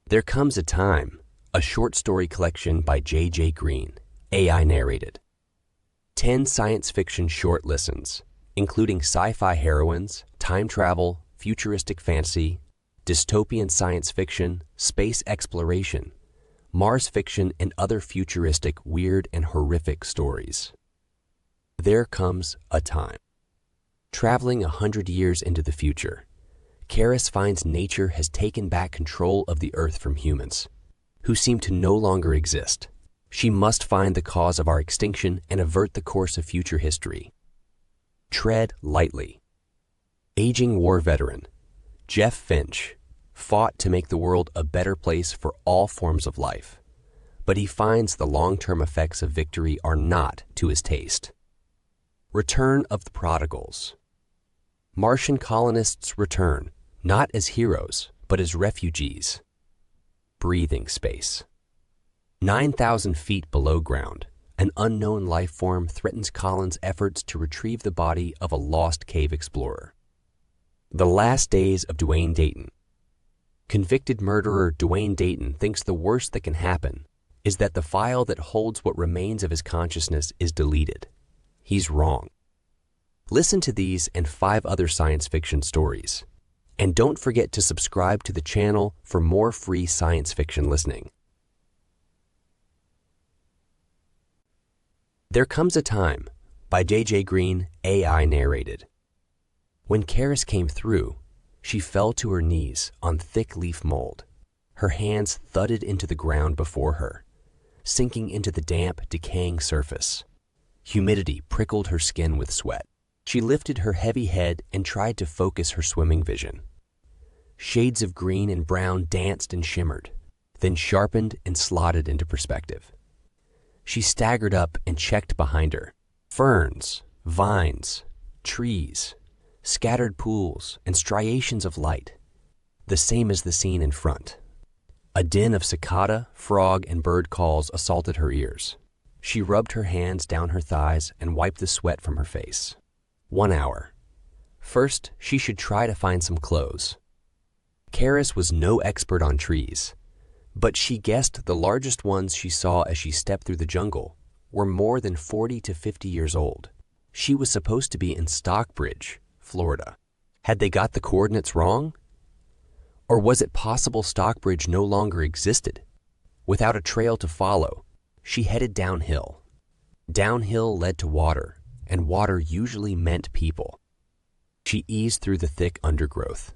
There Comes a Time, a short story collection by J.J. Green, AI narrated. 10 science fiction short listens, including sci-fi heroines, time travel, futuristic fantasy, dystopian science fiction, space exploration, Mars fiction, and other futuristic, weird, and horrific stories. There Comes a Time. Traveling 100 years into the future, Karis finds nature has taken back control of the Earth from humans, who seem to no longer exist. She must find the cause of our extinction and avert the course of future history. Tread lightly. Aging war veteran Jeff Finch fought to make the world a better place for all forms of life, but he finds the long-term effects of victory are not to his taste. Return of the Prodigals. Martian colonists return, not as heroes, but as refugees. Breathing space. 9,000 feet below ground, an unknown life form threatens Colin's efforts to retrieve the body of a lost cave explorer. The Last Days of Duane Dayton. Convicted murderer Duane Dayton thinks the worst that can happen is that the file that holds what remains of his consciousness is deleted. He's wrong. Listen to these and 5 other science fiction stories. And don't forget to subscribe to the channel for more free science fiction listening. There Comes a Time by J.J. Green, AI narrated. When Karis came through, she fell to her knees on thick leaf mold. Her hands thudded into the ground before her, sinking into the damp, decaying surface. Humidity prickled her skin with sweat. She lifted her heavy head and tried to focus her swimming vision. Shades of green and brown danced and shimmered, then sharpened and slotted into perspective. She staggered up and checked behind her. Ferns, vines, trees, scattered pools, and striations of light, the same as the scene in front. A din of cicada, frog, and bird calls assaulted her ears. She rubbed her hands down her thighs and wiped the sweat from her face. 1 hour. First, she should try to find some clothes. Karis was no expert on trees, but she guessed the largest ones she saw as she stepped through the jungle were more than 40 to 50 years old. She was supposed to be in Stockbridge, Florida. Had they got the coordinates wrong? Or was it possible Stockbridge no longer existed? Without a trail to follow, she headed downhill. Downhill led to water, and water usually meant people. She eased through the thick undergrowth.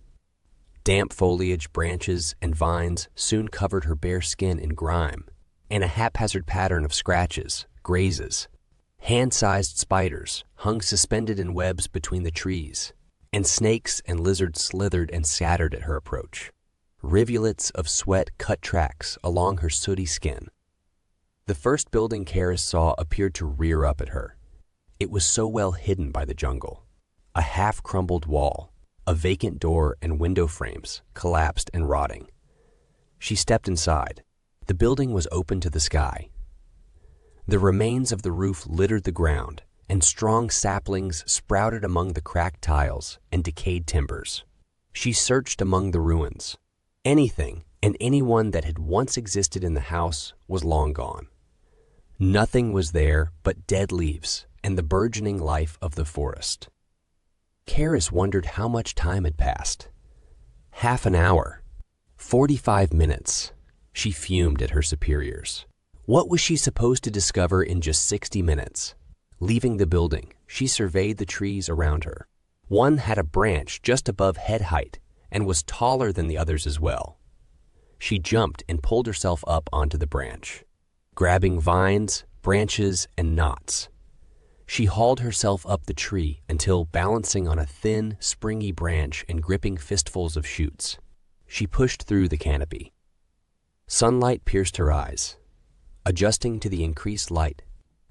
Damp foliage, branches, and vines soon covered her bare skin in grime, and a haphazard pattern of scratches, grazes. Hand-sized spiders hung suspended in webs between the trees, and snakes and lizards slithered and scattered at her approach. Rivulets of sweat cut tracks along her sooty skin. The first building Karis saw appeared to rear up at her. It was so well hidden by the jungle. A half-crumbled wall, a vacant door, and window frames collapsed and rotting. She stepped inside. The building was open to the sky. The remains of the roof littered the ground, and strong saplings sprouted among the cracked tiles and decayed timbers. She searched among the ruins. Anything and anyone that had once existed in the house was long gone. Nothing was there but dead leaves and the burgeoning life of the forest. Karis wondered how much time had passed. Half an hour. 45 minutes. She fumed at her superiors. What was she supposed to discover in just 60 minutes? Leaving the building, she surveyed the trees around her. One had a branch just above head height and was taller than the others as well. She jumped and pulled herself up onto the branch, grabbing vines, branches, and knots. She hauled herself up the tree until, balancing on a thin, springy branch and gripping fistfuls of shoots, she pushed through the canopy. Sunlight pierced her eyes. Adjusting to the increased light,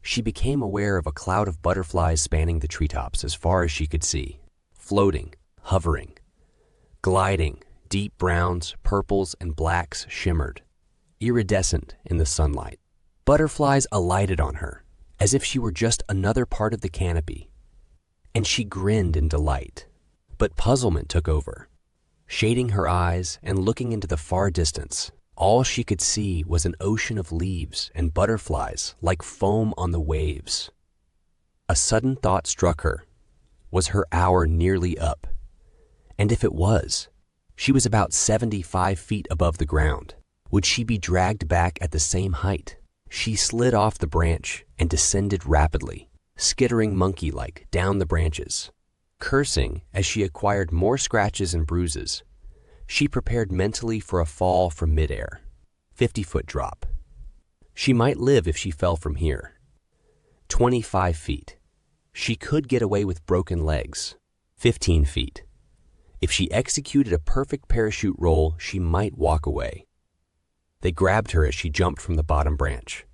she became aware of a cloud of butterflies spanning the treetops as far as she could see, floating, hovering, gliding. Deep browns, purples, and blacks shimmered, iridescent in the sunlight. Butterflies alighted on her, as if she were just another part of the canopy, and she grinned in delight. But puzzlement took over. Shading her eyes and looking into the far distance, All she could see was an ocean of leaves and butterflies like foam on the waves. A sudden thought struck her. Was her hour nearly up? And if it was, she was about 75 feet above the ground. Would she be dragged back at the same height? She slid off the branch and descended rapidly, skittering monkey-like down the branches. Cursing as she acquired more scratches and bruises, she prepared mentally for a fall from midair. 50-foot drop. She might live if she fell from here. 25 feet. She could get away with broken legs. 15 feet. If she executed a perfect parachute roll, she might walk away. They grabbed her as she jumped from the bottom branch.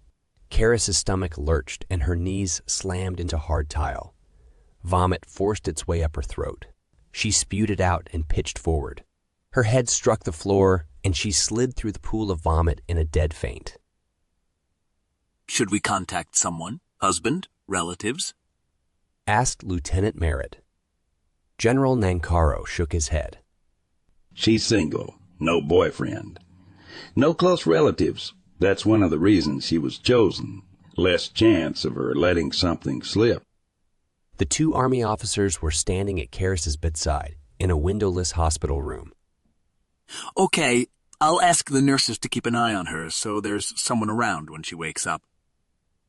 Karis's stomach lurched and her knees slammed into hard tile. Vomit forced its way up her throat. She spewed it out and pitched forward. Her head struck the floor, and she slid through the pool of vomit in a dead faint. Should we contact someone? Husband? Relatives? Asked Lieutenant Merritt. General Nancaro shook his head. She's single, no boyfriend. No close relatives. That's one of the reasons she was chosen. Less chance of her letting something slip. The two Army officers were standing at Karis's bedside in a windowless hospital room. Okay, I'll ask the nurses to keep an eye on her so there's someone around when she wakes up.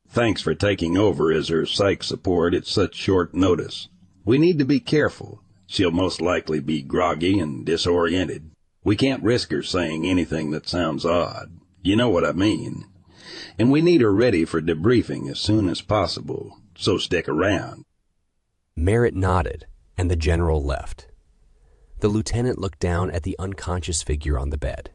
Thanks for taking over as her psych support at such short notice. We need to be careful. She'll most likely be groggy and disoriented. We can't risk her saying anything that sounds odd. You know what I mean. And we need her ready for debriefing as soon as possible, so stick around. Merritt nodded, and the general left. The lieutenant looked down at the unconscious figure on the bed.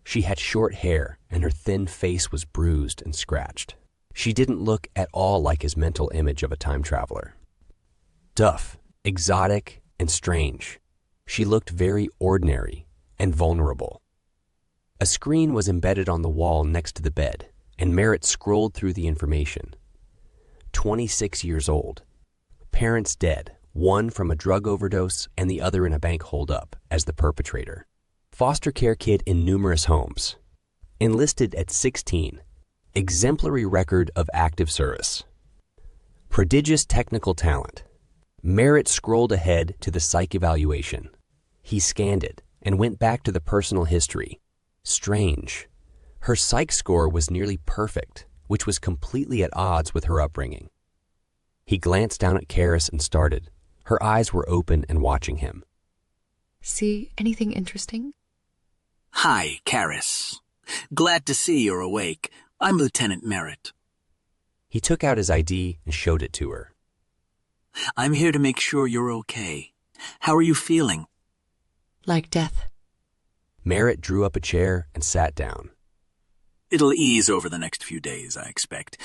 She had short hair, and her thin face was bruised and scratched. She didn't look at all like his mental image of a time traveler. Duff, exotic, and strange. She looked very ordinary and vulnerable. A screen was embedded on the wall next to the bed, and Merritt scrolled through the information. 26 years old. Parents dead, one from a drug overdose and the other in a bank holdup as the perpetrator. Foster care kid in numerous homes. Enlisted at 16. Exemplary record of active service. Prodigious technical talent. Merritt scrolled ahead to the psych evaluation. He scanned it and went back to the personal history. Strange. Her psych score was nearly perfect, which was completely at odds with her upbringing. He glanced down at Karis and started. Her eyes were open and watching him. See anything interesting? Hi, Karis. Glad to see you're awake. I'm Lieutenant Merritt. He took out his ID and showed it to her. I'm here to make sure you're okay. How are you feeling? Like death. Merritt drew up a chair and sat down. It'll ease over the next few days, I expect.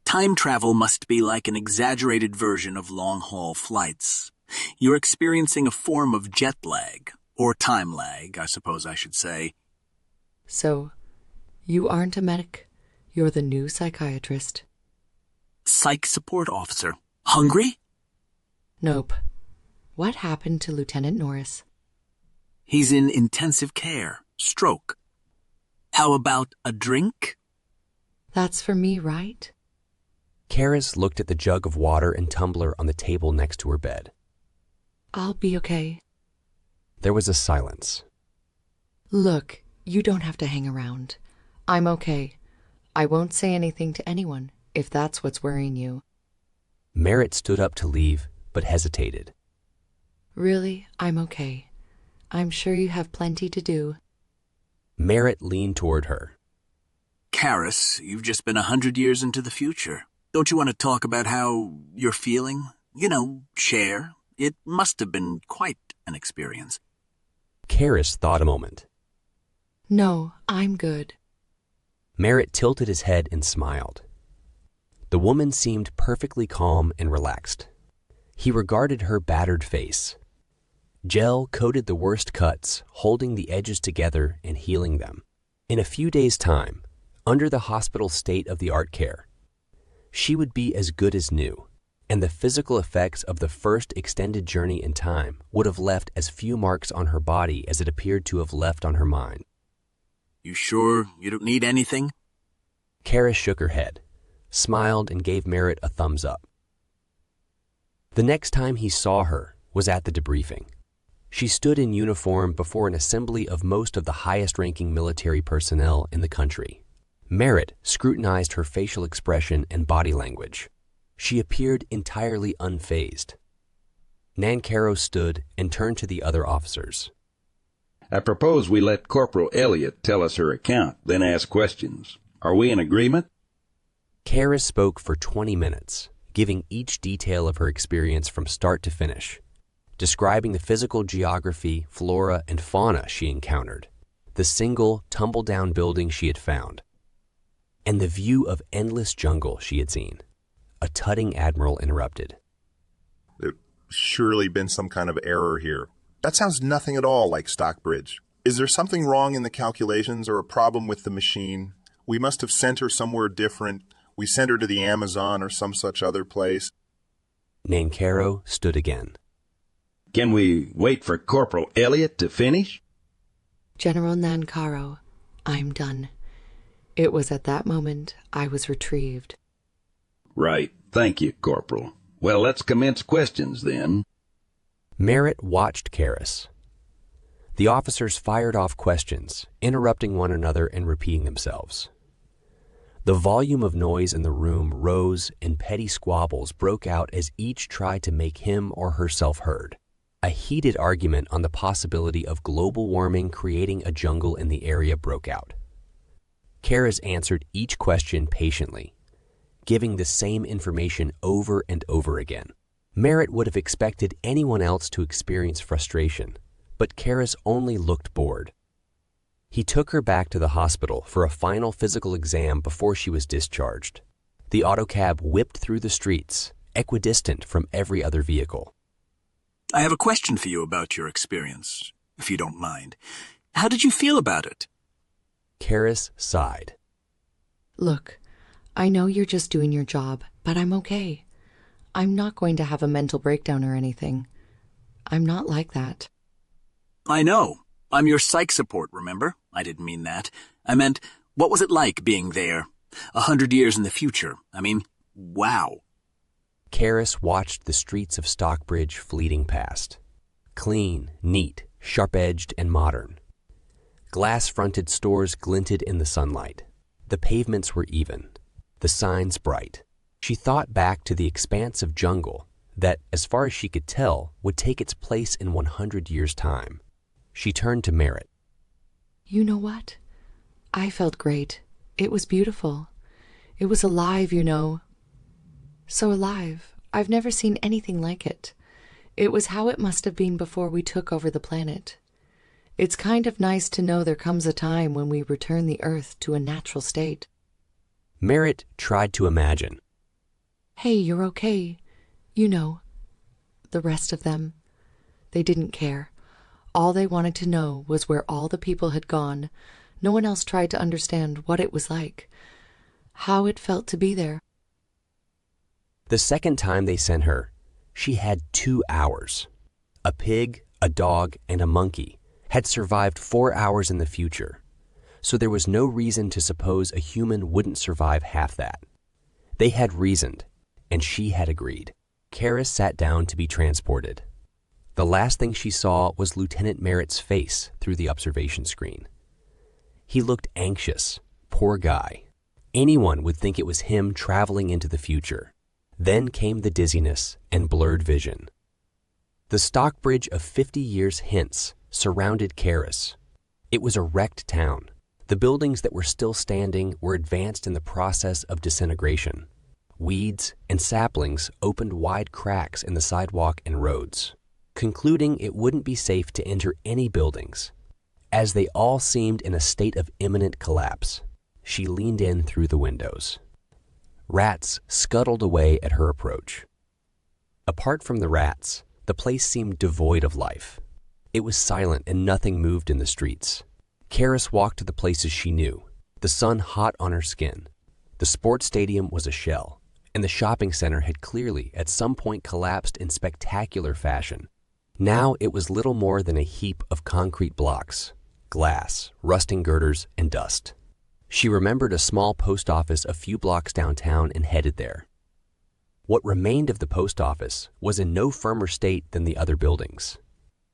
Time travel must be like an exaggerated version of long-haul flights. You're experiencing a form of jet lag, or time lag, I suppose I should say. So, you aren't a medic. You're the new psychiatrist. Psych support officer. Hungry? Nope. What happened to Lieutenant Norris? He's in intensive care. Stroke. How about a drink? That's for me, right? Karis looked at the jug of water and tumbler on the table next to her bed. I'll be okay. There was a silence. Look, you don't have to hang around. I'm okay. I won't say anything to anyone, if that's what's worrying you. Merritt stood up to leave, but hesitated. Really, I'm okay. I'm sure you have plenty to do. Merritt leaned toward her. Karis, you've just been 100 years into the future. Don't you want to talk about how you're feeling? You know, share. It must have been quite an experience. Karis thought a moment. No, I'm good. Merritt tilted his head and smiled. The woman seemed perfectly calm and relaxed. He regarded her battered face. Gel coated the worst cuts, holding the edges together and healing them. In a few days' time, under the hospital state-of-the-art care, she would be as good as new, and the physical effects of the first extended journey in time would have left as few marks on her body as it appeared to have left on her mind. You sure you don't need anything? Karis shook her head, smiled, and gave Merritt a thumbs up. The next time he saw her was at the debriefing. She stood in uniform before an assembly of most of the highest-ranking military personnel in the country. Merritt scrutinized her facial expression and body language. She appeared entirely unfazed. Nankaro stood and turned to the other officers. I propose we let Corporal Elliott tell us her account, then ask questions. Are we in agreement? Karis spoke for 20 minutes, giving each detail of her experience from start to finish, describing the physical geography, flora, and fauna she encountered, the single, tumble-down building she had found, and the view of endless jungle she had seen. A tutting admiral interrupted. There's surely been some kind of error here. That sounds nothing at all like Stockbridge. Is there something wrong in the calculations or a problem with the machine? We must have sent her somewhere different. We sent her to the Amazon or some such other place. Nankaro stood again. Can we wait for Corporal Elliott to finish? General Nankaro, I'm done. It was at that moment I was retrieved. Right. Thank you, Corporal. Well, let's commence questions then. Merritt watched Karis. The officers fired off questions, interrupting one another and repeating themselves. The volume of noise in the room rose and petty squabbles broke out as each tried to make him or herself heard. A heated argument on the possibility of global warming creating a jungle in the area broke out. Karis answered each question patiently, giving the same information over and over again. Merritt would have expected anyone else to experience frustration, but Karis only looked bored. He took her back to the hospital for a final physical exam before she was discharged. The autocab whipped through the streets, equidistant from every other vehicle. I have a question for you about your experience, if you don't mind. How did you feel about it? Karis sighed. Look, I know you're just doing your job, but I'm okay. I'm not going to have a mental breakdown or anything. I'm not like that. I know. I'm your psych support, remember? I didn't mean that. I meant, what was it like being there? 100 years in the future. I mean, wow. Karis watched the streets of Stockbridge fleeting past. Clean, neat, sharp-edged, and modern. Glass-fronted stores glinted in the sunlight. The pavements were even, the signs bright. She thought back to the expanse of jungle that, as far as she could tell, would take its place in 100 years' time. She turned to Merritt. You know what? I felt great. It was beautiful. It was alive, you know. So alive. I've never seen anything like it. It was how it must have been before we took over the planet. It's kind of nice to know there comes a time when we return the Earth to a natural state. Merritt tried to imagine. Hey, you're okay. You know, the rest of them. They didn't care. All they wanted to know was where all the people had gone. No one else tried to understand what it was like, how it felt to be there. The second time they sent her, she had 2 hours. A pig, a dog, and a monkey had survived 4 hours in the future, so there was no reason to suppose a human wouldn't survive half that. They had reasoned, and she had agreed. Karis sat down to be transported. The last thing she saw was Lieutenant Merritt's face through the observation screen. He looked anxious, poor guy. Anyone would think it was him traveling into the future. Then came the dizziness and blurred vision. The Stockbridge of 50 years hence surrounded Karis. It was a wrecked town. The buildings that were still standing were advanced in the process of disintegration. Weeds and saplings opened wide cracks in the sidewalk and roads. Concluding it wouldn't be safe to enter any buildings, as they all seemed in a state of imminent collapse. She leaned in through the windows. Rats scuttled away at her approach. Apart from the rats, the place seemed devoid of life. It was silent and nothing moved in the streets. Karis walked to the places she knew, the sun hot on her skin. The sports stadium was a shell, and the shopping center had clearly at some point collapsed in spectacular fashion. Now it was little more than a heap of concrete blocks, glass, rusting girders, and dust. She remembered a small post office a few blocks downtown and headed there. What remained of the post office was in no firmer state than the other buildings.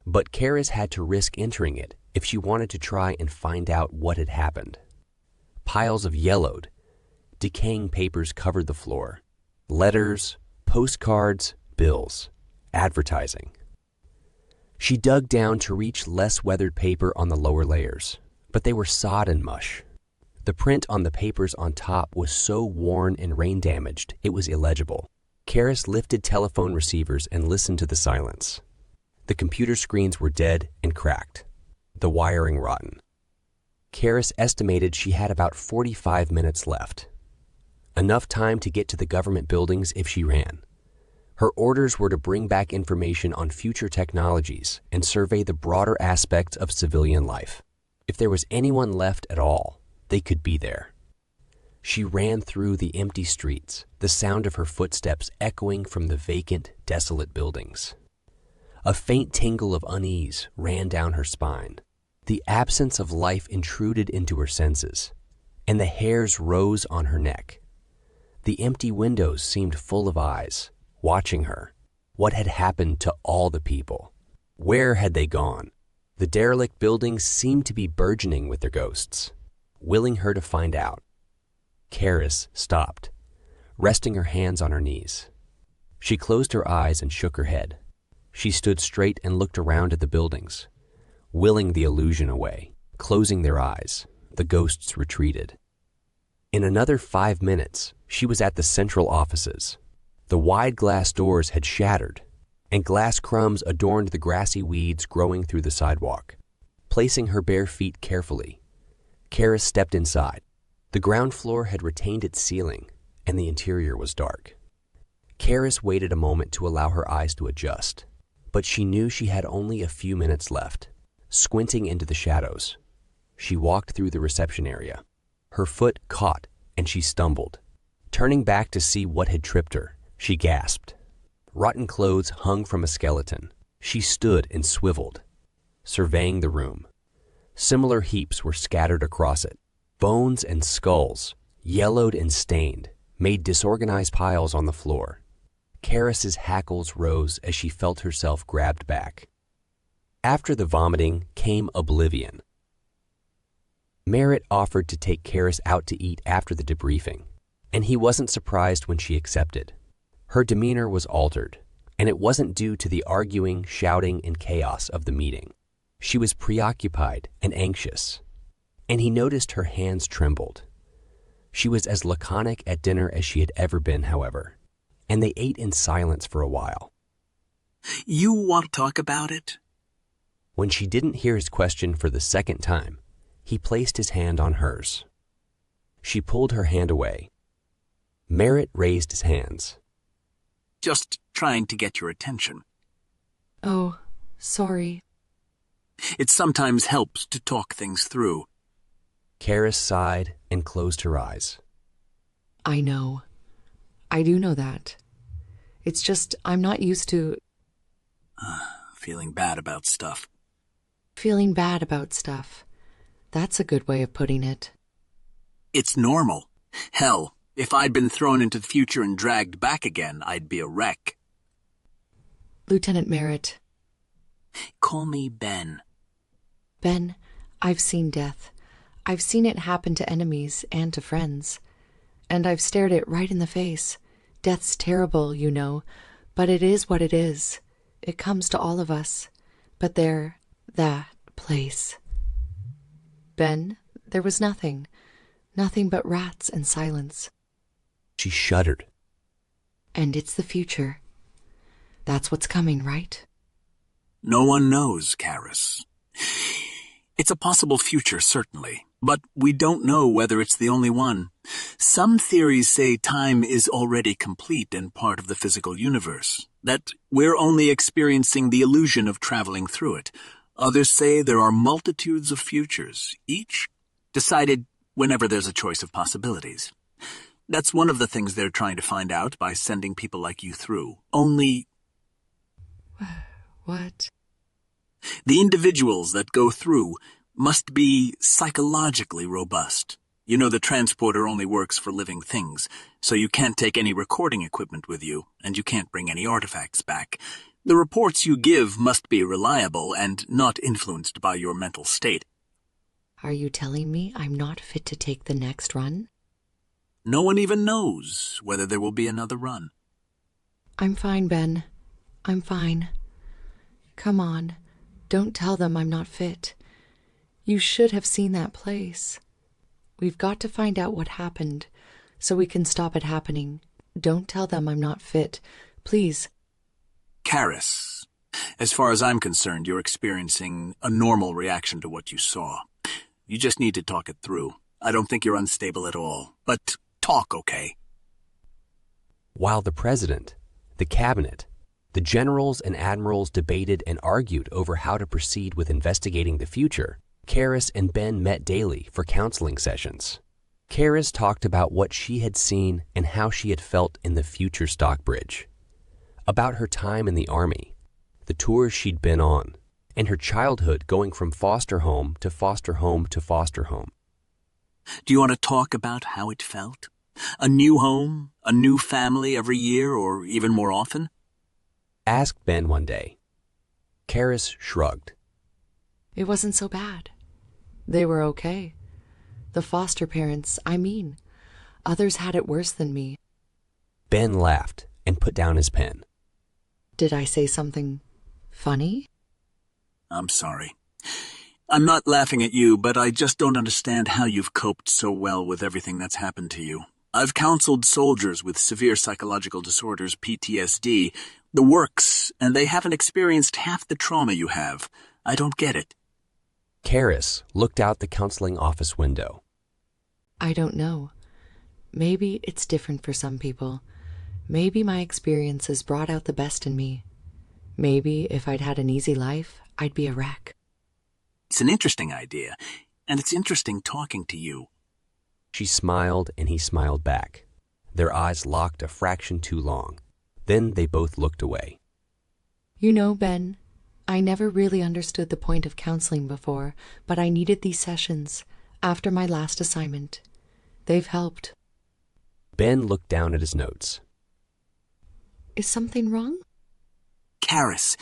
But Karis had to risk entering it if she wanted to try and find out what had happened. Piles of yellowed, decaying papers covered the floor. Letters, postcards, bills, advertising. She dug down to reach less weathered paper on the lower layers, but they were sodden mush. The print on the papers on top was so worn and rain-damaged it was illegible. Karis lifted telephone receivers and listened to the silence. The computer screens were dead and cracked, the wiring rotten. Karis estimated she had about 45 minutes left. Enough time to get to the government buildings if she ran. Her orders were to bring back information on future technologies and survey the broader aspects of civilian life. If there was anyone left at all, they could be there. She ran through the empty streets, the sound of her footsteps echoing from the vacant, desolate buildings. A faint tingle of unease ran down her spine. The absence of life intruded into her senses, and the hairs rose on her neck. The empty windows seemed full of eyes, watching her. What had happened to all the people? Where had they gone? The derelict buildings seemed to be burgeoning with their ghosts, willing her to find out. Karis stopped, resting her hands on her knees. She closed her eyes and shook her head. She stood straight and looked around at the buildings, willing the illusion away. Closing their eyes, the ghosts retreated. In another 5 minutes, she was at the central offices. The wide glass doors had shattered, and glass crumbs adorned the grassy weeds growing through the sidewalk. Placing her bare feet carefully, Karis stepped inside. The ground floor had retained its ceiling, and the interior was dark. Karis waited a moment to allow her eyes to adjust, but she knew she had only a few minutes left. Squinting into the shadows, she walked through the reception area. Her foot caught, and she stumbled. Turning back to see what had tripped her, she gasped. Rotten clothes hung from a skeleton. She stood and swiveled, surveying the room. Similar heaps were scattered across it. Bones and skulls, yellowed and stained, made disorganized piles on the floor. Karis's hackles rose as she felt herself grabbed back. After the vomiting came oblivion. Merritt offered to take Karis out to eat after the debriefing, and he wasn't surprised when she accepted. Her demeanor was altered, and it wasn't due to the arguing, shouting, and chaos of the meeting. She was preoccupied and anxious, and he noticed her hands trembled. She was as laconic at dinner as she had ever been, however, and they ate in silence for a while. You want to talk about it? When she didn't hear his question for the second time, he placed his hand on hers. She pulled her hand away. Merritt raised his hands. Just trying to get your attention. Oh, sorry. It sometimes helps to talk things through. Karis sighed and closed her eyes. I know. I do know that. It's just I'm not used to Feeling bad about stuff. feeling bad about stuff. That's a good way of putting it. It's normal. Hell, if I'd been thrown into the future and dragged back again, I'd be a wreck. Lieutenant Merritt. Call me Ben. Ben, I've seen death. I've seen it happen to enemies and to friends. And I've stared it right in the face. Death's terrible, you know, but it is what it is. It comes to all of us. But that place. Ben, there was nothing. Nothing but rats and silence. She shuddered. And it's the future. That's what's coming, right? No one knows, Karis. It's a possible future, certainly, but we don't know whether it's the only one. Some theories say time is already complete and part of the physical universe, that we're only experiencing the illusion of traveling through it. Others say there are multitudes of futures, each decided whenever there's a choice of possibilities. That's one of the things they're trying to find out by sending people like you through. Only What? the individuals that go through must be psychologically robust. You know the transporter only works for living things, so you can't take any recording equipment with you, and you can't bring any artifacts back. The reports you give must be reliable and not influenced by your mental state. Are you telling me I'm not fit to take the next run? No one even knows whether there will be another run. I'm fine, Ben. I'm fine. Come on, don't tell them I'm not fit. You should have seen that place. We've got to find out what happened, so we can stop it happening. Don't tell them I'm not fit, please. Karis, as far as I'm concerned, you're experiencing a normal reaction to what you saw. You just need to talk it through. I don't think you're unstable at all, but talk, okay? While the president, the cabinet, the generals and admirals debated and argued over how to proceed with investigating the future, Karis and Ben met daily for counseling sessions. Karis talked about what she had seen and how she had felt in the future Stockbridge, about her time in the Army, the tours she'd been on, and her childhood going from foster home to foster home to foster home. Do you want to talk about how it felt? A new home, a new family every year, or even more often? Asked Ben one day. Karis shrugged. It wasn't so bad. They were okay. The foster parents, others had it worse than me. Ben laughed and put down his pen. Did I say something funny? I'm sorry. I'm not laughing at you, but I just don't understand how you've coped so well with everything that's happened to you. I've counseled soldiers with severe psychological disorders, PTSD, the works, and they haven't experienced half the trauma you have. I don't get it. Karis looked out the counseling office window. I don't know. Maybe it's different for some people. Maybe my experiences brought out the best in me. Maybe if I'd had an easy life, I'd be a wreck. It's an interesting idea, and it's interesting talking to you. She smiled and he smiled back. Their eyes locked a fraction too long. Then they both looked away. You know, Ben, I never really understood the point of counseling before, but I needed these sessions after my last assignment. They've helped. Ben looked down at his notes. Is something wrong? Karis,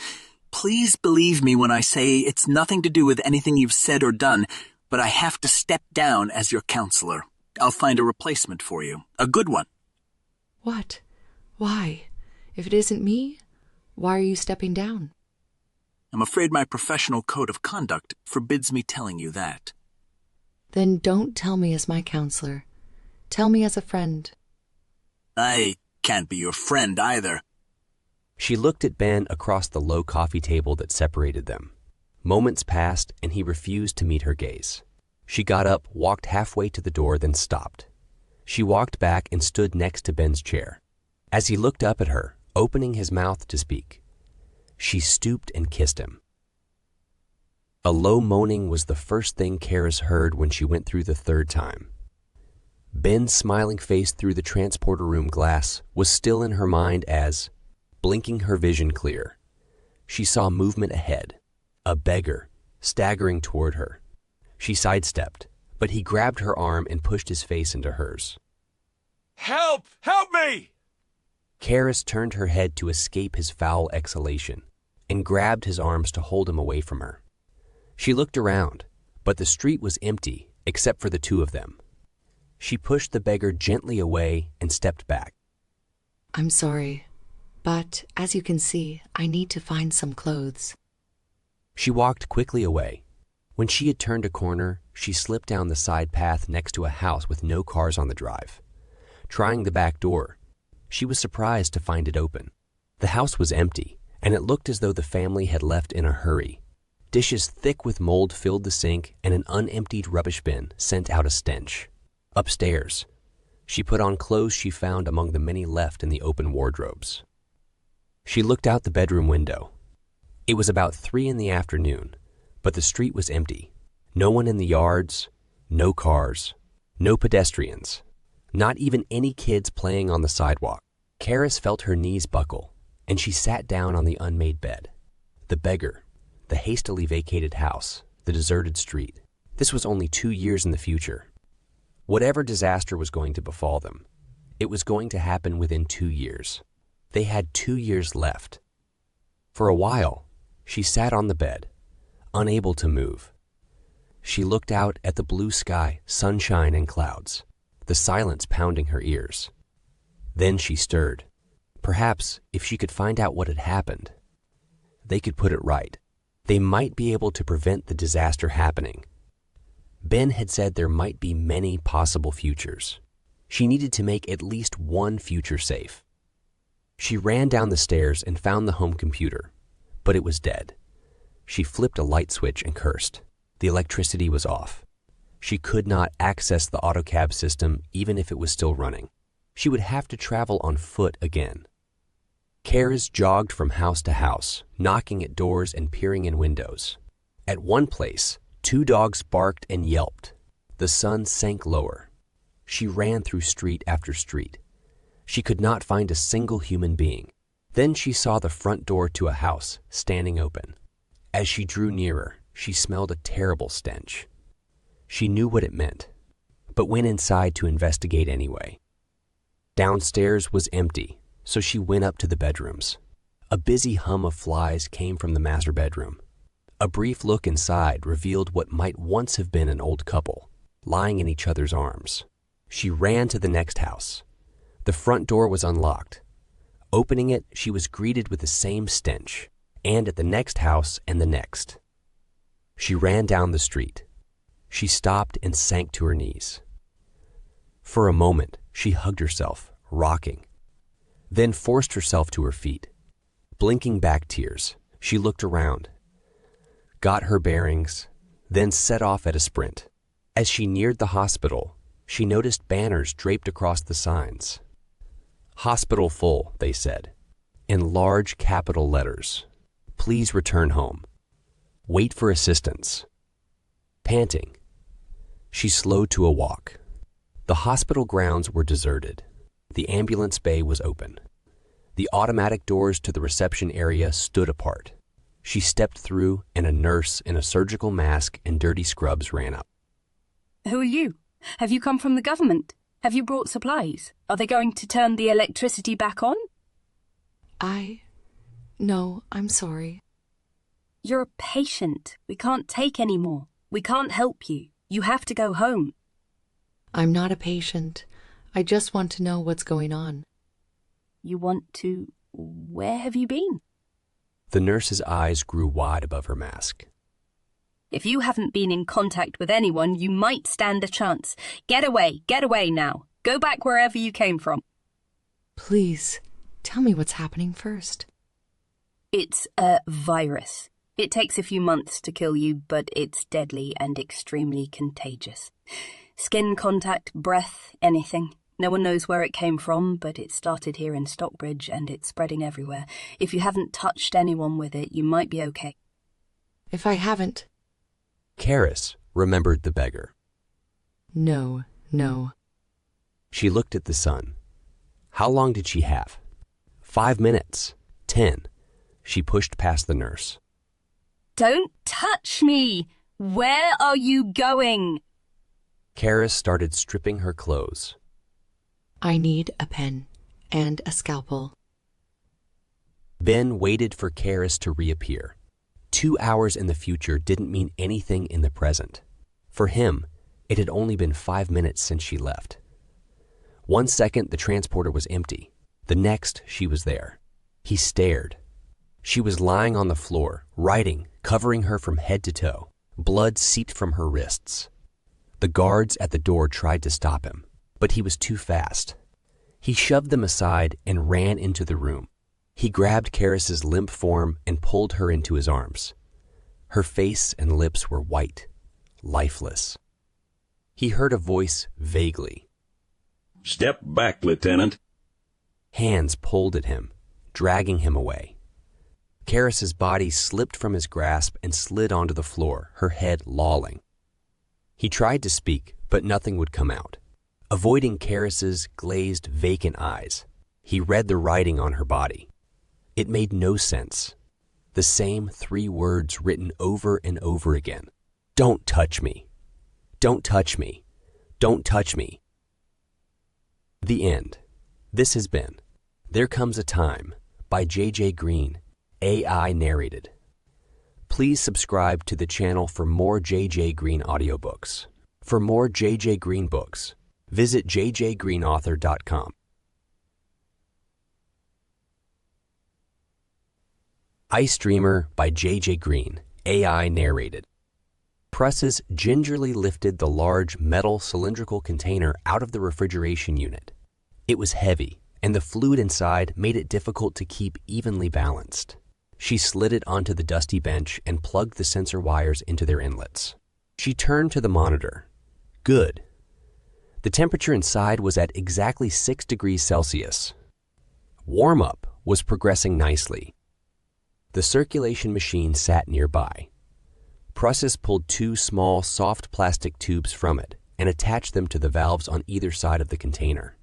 please believe me when I say it's nothing to do with anything you've said or done, but I have to step down as your counselor. I'll find a replacement for you, a good one. What? Why? If it isn't me, why are you stepping down? I'm afraid my professional code of conduct forbids me telling you that. Then don't tell me as my counselor. Tell me as a friend. I can't be your friend either. She looked at Ben across the low coffee table that separated them. Moments passed and he refused to meet her gaze. She got up, walked halfway to the door, then stopped. She walked back and stood next to Ben's chair. As he looked up at her, opening his mouth to speak, she stooped and kissed him. A low moaning was the first thing Karis heard when she went through the third time. Ben's smiling face through the transporter room glass was still in her mind as, blinking her vision clear, she saw movement ahead, a beggar staggering toward her. She sidestepped, but he grabbed her arm and pushed his face into hers. Help! Help me! Karis turned her head to escape his foul exhalation and grabbed his arms to hold him away from her. She looked around, but the street was empty except for the two of them. She pushed the beggar gently away and stepped back. I'm sorry, but as you can see, I need to find some clothes. She walked quickly away. When she had turned a corner, she slipped down the side path next to a house with no cars on the drive. Trying the back door, she was surprised to find it open. The house was empty, and it looked as though the family had left in a hurry. Dishes thick with mold filled the sink, and an unemptied rubbish bin sent out a stench. Upstairs, she put on clothes she found among the many left in the open wardrobes. She looked out the bedroom window. It was about 3 p.m, but the street was empty. No one in the yards, no cars, no pedestrians, not even any kids playing on the sidewalk. Karis felt her knees buckle, and she sat down on the unmade bed. The beggar, the hastily vacated house, the deserted street. This was only 2 years in the future. Whatever disaster was going to befall them, it was going to happen within 2 years. They had 2 years left. For a while, she sat on the bed, unable to move. She looked out at the blue sky, sunshine and clouds, the silence pounding her ears. Then she stirred. Perhaps if she could find out what had happened, they could put it right. They might be able to prevent the disaster happening. Ben had said there might be many possible futures. She needed to make at least one future safe. She ran down the stairs and found the home computer, but it was dead. She flipped a light switch and cursed. The electricity was off. She could not access the autocab system even if it was still running. She would have to travel on foot again. Karis jogged from house to house, knocking at doors and peering in windows. At one place, 2 dogs barked and yelped. The sun sank lower. She ran through street after street. She could not find a single human being. Then she saw the front door to a house standing open. As she drew nearer, she smelled a terrible stench. She knew what it meant, but went inside to investigate anyway. Downstairs was empty, so she went up to the bedrooms. A busy hum of flies came from the master bedroom. A brief look inside revealed what might once have been an old couple, lying in each other's arms. She ran to the next house. The front door was unlocked. Opening it, she was greeted with the same stench, and at the next house and the next. She ran down the street. She stopped and sank to her knees. For a moment, she hugged herself, rocking, then forced herself to her feet. Blinking back tears, she looked around, got her bearings, then set off at a sprint. As she neared the hospital, she noticed banners draped across the signs. "Hospital full," they said, in large capital letters. "Please return home. Wait for assistance." Panting, she slowed to a walk. The hospital grounds were deserted. The ambulance bay was open. The automatic doors to the reception area stood apart. She stepped through, and a nurse in a surgical mask and dirty scrubs ran up. "Who are you? Have you come from the government? Have you brought supplies? Are they going to turn the electricity back on?" No, I'm sorry. "You're a patient. We can't take any more. We can't help you. You have to go home." I'm not a patient. I just want to know what's going on. "You want to... Where have you been?" The nurse's eyes grew wide above her mask. "If you haven't been in contact with anyone, you might stand a chance. Get away now. Go back wherever you came from." Please, tell me what's happening first. "It's a virus. It takes a few months to kill you, but it's deadly and extremely contagious. Skin contact, breath, anything. No one knows where it came from, but it started here in Stockbridge and it's spreading everywhere. If you haven't touched anyone with it, you might be okay." If I haven't... Karis remembered the beggar. No. She looked at the sun. How long did she have? 5 minutes. 10. She pushed past the nurse. "Don't touch me! Where are you going?" Karis started stripping her clothes. I need a pen and a scalpel. Ben waited for Karis to reappear. 2 hours in the future didn't mean anything in the present. For him, it had only been 5 minutes since she left. 1 second, the transporter was empty. The next, she was there. He stared. She was lying on the floor, writing, covering her from head to toe. Blood seeped from her wrists. The guards at the door tried to stop him, but he was too fast. He shoved them aside and ran into the room. He grabbed Karis's limp form and pulled her into his arms. Her face and lips were white, lifeless. He heard a voice vaguely. "Step back, Lieutenant." Hands pulled at him, dragging him away. Karis's body slipped from his grasp and slid onto the floor, her head lolling. He tried to speak, but nothing would come out. Avoiding Karis's glazed, vacant eyes, he read the writing on her body. It made no sense. The same 3 words written over and over again. "Don't touch me. Don't touch me. Don't touch me. The end. This has been There Comes a Time by J.J. Green, AI narrated. Please subscribe to the channel for more J.J. Green audiobooks. For more J.J. Green books, visit jjgreenauthor.com. Ice Dreamer by J.J. Green, AI narrated. Presses gingerly lifted the large metal cylindrical container out of the refrigeration unit. It was heavy, and the fluid inside made it difficult to keep evenly balanced. She slid it onto the dusty bench and plugged the sensor wires into their inlets. She turned to the monitor. Good. The temperature inside was at exactly 6 degrees Celsius. Warm-up was progressing nicely. The circulation machine sat nearby. Presses pulled 2 small, soft plastic tubes from it and attached them to the valves on either side of the container.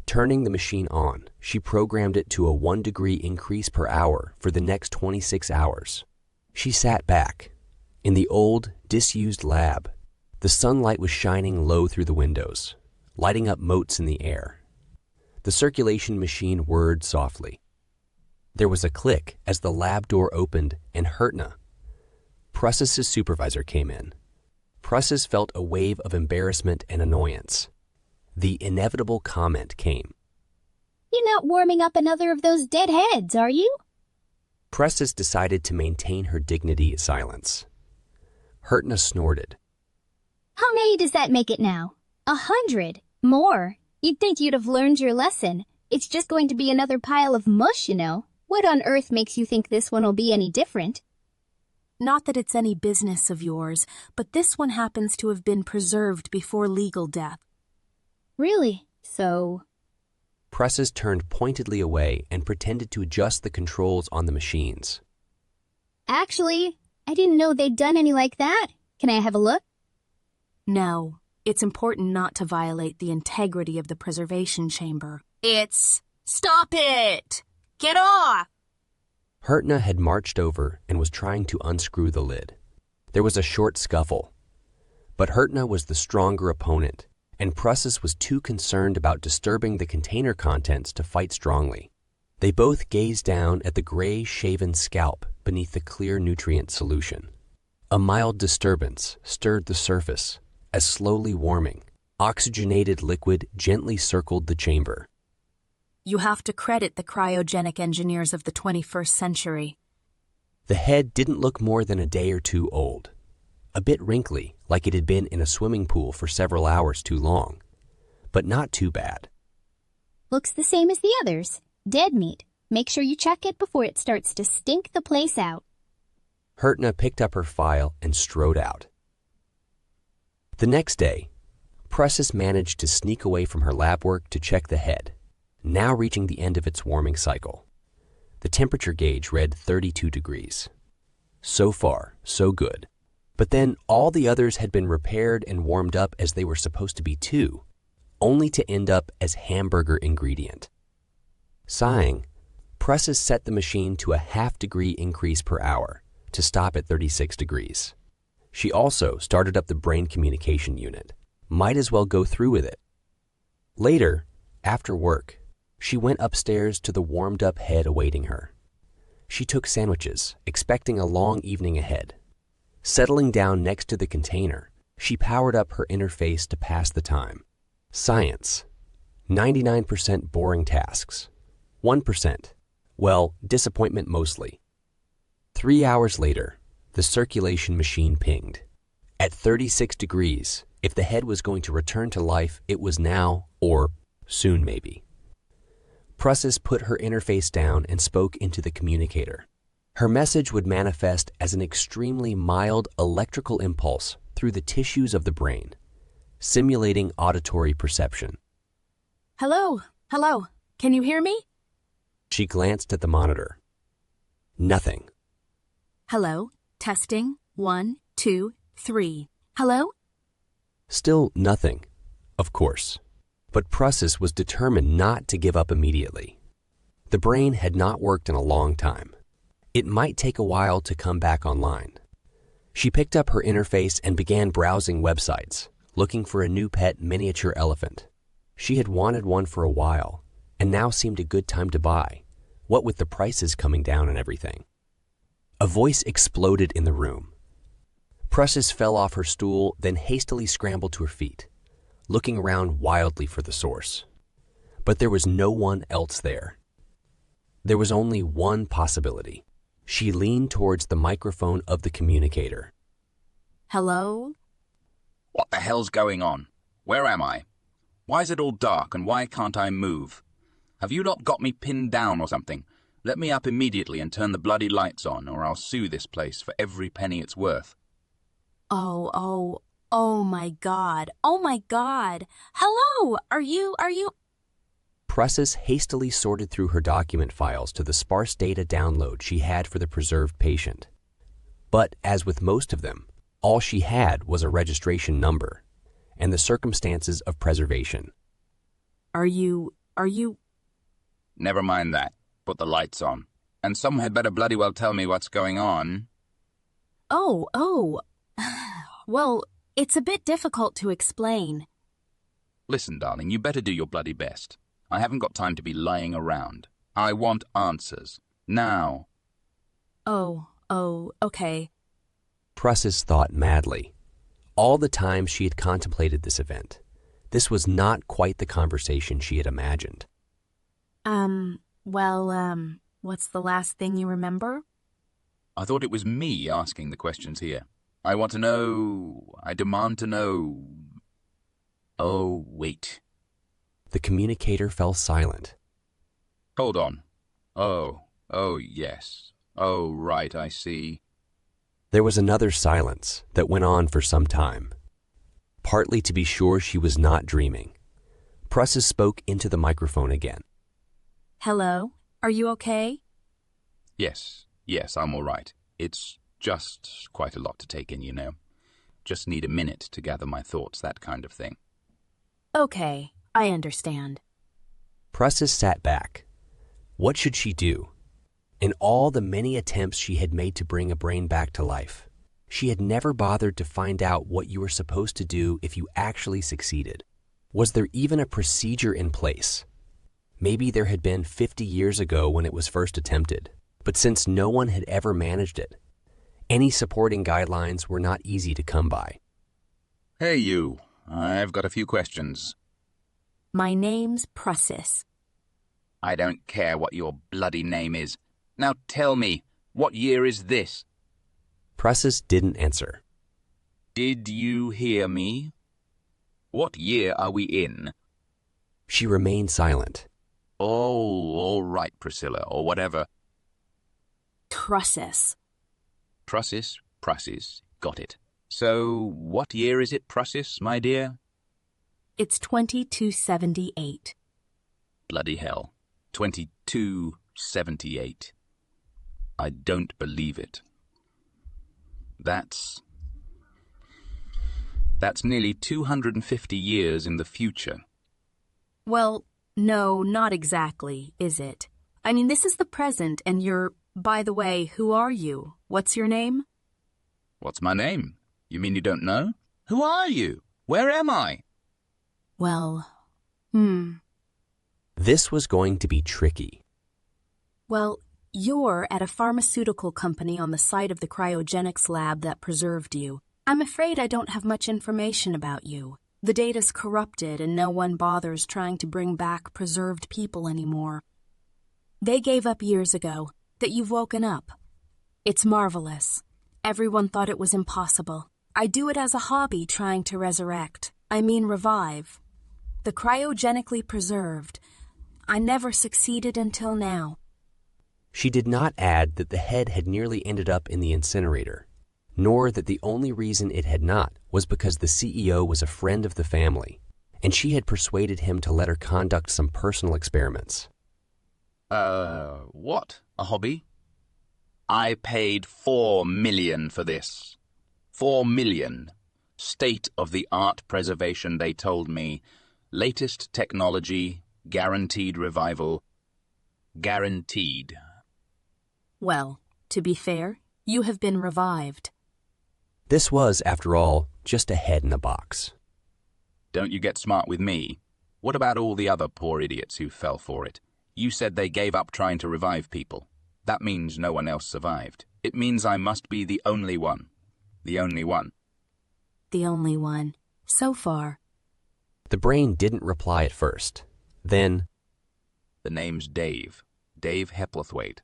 Turning the machine on, she programmed it to a 1-degree increase per hour for the next 26 hours. She sat back. In the old, disused lab, the sunlight was shining low through the windows, lighting up motes in the air. The circulation machine whirred softly. There was a click as the lab door opened and Hertna, Presses' supervisor, came in. Presses felt a wave of embarrassment and annoyance. The inevitable comment came. You're not warming up another of those dead heads, are you? Presses decided to maintain her dignity of silence. Hertna snorted. How many does that make it now? 100. More. You'd think you'd have learned your lesson. It's just going to be another pile of mush, you know. What on earth makes you think this one will be any different? Not that it's any business of yours, but this one happens to have been preserved before legal death. Really? So? Presses turned pointedly away and pretended to adjust the controls on the machines. Actually, I didn't know they'd done any like that. Can I have a look? No, it's important not to violate the integrity of the preservation chamber. Stop it! Get off! Hertna had marched over and was trying to unscrew the lid. There was a short scuffle. But Hertna was the stronger opponent, and Presses was too concerned about disturbing the container contents to fight strongly. They both gazed down at the gray, shaven scalp beneath the clear nutrient solution. A mild disturbance stirred the surface as, slowly warming, oxygenated liquid gently circled the chamber. You have to credit the cryogenic engineers of the 21st century. The head didn't look more than a day or two old. A bit wrinkly, like it had been in a swimming pool for several hours too long. But not too bad. Looks the same as the others. Dead meat. Make sure you check it before it starts to stink the place out. Hertna picked up her file and strode out. The next day, Presses managed to sneak away from her lab work to check the head, now reaching the end of its warming cycle. The temperature gauge read 32 degrees. So far, so good. But then all the others had been repaired and warmed up as they were supposed to be too, only to end up as hamburger ingredient. Sighing, Presses set the machine to a half-degree increase per hour to stop at 36 degrees. She also started up the brain communication unit. Might as well go through with it. Later, after work, she went upstairs to the warmed-up head awaiting her. She took sandwiches, expecting a long evening ahead. Settling down next to the container, she powered up her interface to pass the time. Science. 99% boring tasks. 1%, well, disappointment mostly. 3 hours later, the circulation machine pinged. At 36 degrees, if the head was going to return to life, it was now, or soon maybe. Presses put her interface down and spoke into the communicator. Her message would manifest as an extremely mild electrical impulse through the tissues of the brain, simulating auditory perception. Hello? Hello? Can you hear me? She glanced at the monitor. Nothing. Hello? Testing. 1, 2, 3. Hello? Still nothing, of course. But Presses was determined not to give up immediately. The brain had not worked in a long time. It might take a while to come back online. She picked up her interface and began browsing websites, looking for a new pet miniature elephant. She had wanted one for a while, and now seemed a good time to buy, what with the prices coming down and everything. A voice exploded in the room. Precious fell off her stool, then hastily scrambled to her feet, looking around wildly for the source. But there was no one else there. There was only one possibility. She leaned towards the microphone of the communicator. Hello? What the hell's going on? Where am I? Why is it all dark and why can't I move? Have you not got me pinned down or something? Let me up immediately and turn the bloody lights on, or I'll sue this place for every penny it's worth. Oh my God. Oh my God. Hello? Are you? Precious hastily sorted through her document files to the sparse data download she had for the preserved patient. But, as with most of them, all she had was a registration number and the circumstances of preservation. Are you? Never mind that. Put the lights on. And someone had better bloody well tell me what's going on. Oh. Well, it's a bit difficult to explain. Listen, darling, you better do your bloody best. I haven't got time to be lying around. I want answers. Now. Oh, okay. Precious thought madly. All the time she had contemplated this event, this was not quite the conversation she had imagined. What's the last thing you remember? I thought it was me asking the questions here. I want to know. I demand to know. Oh, wait. The communicator fell silent. Hold on. Oh, yes. Oh, right, I see. There was another silence that went on for some time. Partly to be sure she was not dreaming, Precious spoke into the microphone again. Hello? Are you okay? Yes, I'm all right. It's just quite a lot to take in, you know. Just need a minute to gather my thoughts, that kind of thing. Okay, I understand. Precious sat back. What should she do? In all the many attempts she had made to bring a brain back to life, she had never bothered to find out what you were supposed to do if you actually succeeded. Was there even a procedure in place? Maybe there had been 50 years ago when it was first attempted, but since no one had ever managed it, any supporting guidelines were not easy to come by. Hey, you. I've got a few questions. My name's Precious. I don't care what your bloody name is. Now tell me, what year is this? Precious didn't answer. Did you hear me? What year are we in? She remained silent. Oh, all right, Priscilla, or whatever. Precious. Prussis, got it. So, what year is it, Prussis, my dear? It's 2278. Bloody hell. 2278. I don't believe it. That's nearly 250 years in the future. Well, no, not exactly, is it? I mean, this is the present, and you're... By the way, who are you? What's your name? What's my name? You mean you don't know? Who are you? Where am I? Well, This was going to be tricky. Well, you're at a pharmaceutical company on the site of the cryogenics lab that preserved you. I'm afraid I don't have much information about you. The data's corrupted and no one bothers trying to bring back preserved people anymore. They gave up years ago, that you've woken up. It's marvelous. Everyone thought it was impossible. I do it as a hobby trying to resurrect. I mean revive. The cryogenically preserved. I never succeeded until now. She did not add that the head had nearly ended up in the incinerator, nor that the only reason it had not was because the CEO was a friend of the family, and she had persuaded him to let her conduct some personal experiments. What? A hobby? I paid $4 million for this. $4 million. State-of-the-art preservation, they told me. Latest technology, guaranteed revival. Guaranteed. Well, to be fair, you have been revived. This was, after all, just a head in a box. Don't you get smart with me. What about all the other poor idiots who fell for it? You said they gave up trying to revive people. That means no one else survived. It means I must be the only one. The only one. The only one. So far. The brain didn't reply at first. Then, The name's Dave. Dave Hepplethwaite.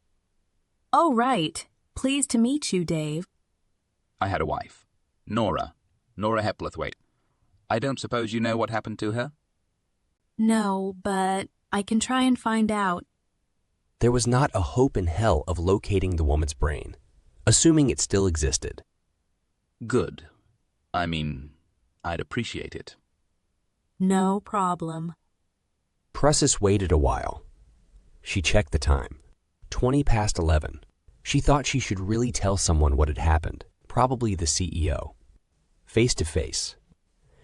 Oh, right. Pleased to meet you, Dave. I had a wife. Nora Hepplethwaite. I don't suppose you know what happened to her? No, but I can try and find out. there was not a hope in hell of locating the woman's brain, assuming it still existed. Good. I mean, I'd appreciate it. No problem. Prussis waited a while. She checked the time. 20 past 11. She thought she should really tell someone what had happened, probably the CEO. Face to face.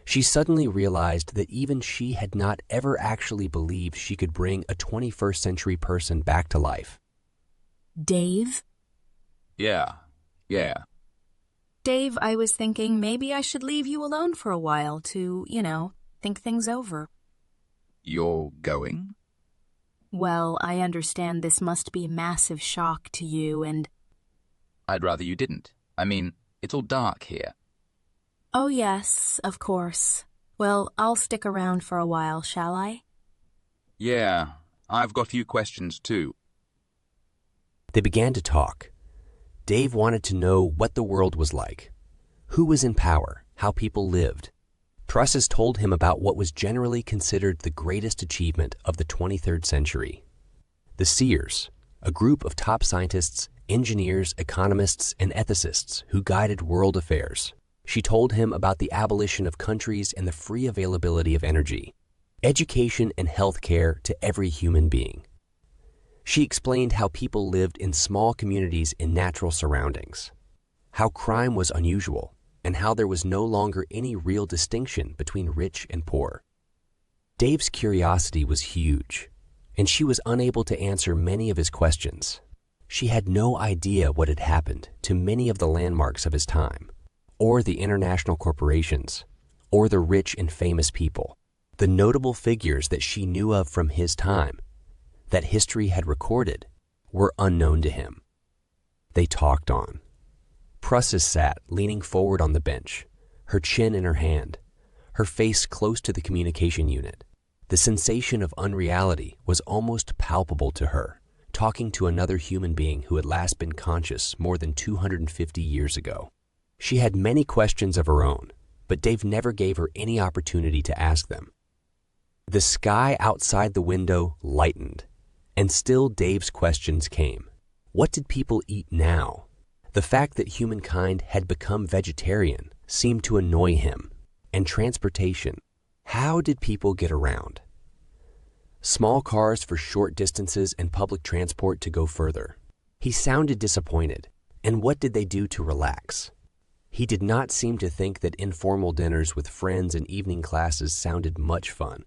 She suddenly realized that even she had not ever actually believed she could bring a 21st century person back to life. Dave? Yeah. Dave, I was thinking maybe I should leave you alone for a while to, think things over. You're going? Well, I understand this must be a massive shock to you and... I'd rather you didn't. I mean, it's all dark here. Oh, yes, of course. Well, I'll stick around for a while, shall I? Yeah, I've got a few questions too. They began to talk. Dave wanted to know what the world was like, who was in power, how people lived. Prussis told him about what was generally considered the greatest achievement of the 23rd century. The Seers, a group of top scientists, engineers, economists, and ethicists who guided world affairs. She told him about the abolition of countries and the free availability of energy, education and health care to every human being. She explained how people lived in small communities in natural surroundings, how crime was unusual, and how there was no longer any real distinction between rich and poor. Dave's curiosity was huge, and she was unable to answer many of his questions. She had no idea what had happened to many of the landmarks of his time, or the international corporations, or the rich and famous people, the notable figures that she knew of from his time, that history had recorded, were unknown to him. They talked on. Prussis sat leaning forward on the bench, her chin in her hand, her face close to the communication unit. The sensation of unreality was almost palpable to her, talking to another human being who had last been conscious more than 250 years ago. She had many questions of her own, but Dave never gave her any opportunity to ask them. The sky outside the window lightened, and still Dave's questions came. What did people eat now? The fact that humankind had become vegetarian seemed to annoy him. And transportation. How did people get around? Small cars for short distances and public transport to go further. He sounded disappointed. And what did they do to relax? He did not seem to think that informal dinners with friends and evening classes sounded much fun.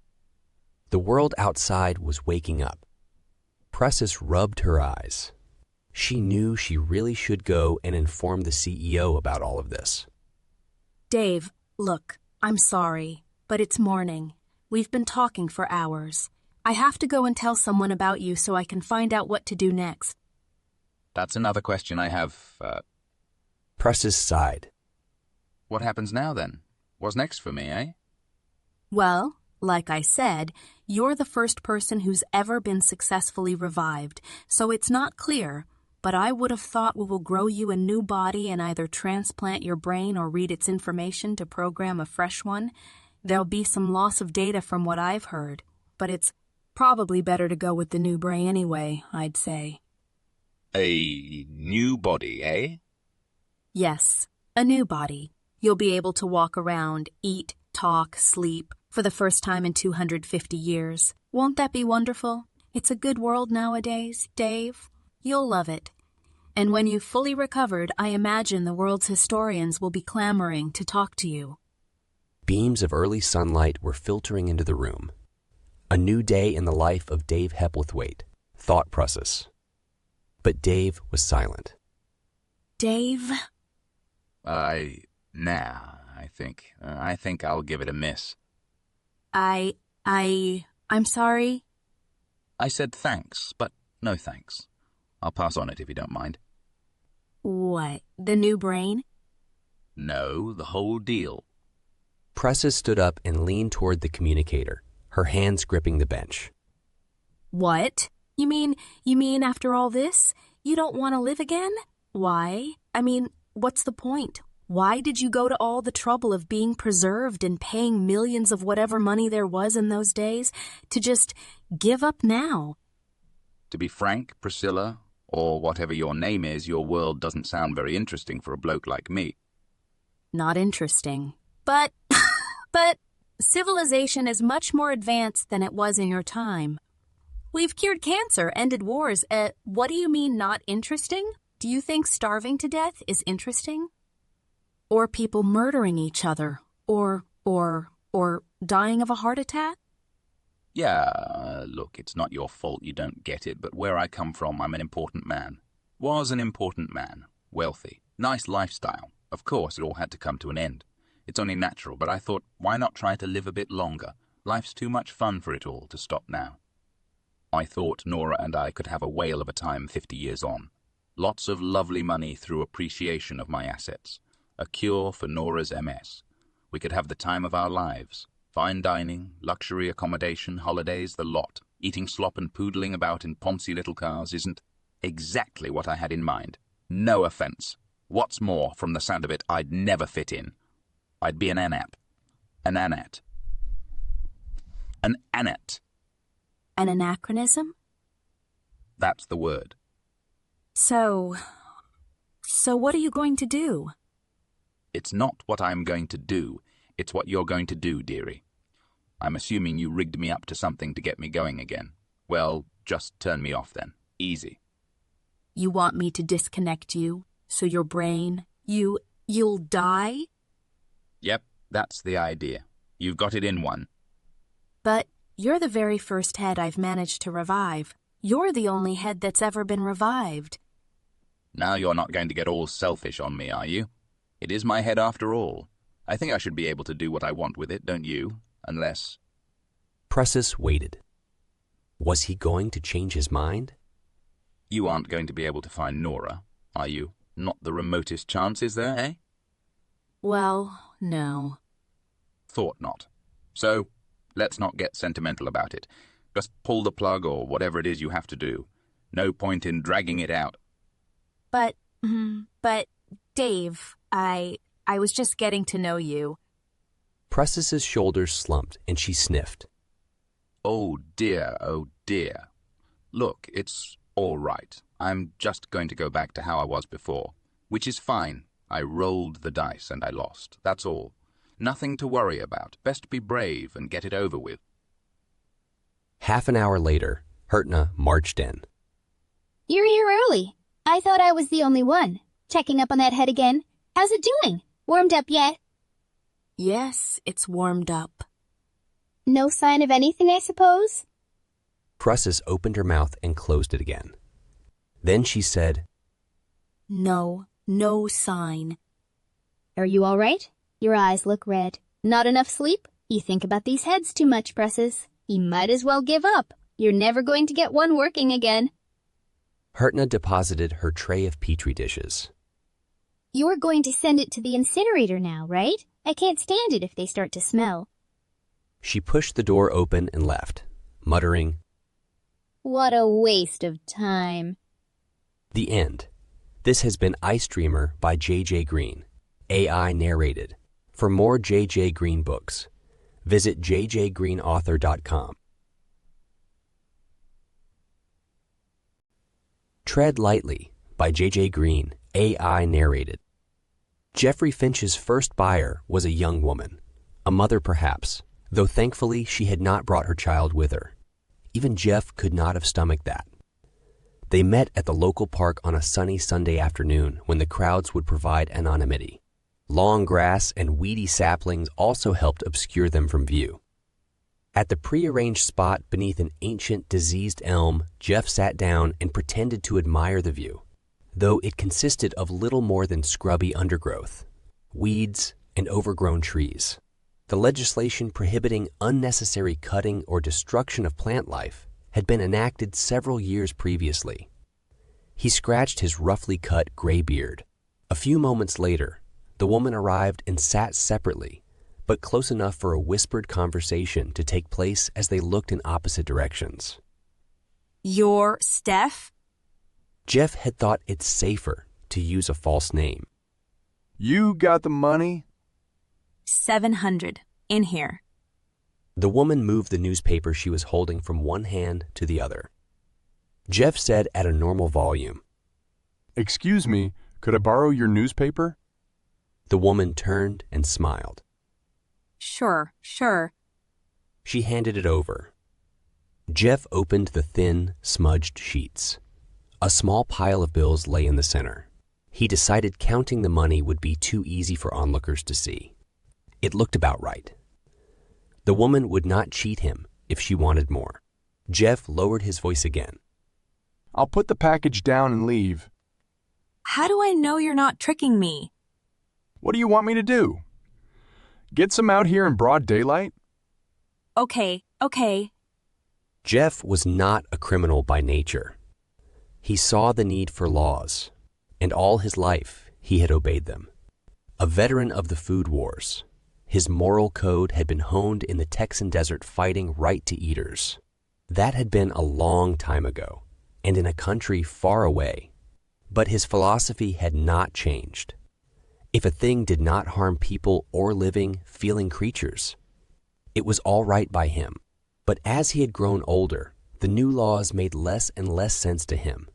The world outside was waking up. Prussis rubbed her eyes. She knew she really should go and inform the CEO about all of this. Dave, look, I'm sorry, but it's morning. We've been talking for hours. I have to go and tell someone about you so I can find out what to do next. That's another question I have. Prussis sighed. What happens now then? What's next for me, eh? Well, like I said, you're the first person who's ever been successfully revived, so it's not clear, but I would have thought we will grow you a new body and either transplant your brain or read its information to program a fresh one. There'll be some loss of data from what I've heard, but it's probably better to go with the new brain anyway, I'd say. A new body, eh? Yes, a new body. You'll be able to walk around, eat, talk, sleep, for the first time in 250 years. Won't that be wonderful? It's a good world nowadays, Dave. You'll love it. And when you've fully recovered, I imagine the world's historians will be clamoring to talk to you. Beams of early sunlight were filtering into the room. A new day in the life of Dave Hepplethwaite, thought Prussis. But Dave was silent. Dave? Nah, I think I'll give it a miss. I'm sorry. I said thanks, but no thanks. I'll pass on it if you don't mind. What, the new brain? No, the whole deal. Presses stood up and leaned toward the communicator, her hands gripping the bench. What? You mean after all this, you don't want to live again? Why? I mean, what's the point? Why did you go to all the trouble of being preserved and paying millions of whatever money there was in those days to just give up now? To be frank, Priscilla, or whatever your name is, your world doesn't sound very interesting for a bloke like me. Not interesting. But civilization is much more advanced than it was in your time. We've cured cancer, ended wars. What do you mean not interesting? Do you think starving to death is interesting? Or people murdering each other? Or dying of a heart attack? Yeah, look, it's not your fault you don't get it, but where I come from, I'm an important man. Was an important man. Wealthy. Nice lifestyle. Of course, it all had to come to an end. It's only natural, but I thought, why not try to live a bit longer? Life's too much fun for it all to stop now. I thought Nora and I could have a whale of a time 50 years on. Lots of lovely money through appreciation of my assets. A cure for Nora's MS. We could have the time of our lives. Fine dining, luxury accommodation, holidays, the lot. Eating slop and poodling about in poncy little cars isn't exactly what I had in mind. No offense. What's more, from the sound of it, I'd never fit in. I'd be an ANAP. An ANAT. An ANAT. An anachronism? That's the word. So what are you going to do? It's not what I'm going to do. It's what you're going to do, dearie. I'm assuming you rigged me up to something to get me going again. Well, just turn me off then. Easy. You want me to disconnect you, so your brain, you'll die? Yep, that's the idea. You've got it in one. But you're the very first head I've managed to revive. You're the only head that's ever been revived. Now you're not going to get all selfish on me, are you? It is my head after all. I think I should be able to do what I want with it, don't you? Unless... Presses waited. Was he going to change his mind? You aren't going to be able to find Nora, are you? Not the remotest chance, is there, eh? Well, no. Thought not. So, let's not get sentimental about it. Just pull the plug or whatever it is you have to do. No point in dragging it out. But, Dave, I was just getting to know you. Presses's shoulders slumped and she sniffed. Oh dear, oh dear. Look, it's all right. I'm just going to go back to how I was before, which is fine. I rolled the dice and I lost. That's all. Nothing to worry about. Best be brave and get it over with. Half an hour later, Hertna marched in. You're here early. I thought I was the only one. Checking up on that head again. How's it doing? Warmed up yet? Yes, it's warmed up. No sign of anything, I suppose? Presses opened her mouth and closed it again. Then she said, No sign. Are you all right? Your eyes look red. Not enough sleep? You think about these heads too much, Presses. You might as well give up. You're never going to get one working again. Hertna deposited her tray of petri dishes. You're going to send it to the incinerator now, right? I can't stand it if they start to smell. She pushed the door open and left, muttering, What a waste of time. The end. This has been Ice Dreamer by J.J. Green, AI narrated. For more J.J. Green books, visit jjgreenauthor.com. Tread Lightly by J.J. Green, AI narrated. Jeffrey Finch's first buyer was a young woman, a mother perhaps, though thankfully she had not brought her child with her. Even Jeff could not have stomached that. They met at the local park on a sunny Sunday afternoon when the crowds would provide anonymity. Long grass and weedy saplings also helped obscure them from view. At the prearranged spot beneath an ancient, diseased elm, Jeff sat down and pretended to admire the view, though it consisted of little more than scrubby undergrowth. weeds, and overgrown trees. The legislation prohibiting unnecessary cutting or destruction of plant life had been enacted several years previously. He scratched his roughly cut gray beard. A few moments later, the woman arrived and sat separately, but close enough for a whispered conversation to take place as they looked in opposite directions. You're Steph? Jeff had thought it safer to use a false name. You got the money? 700. In here. The woman moved the newspaper she was holding from one hand to the other. Jeff said at a normal volume, Excuse me, could I borrow your newspaper? The woman turned and smiled. Sure. She handed it over. Jeff opened the thin, smudged sheets. A small pile of bills lay in the center. He decided counting the money would be too easy for onlookers to see. It looked about right. The woman would not cheat him if she wanted more. Jeff lowered his voice again. I'll put the package down and leave. How do I know you're not tricking me? What do you want me to do? Get some out here in broad daylight? Okay. Jeff was not a criminal by nature. He saw the need for laws, and all his life he had obeyed them. A veteran of the food wars, his moral code had been honed in the Texan desert fighting right-to-eaters. That had been a long time ago, and in a country far away. But his philosophy had not changed. If a thing did not harm people or living, feeling creatures, it was all right by him. But as he had grown older, the new laws made less and less sense to him,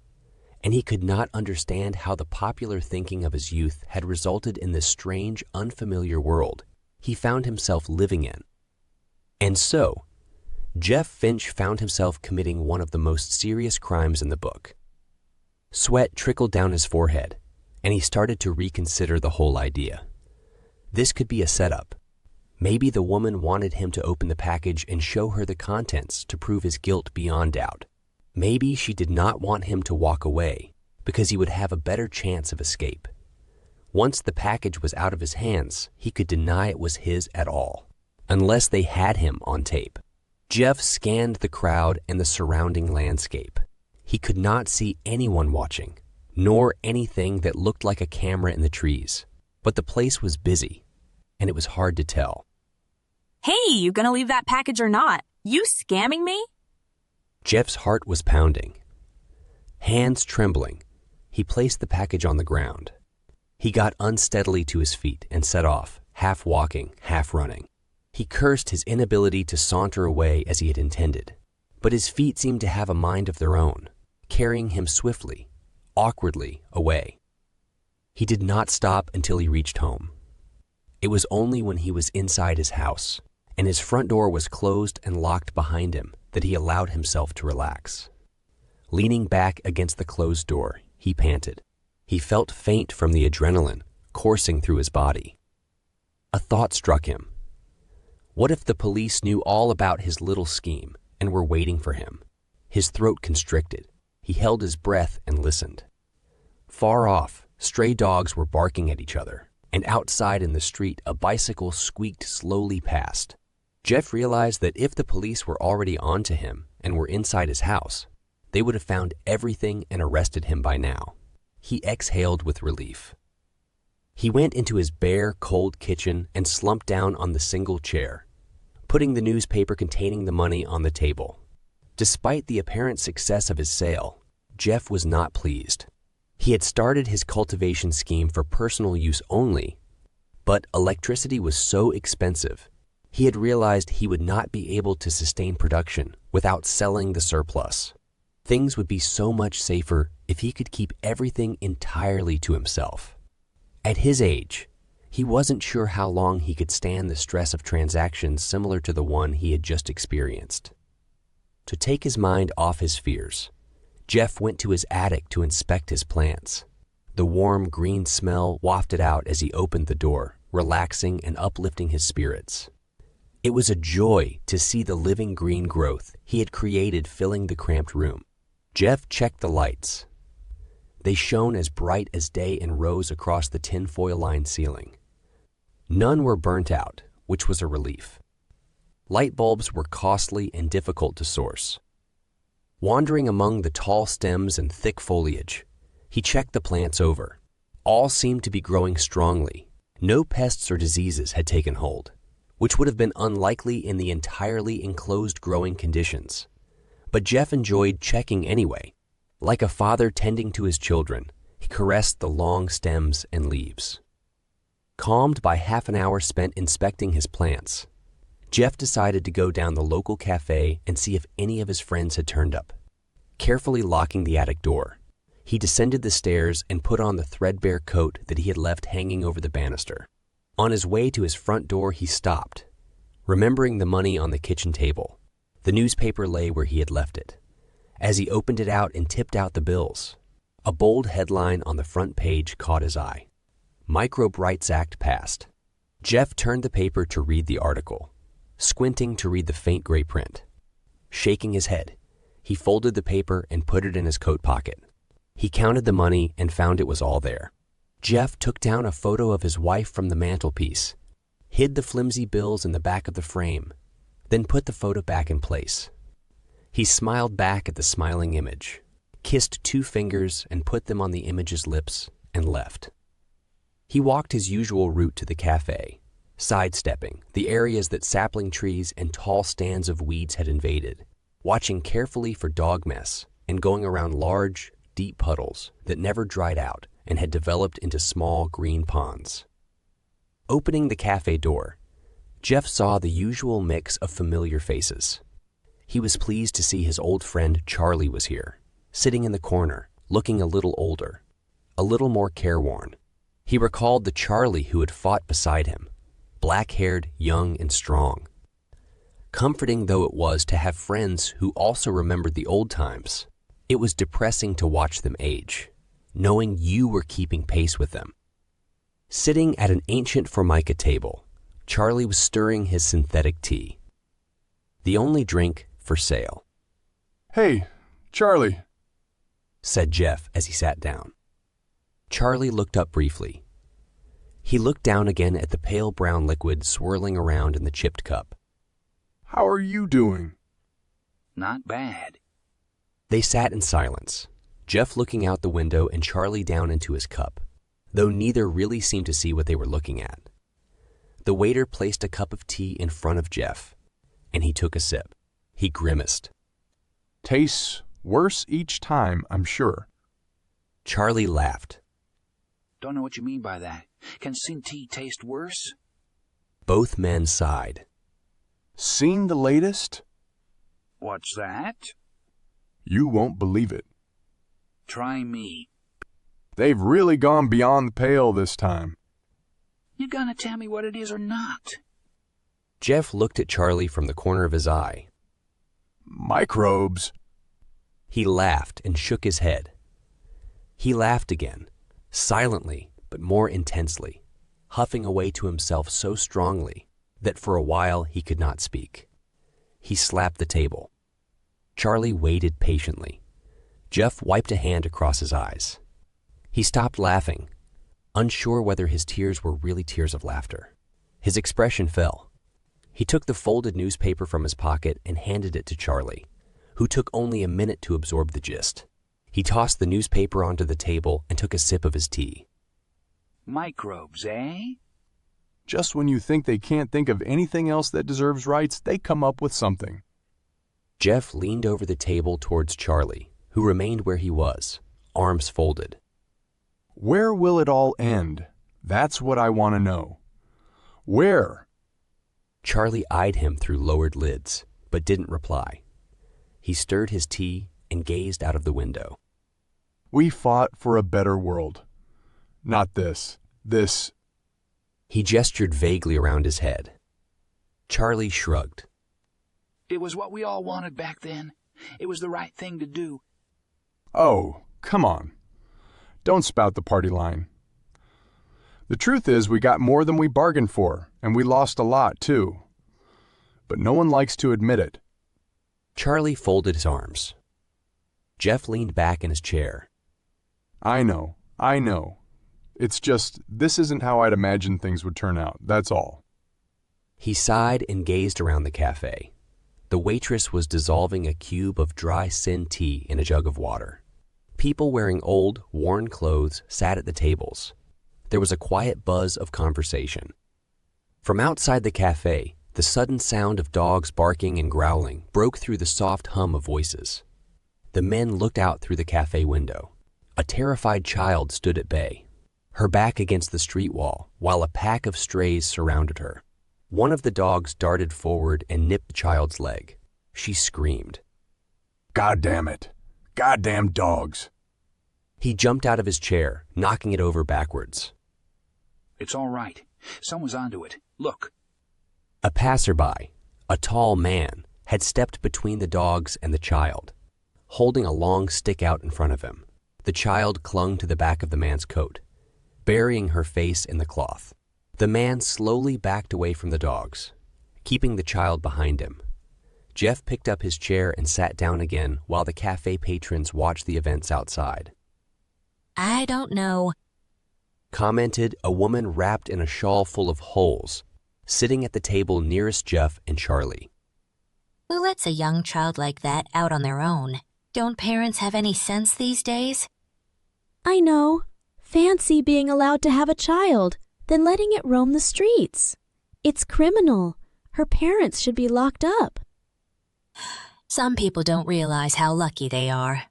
and he could not understand how the popular thinking of his youth had resulted in this strange, unfamiliar world he found himself living in. And so, Jeff Finch found himself committing one of the most serious crimes in the book. Sweat trickled down his forehead, and he started to reconsider the whole idea. This could be a setup. Maybe the woman wanted him to open the package and show her the contents to prove his guilt beyond doubt. Maybe she did not want him to walk away because he would have a better chance of escape. Once the package was out of his hands, he could deny it was his at all, unless they had him on tape. Jeff scanned the crowd and the surrounding landscape. He could not see anyone watching, nor anything that looked like a camera in the trees. But the place was busy, and it was hard to tell. Hey, you gonna leave that package or not? You scamming me? Jeff's heart was pounding. Hands trembling, he placed the package on the ground. He got unsteadily to his feet and set off, half walking, half running. He cursed his inability to saunter away as he had intended, but his feet seemed to have a mind of their own, carrying him swiftly, awkwardly away. He did not stop until he reached home. It was only when he was inside his house, and his front door was closed and locked behind him, that he allowed himself to relax. Leaning back against the closed door, he panted. He felt faint from the adrenaline coursing through his body. A thought struck him. What if the police knew all about his little scheme and were waiting for him? His throat constricted. He held his breath and listened. Far off, stray dogs were barking at each other, and outside in the street, a bicycle squeaked slowly past. Jeff realized that if the police were already onto him and were inside his house, they would have found everything and arrested him by now. He exhaled with relief. He went into his bare, cold kitchen and slumped down on the single chair, putting the newspaper containing the money on the table. Despite the apparent success of his sale, Jeff was not pleased. He had started his cultivation scheme for personal use only, but electricity was so expensive, he had realized he would not be able to sustain production without selling the surplus. Things would be so much safer if he could keep everything entirely to himself. At his age, he wasn't sure how long he could stand the stress of transactions similar to the one he had just experienced. To take his mind off his fears, Jeff went to his attic to inspect his plants. The warm green smell wafted out as he opened the door, relaxing and uplifting his spirits. It was a joy to see the living green growth he had created filling the cramped room. Jeff checked the lights. They shone as bright as day and rose across the tinfoil-lined ceiling. None were burnt out, which was a relief. Light bulbs were costly and difficult to source. Wandering among the tall stems and thick foliage, he checked the plants over. All seemed to be growing strongly. No pests or diseases had taken hold, which would have been unlikely in the entirely enclosed growing conditions. But Jeff enjoyed checking anyway. Like a father tending to his children, he caressed the long stems and leaves. Calmed by half an hour spent inspecting his plants, Jeff decided to go down the local cafe and see if any of his friends had turned up. Carefully locking the attic door, he descended the stairs and put on the threadbare coat that he had left hanging over the banister. On his way to his front door, he stopped, remembering the money on the kitchen table. The newspaper lay where he had left it. As he opened it out and tipped out the bills, a bold headline on the front page caught his eye. Microbe Rights Act passed. Jeff turned the paper to read the article, squinting to read the faint gray print. Shaking his head, he folded the paper and put it in his coat pocket. He counted the money and found it was all there. Jeff took down a photo of his wife from the mantelpiece, hid the flimsy bills in the back of the frame, then put the photo back in place. He smiled back at the smiling image, kissed 2 fingers and put them on the image's lips, and left. He walked his usual route to the cafe, sidestepping the areas that sapling trees and tall stands of weeds had invaded, watching carefully for dog mess and going around large, deep puddles that never dried out and had developed into small green ponds. Opening the cafe door, Jeff saw the usual mix of familiar faces. He was pleased to see his old friend Charlie was here, sitting in the corner, looking a little older, a little more careworn. He recalled the Charlie who had fought beside him, black-haired, young, and strong. Comforting though it was to have friends who also remembered the old times, it was depressing to watch them age, knowing you were keeping pace with them. Sitting at an ancient formica table, Charlie was stirring his synthetic tea, the only drink for sale. "Hey, Charlie," said Jeff as he sat down. Charlie looked up briefly. He looked down again at the pale brown liquid swirling around in the chipped cup. "How are you doing?" Not bad. They sat in silence, Jeff looking out the window and Charlie down into his cup, though neither really seemed to see what they were looking at. The waiter placed a cup of tea in front of Jeff, and he took a sip. He grimaced. "Tastes worse each time, I'm sure." Charlie laughed. Don't know what you mean by that. Can sin tea taste worse? Both men sighed. "Seen the latest?" What's that? "You won't believe it. Try me. They've really gone beyond the pale this time." You gonna tell me what it is or not? Jeff looked at Charlie from the corner of his eye. "Microbes." He laughed and shook his head. He laughed again, silently but more intensely, huffing away to himself so strongly that for a while he could not speak. He slapped the table. Charlie waited patiently. Jeff wiped a hand across his eyes. He stopped laughing, unsure whether his tears were really tears of laughter. His expression fell. He took the folded newspaper from his pocket and handed it to Charlie, who took only a minute to absorb the gist. He tossed the newspaper onto the table and took a sip of his tea. Microbes, eh? Just when you think they can't think of anything else that deserves rights, they come up with something. Jeff leaned over the table towards Charlie, who remained where he was, arms folded. Where will it all end? That's what I want to know. Where? Charlie eyed him through lowered lids, but didn't reply. He stirred his tea and gazed out of the window. We fought for a better world. Not this. This. He gestured vaguely around his head. Charlie shrugged. It was what we all wanted back then. It was the right thing to do. Oh, come on. Don't spout the party line. The truth is we got more than we bargained for, and we lost a lot, too. But no one likes to admit it. Charlie folded his arms. Jeff leaned back in his chair. I know. It's just, this isn't how I'd imagined things would turn out, that's all. He sighed and gazed around the cafe. The waitress was dissolving a cube of dry sin tea in a jug of water. People wearing old, worn clothes sat at the tables. There was a quiet buzz of conversation. From outside the cafe, the sudden sound of dogs barking and growling broke through the soft hum of voices. The men looked out through the cafe window. A terrified child stood at bay, her back against the street wall, while a pack of strays surrounded her. One of the dogs darted forward and nipped the child's leg. She screamed. God damn it. Goddamn dogs. He jumped out of his chair, knocking it over backwards. It's all right. Someone's onto it. Look. A passerby, a tall man, had stepped between the dogs and the child, holding a long stick out in front of him. The child clung to the back of the man's coat, burying her face in the cloth. The man slowly backed away from the dogs, keeping the child behind him. Jeff picked up his chair and sat down again while the cafe patrons watched the events outside. I don't know, commented a woman wrapped in a shawl full of holes, sitting at the table nearest Jeff and Charlie. Who lets a young child like that out on their own? Don't parents have any sense these days? I know. Fancy being allowed to have a child, then letting it roam the streets. It's criminal. Her parents should be locked up. Some people don't realize how lucky they are.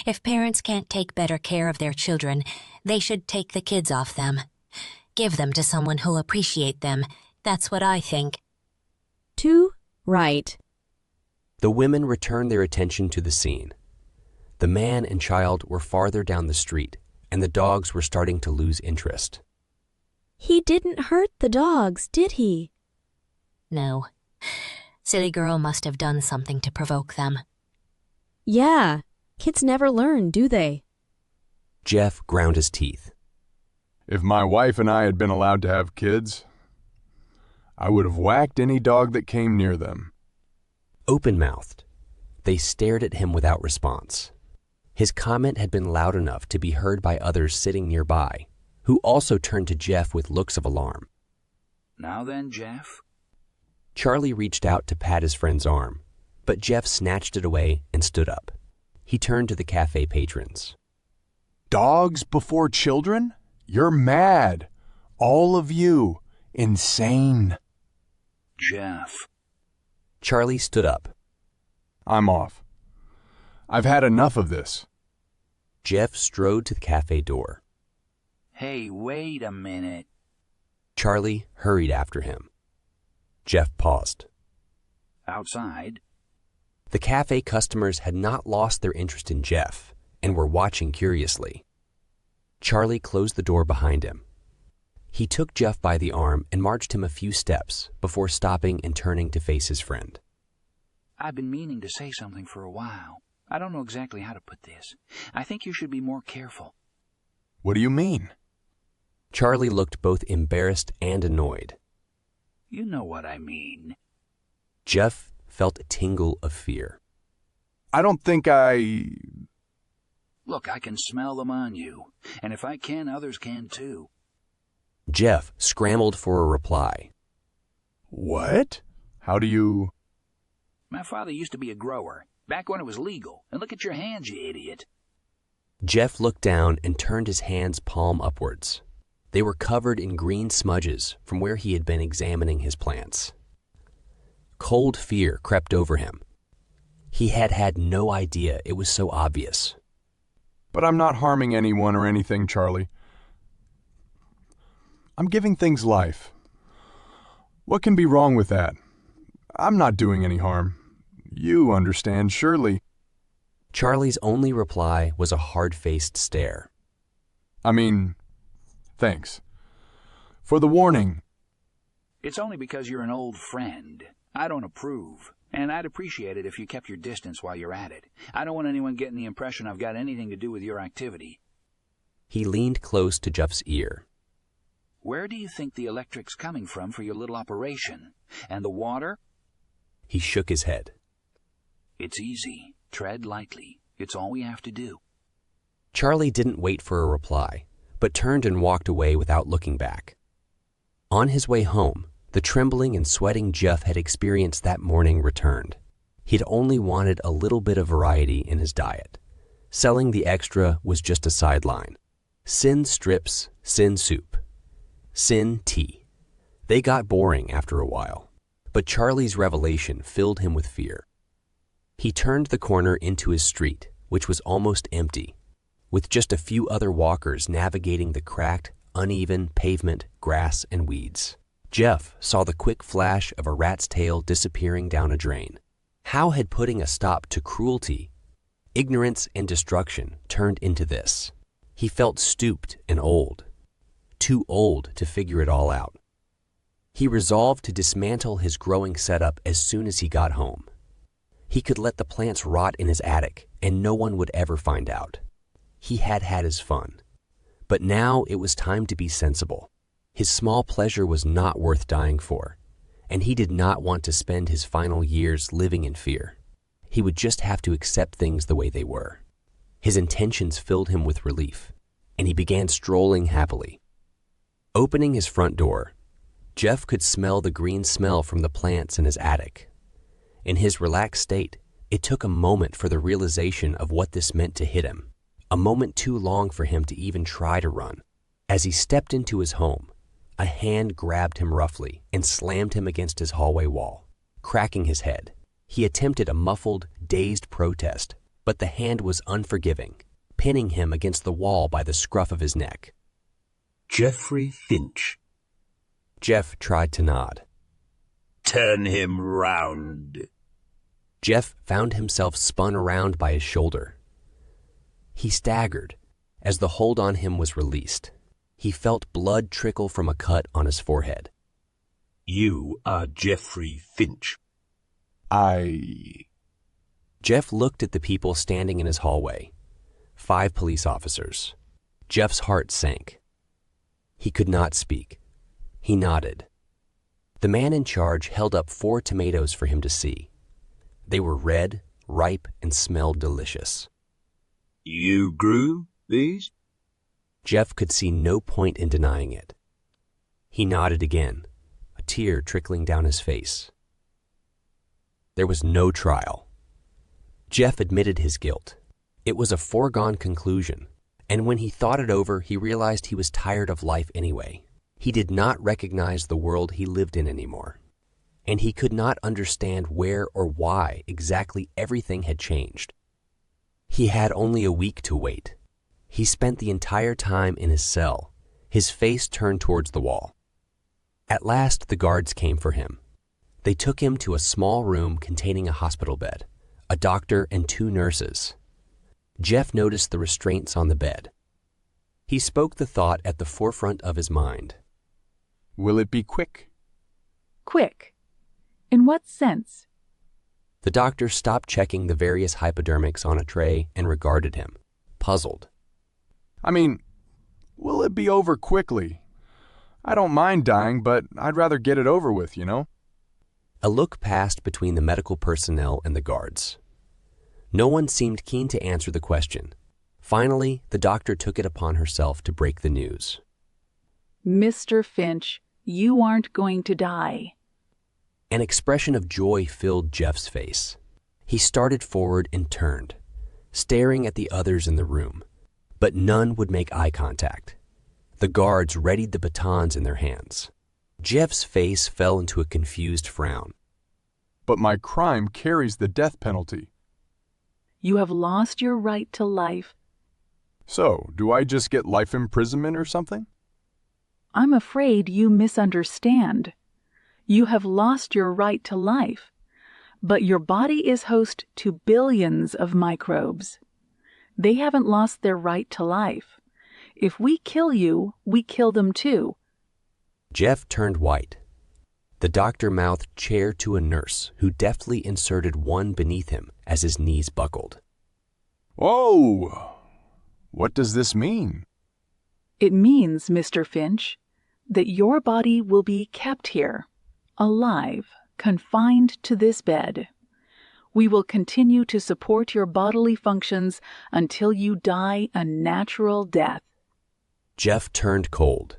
If parents can't take better care of their children, they should take the kids off them. Give them to someone who'll appreciate them. That's what I think. Too right. The women returned their attention to the scene. The man and child were farther down the street, and the dogs were starting to lose interest. He didn't hurt the dogs, did he? No. Silly girl must have done something to provoke them. Yeah. Kids never learn, do they? Jeff ground his teeth. If my wife and I had been allowed to have kids, I would have whacked any dog that came near them. Open-mouthed, they stared at him without response. His comment had been loud enough to be heard by others sitting nearby, who also turned to Jeff with looks of alarm. Now then, Jeff. Charlie reached out to pat his friend's arm, but Jeff snatched it away and stood up. He turned to the cafe patrons. Dogs before children? You're mad. All of you. Insane. Jeff. Charlie stood up. I'm off. I've had enough of this. Jeff strode to the cafe door. Hey, wait a minute. Charlie hurried after him. Jeff paused. Outside? The cafe customers had not lost their interest in Jeff and were watching curiously. Charlie closed the door behind him. He took Jeff by the arm and marched him a few steps before stopping and turning to face his friend. I've been meaning to say something for a while. I don't know exactly how to put this. I think you should be more careful. What do you mean? Charlie looked both embarrassed and annoyed. You know what I mean. Jeff felt a tingle of fear. I don't think I... Look, I can smell them on you, and if I can, others can too. Jeff scrambled for a reply. What? How do you... My father used to be a grower, back when it was legal, and look at your hands, you idiot. Jeff looked down and turned his hands palm upwards. They were covered in green smudges from where he had been examining his plants. Cold fear crept over him. He had had no idea it was so obvious. But I'm not harming anyone or anything, Charlie. I'm giving things life. What can be wrong with that? I'm not doing any harm. You understand, surely. Charlie's only reply was a hard-faced stare. I mean, thanks. For the warning. It's only because you're an old friend. I don't approve, and I'd appreciate it if you kept your distance while you're at it. I don't want anyone getting the impression I've got anything to do with your activity. He leaned close to Jeff's ear. Where do you think the electric's coming from for your little operation? And the water? He shook his head. It's easy. Tread lightly. It's all we have to do. Charlie didn't wait for a reply, but turned and walked away without looking back. On his way home, the trembling and sweating Jeff had experienced that morning returned. He'd only wanted a little bit of variety in his diet. Selling the extra was just a sideline. Sin strips, sin soup. Sin tea. They got boring after a while, but Charlie's revelation filled him with fear. He turned the corner into his street, which was almost empty, with just a few other walkers navigating the cracked, uneven pavement, grass, and weeds. Jeff saw the quick flash of a rat's tail disappearing down a drain. How had putting a stop to cruelty, ignorance, and destruction turned into this? He felt stooped and old, too old to figure it all out. He resolved to dismantle his growing setup as soon as he got home. He could let the plants rot in his attic, and no one would ever find out. He had had his fun. But now it was time to be sensible. His small pleasure was not worth dying for, and he did not want to spend his final years living in fear. He would just have to accept things the way they were. His intentions filled him with relief, and he began strolling happily. Opening his front door, Jeff could smell the green smell from the plants in his attic. In his relaxed state, it took a moment for the realization of what this meant to hit him, a moment too long for him to even try to run. As he stepped into his home, a hand grabbed him roughly and slammed him against his hallway wall, cracking his head. He attempted a muffled, dazed protest, but the hand was unforgiving, pinning him against the wall by the scruff of his neck. Jeffrey Finch. Jeff tried to nod. Turn him round. Jeff found himself spun around by his shoulder. He staggered as the hold on him was released. He felt blood trickle from a cut on his forehead. You are Jeffrey Finch. Jeff looked at the people standing in his hallway. 5 police officers. Jeff's heart sank. He could not speak. He nodded. The man in charge held up 4 tomatoes for him to see. They were red, ripe, and smelled delicious. You grew these? Jeff could see no point in denying it. He nodded again, a tear trickling down his face. There was no trial. Jeff admitted his guilt. It was a foregone conclusion, and when he thought it over, he realized he was tired of life anyway. He did not recognize the world he lived in anymore, and he could not understand where or why exactly everything had changed. He had only a week to wait. He spent the entire time in his cell, his face turned towards the wall. At last, the guards came for him. They took him to a small room containing a hospital bed, a doctor and 2 nurses. Jeff noticed the restraints on the bed. He spoke the thought at the forefront of his mind. Will it be quick? Quick? In what sense? The doctor stopped checking the various hypodermics on a tray and regarded him, puzzled. I mean, will it be over quickly? I don't mind dying, but I'd rather get it over with, you know? A look passed between the medical personnel and the guards. No one seemed keen to answer the question. Finally, the doctor took it upon herself to break the news. Mr. Finch, you aren't going to die. An expression of joy filled Jeff's face. He started forward and turned, staring at the others in the room, but none would make eye contact. The guards readied the batons in their hands. Jeff's face fell into a confused frown. But my crime carries the death penalty. You have lost your right to life. So, do I just get life imprisonment or something? I'm afraid you misunderstand. You have lost your right to life, but your body is host to billions of microbes. They haven't lost their right to life. If we kill you, we kill them too. Jeff turned white. The doctor mouthed chair to a nurse who deftly inserted one beneath him as his knees buckled. Whoa! What does this mean? It means, Mr. Finch, that your body will be kept here, alive, confined to this bed. We will continue to support your bodily functions until you die a natural death. Jeff turned cold.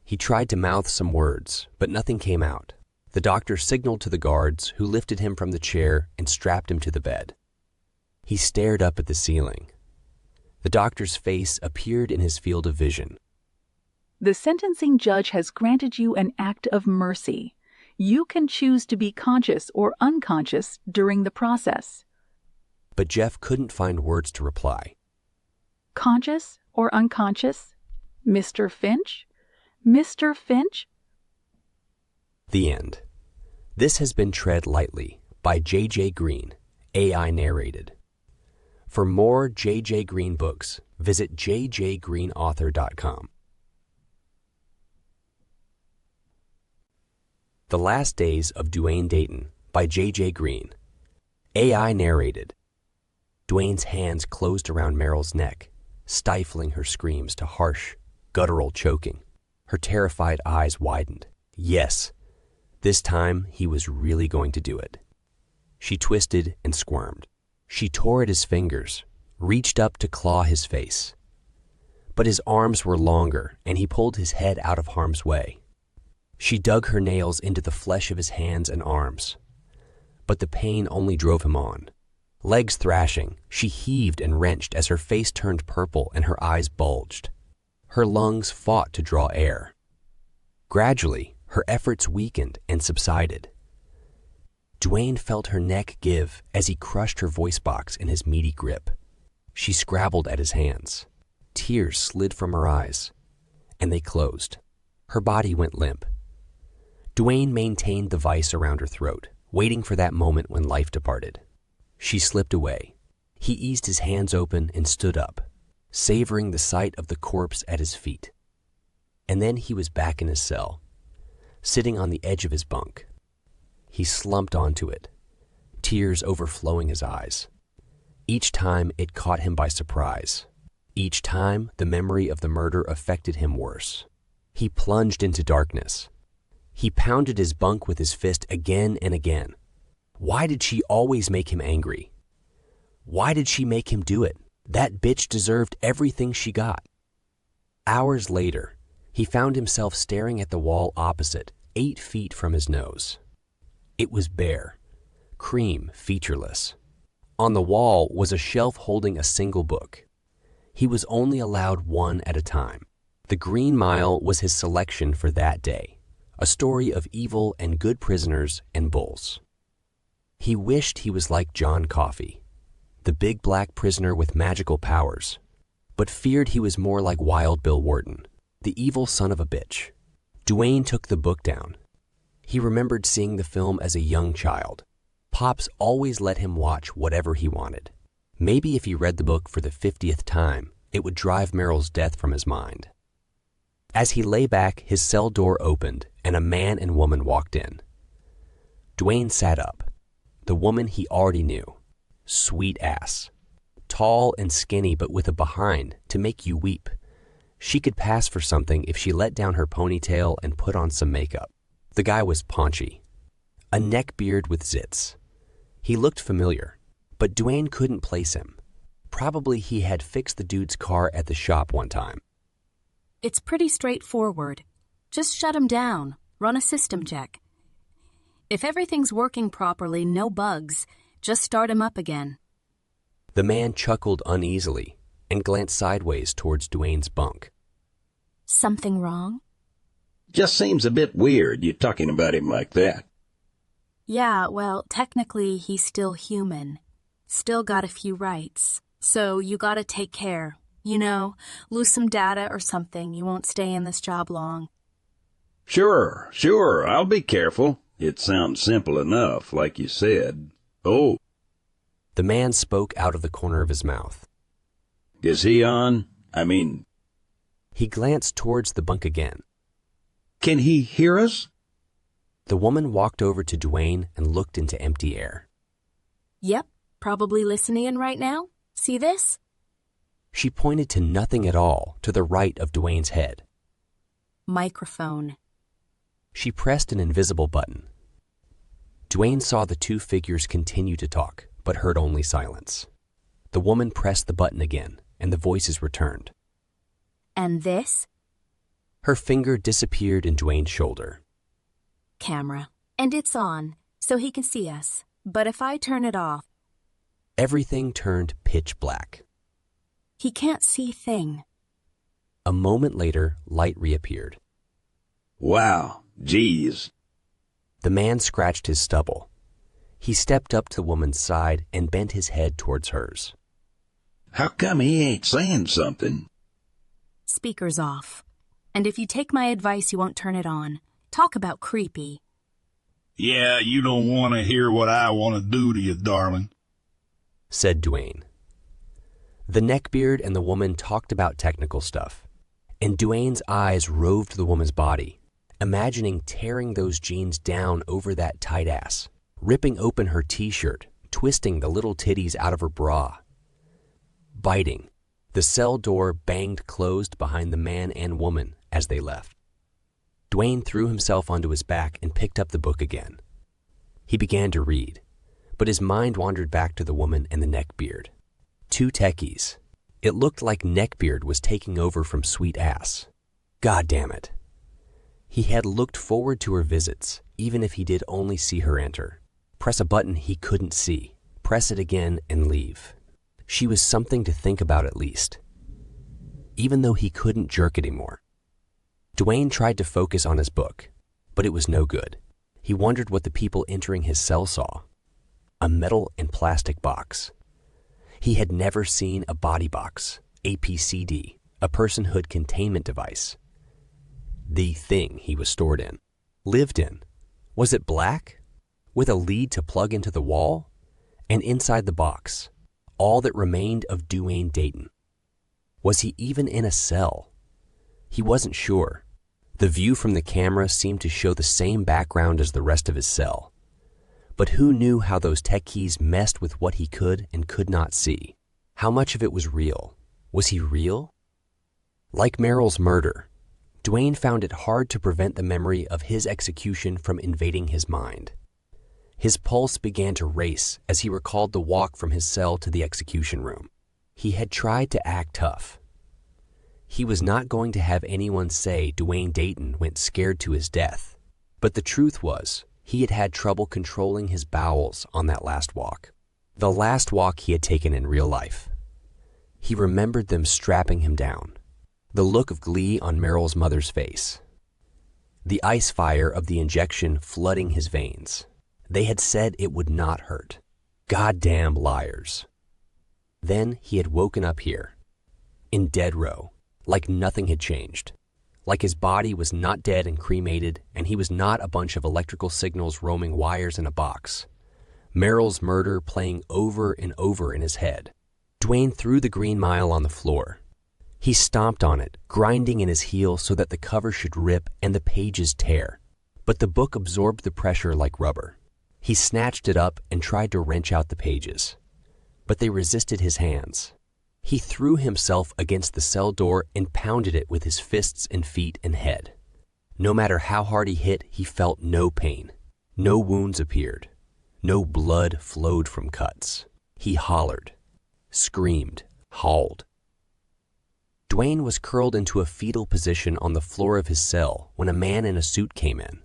He tried to mouth some words, but nothing came out. The doctor signaled to the guards, who lifted him from the chair and strapped him to the bed. He stared up at the ceiling. The doctor's face appeared in his field of vision. The sentencing judge has granted you an act of mercy. You can choose to be conscious or unconscious during the process. But Jeff couldn't find words to reply. Conscious or unconscious? Mr. Finch? Mr. Finch? The end. This has been Tread Lightly by J.J. Green, AI narrated. For more J.J. Green books, visit jjgreenauthor.com. The Last Days of Duane Dayton by J.J. Green. AI narrated. Duane's hands closed around Meryl's neck, stifling her screams to harsh, guttural choking. Her terrified eyes widened. Yes, this time he was really going to do it. She twisted and squirmed. She tore at his fingers, reached up to claw his face. But his arms were longer, and he pulled his head out of harm's way. She dug her nails into the flesh of his hands and arms. But the pain only drove him on. Legs thrashing, she heaved and wrenched as her face turned purple and her eyes bulged. Her lungs fought to draw air. Gradually, her efforts weakened and subsided. Duane felt her neck give as he crushed her voice box in his meaty grip. She scrabbled at his hands. Tears slid from her eyes, and they closed. Her body went limp. Duane maintained the vice around her throat, waiting for that moment when life departed. She slipped away. He eased his hands open and stood up, savoring the sight of the corpse at his feet. And then he was back in his cell, sitting on the edge of his bunk. He slumped onto it, tears overflowing his eyes. Each time it caught him by surprise. Each time the memory of the murder affected him worse. He plunged into darkness. He pounded his bunk with his fist again and again. Why did she always make him angry? Why did she make him do it? That bitch deserved everything she got. Hours later, he found himself staring at the wall opposite, 8 feet from his nose. It was bare, cream, featureless. On the wall was a shelf holding a single book. He was only allowed one at a time. The Green Mile was his selection for that day, a story of evil and good prisoners and bulls. He wished he was like John Coffey, the big black prisoner with magical powers, but feared he was more like Wild Bill Wharton, the evil son of a bitch. Duane took the book down. He remembered seeing the film as a young child. Pops always let him watch whatever he wanted. Maybe if he read the book for the 50th time, it would drive Meryl's death from his mind. As he lay back, his cell door opened, and a man and woman walked in. Duane sat up. The woman he already knew. Sweet ass. Tall and skinny, but with a behind to make you weep. She could pass for something if she let down her ponytail and put on some makeup. The guy was paunchy. A neck beard with zits. He looked familiar, but Duane couldn't place him. Probably he had fixed the dude's car at the shop one time. It's pretty straightforward. Just shut him down. Run a system check. If everything's working properly, no bugs, just start him up again. The man chuckled uneasily and glanced sideways towards Duane's bunk. Something wrong? Just seems a bit weird, you talking about him like that. Yeah, well, technically he's still human. Still got a few rights. So you gotta take care. You know, lose some data or something. You won't stay in this job long. Sure, I'll be careful. It sounds simple enough, like you said. Oh. The man spoke out of the corner of his mouth. Is he on? He glanced towards the bunk again. Can he hear us? The woman walked over to Duane and looked into empty air. Yep, probably listening in right now. See this? She pointed to nothing at all to the right of Duane's head. Microphone. She pressed an invisible button. Duane saw the two figures continue to talk, but heard only silence. The woman pressed the button again, and the voices returned. And this? Her finger disappeared in Duane's shoulder. Camera. And it's on, so he can see us. But if I turn it off... Everything turned pitch black. He can't see a thing. A moment later, light reappeared. Wow, geez. The man scratched his stubble. He stepped up to the woman's side and bent his head towards hers. How come he ain't saying something? Speaker's off. And if you take my advice, you won't turn it on. Talk about creepy. Yeah, you don't want to hear what I want to do to you, darling, said Duane. The neckbeard and the woman talked about technical stuff, and Duane's eyes roved the woman's body, imagining tearing those jeans down over that tight ass, ripping open her t-shirt, twisting the little titties out of her bra. Biting, the cell door banged closed behind the man and woman as they left. Duane threw himself onto his back and picked up the book again. He began to read, but his mind wandered back to the woman and the neckbeard. Two techies. It looked like neckbeard was taking over from sweet ass. God damn it. He had looked forward to her visits, even if he did only see her enter. Press a button he couldn't see, press it again and leave. She was something to think about at least, even though he couldn't jerk anymore. Duane tried to focus on his book, but it was no good. He wondered what the people entering his cell saw. A metal and plastic box. He had never seen a body box, APCD, a personhood containment device. The thing he was stored in, lived in. Was it black? With a lead to plug into the wall? And inside the box, all that remained of Duane Dayton. Was he even in a cell? He wasn't sure. The view from the camera seemed to show the same background as the rest of his cell. But who knew how those techies messed with what he could and could not see? How much of it was real? Was he real? Like Merrill's murder, Duane found it hard to prevent the memory of his execution from invading his mind. His pulse began to race as he recalled the walk from his cell to the execution room. He had tried to act tough. He was not going to have anyone say Duane Dayton went scared to his death. But the truth was, he had had trouble controlling his bowels on that last walk. The last walk he had taken in real life. He remembered them strapping him down. The look of glee on Merrill's mother's face. The ice fire of the injection flooding his veins. They had said it would not hurt. Goddamn liars. Then he had woken up here, in dead row, like nothing had changed. Like his body was not dead and cremated, and he was not a bunch of electrical signals roaming wires in a box. Merrill's murder playing over and over in his head. Duane threw the Green Mile on the floor. He stomped on it, grinding in his heel so that the cover should rip and the pages tear. But the book absorbed the pressure like rubber. He snatched it up and tried to wrench out the pages. But they resisted his hands. He threw himself against the cell door and pounded it with his fists and feet and head. No matter how hard he hit, he felt no pain. No wounds appeared. No blood flowed from cuts. He hollered, screamed, howled. Duane was curled into a fetal position on the floor of his cell when a man in a suit came in.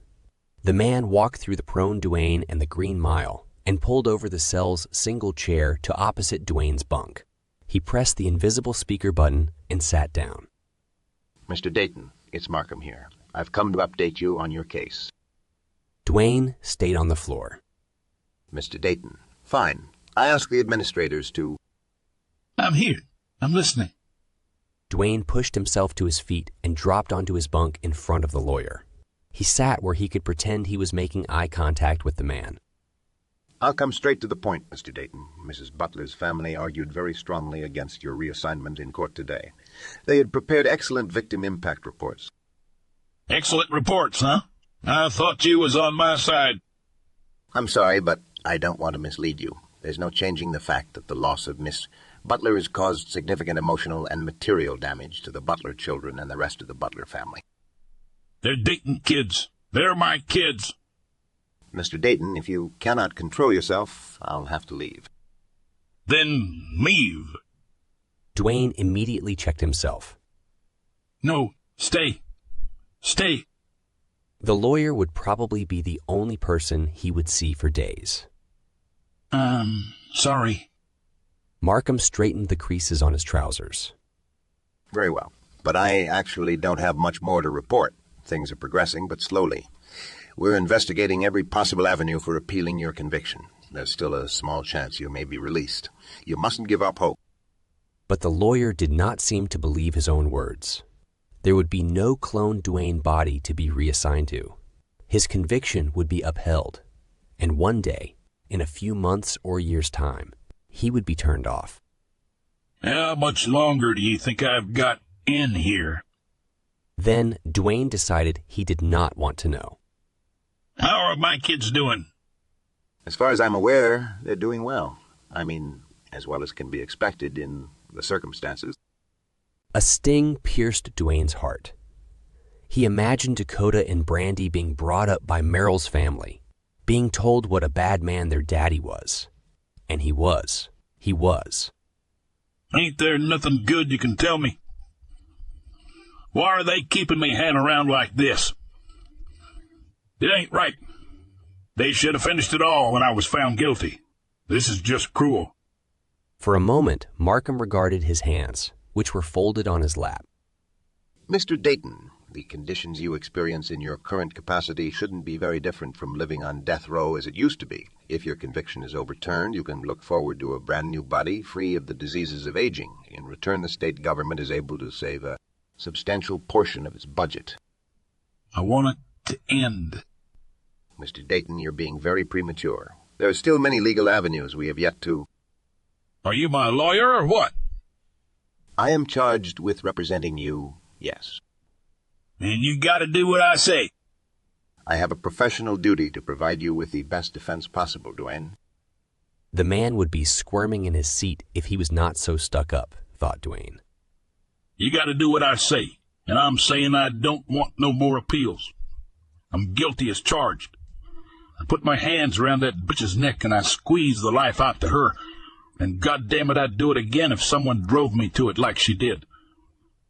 The man walked through the prone Duane and the Green Mile and pulled over the cell's single chair to opposite Duane's bunk. He pressed the invisible speaker button and sat down. Mr. Dayton, it's Markham here. I've come to update you on your case. Duane stayed on the floor. Mr. Dayton, fine. I asked the administrators to... I'm here. I'm listening. Duane pushed himself to his feet and dropped onto his bunk in front of the lawyer. He sat where he could pretend he was making eye contact with the man. I'll come straight to the point, Mr. Dayton. Mrs. Butler's family argued very strongly against your reassignment in court today. They had prepared excellent victim impact reports. Excellent reports, huh? I thought you was on my side. I'm sorry, but I don't want to mislead you. There's no changing the fact that the loss of Miss Butler has caused significant emotional and material damage to the Butler children and the rest of the Butler family. They're Dayton kids. They're my kids. Mr. Dayton, if you cannot control yourself, I'll have to leave. Then leave. Duane immediately checked himself. No, stay. Stay. The lawyer would probably be the only person he would see for days. Sorry. Markham straightened the creases on his trousers. Very well. But I actually don't have much more to report. Things are progressing, but slowly. We're investigating every possible avenue for appealing your conviction. There's still a small chance you may be released. You mustn't give up hope. But the lawyer did not seem to believe his own words. There would be no cloned Duane body to be reassigned to. His conviction would be upheld, and one day, in a few months or years' time, he would be turned off. How much longer do you think I've got in here? Then Duane decided he did not want to know. How are my kids doing? As far as I'm aware, they're doing well. I mean, as well as can be expected in the circumstances. A sting pierced Duane's heart. He imagined Dakota and Brandy being brought up by Merrill's family, being told what a bad man their daddy was. And he was. He was. Ain't there nothing good you can tell me? Why are they keeping me hanging around like this? It ain't right. They should have finished it all when I was found guilty. This is just cruel. For a moment, Markham regarded his hands, which were folded on his lap. Mr. Dayton, the conditions you experience in your current capacity shouldn't be very different from living on death row as it used to be. If your conviction is overturned, you can look forward to a brand new body free of the diseases of aging. In return, the state government is able to save a substantial portion of its budget. I want it to end. Mr. Dayton, you're being very premature. There are still many legal avenues we have yet to... Are you my lawyer or what? I am charged with representing you, yes. And you gotta do what I say. I have a professional duty to provide you with the best defense possible, Duane. The man would be squirming in his seat if he was not so stuck up, thought Duane. You gotta do what I say, and I'm saying I don't want no more appeals. I'm guilty as charged. I put my hands around that bitch's neck and I squeezed the life out to her, and goddamn it, I'd do it again if someone drove me to it like she did.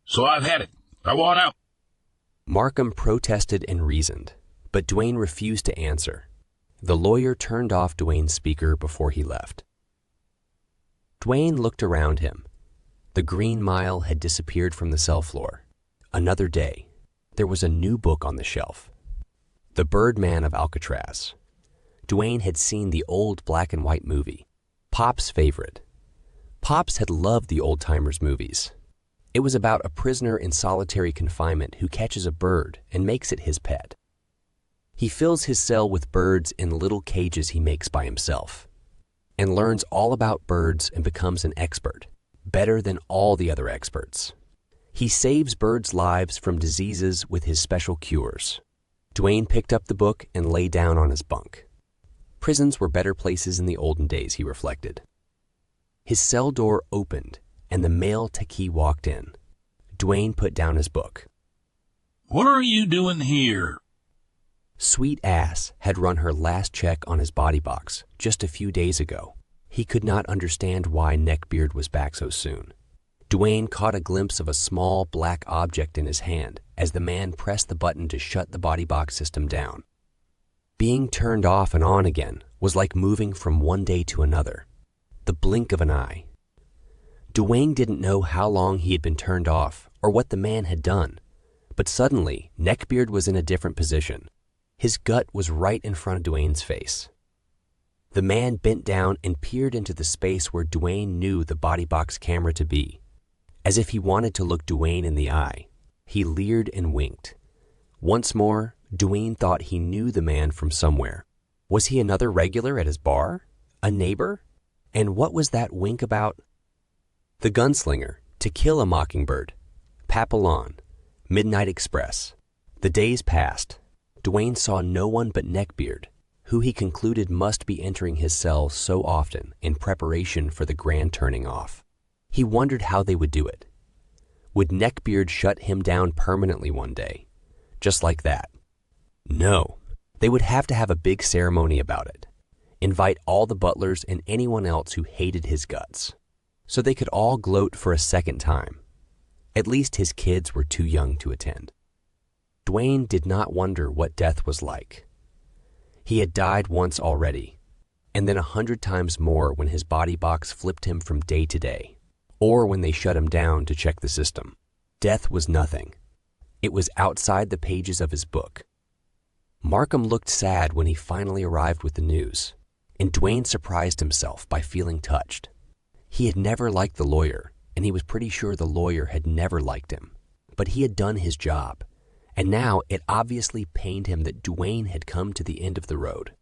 So I've had it. I want out. Markham protested and reasoned, but Duane refused to answer. The lawyer turned off Duane's speaker before he left. Duane looked around him. The Green Mile had disappeared from the cell floor. Another day, there was a new book on the shelf. The Birdman of Alcatraz. Duane had seen the old black and white movie, Pop's favorite. Pops had loved the old-timers movies. It was about a prisoner in solitary confinement who catches a bird and makes it his pet. He fills his cell with birds in little cages he makes by himself, and learns all about birds and becomes an expert, better than all the other experts. He saves birds' lives from diseases with his special cures. Duane picked up the book and lay down on his bunk. Prisons were better places in the olden days, he reflected. His cell door opened, and the male Taki walked in. Duane put down his book. What are you doing here? Sweet Ass had run her last check on his body box just a few days ago. He could not understand why Neckbeard was back so soon. Duane caught a glimpse of a small black object in his hand as the man pressed the button to shut the body box system down. Being turned off and on again was like moving from one day to another, the blink of an eye. Duane didn't know how long he had been turned off or what the man had done, but suddenly Neckbeard was in a different position. His gut was right in front of Duane's face. The man bent down and peered into the space where Duane knew the body box camera to be. As if he wanted to look Duane in the eye, he leered and winked. Once more, Duane thought he knew the man from somewhere. Was he another regular at his bar? A neighbor? And what was that wink about? The Gunslinger, To Kill a Mockingbird, Papillon, Midnight Express. The days passed. Duane saw no one but Neckbeard, who he concluded must be entering his cell so often in preparation for the grand turning off. He wondered how they would do it. Would Neckbeard shut him down permanently one day, just like that? No, they would have to have a big ceremony about it. Invite all the butlers and anyone else who hated his guts, so they could all gloat for a second time. At least his kids were too young to attend. Duane did not wonder what death was like. He had died once already, and then 100 times more when his body box flipped him from day to day, or when they shut him down to check the system. Death was nothing. It was outside the pages of his book. Markham looked sad when he finally arrived with the news, and Duane surprised himself by feeling touched. He had never liked the lawyer, and he was pretty sure the lawyer had never liked him. But he had done his job, and now it obviously pained him that Duane had come to the end of the road.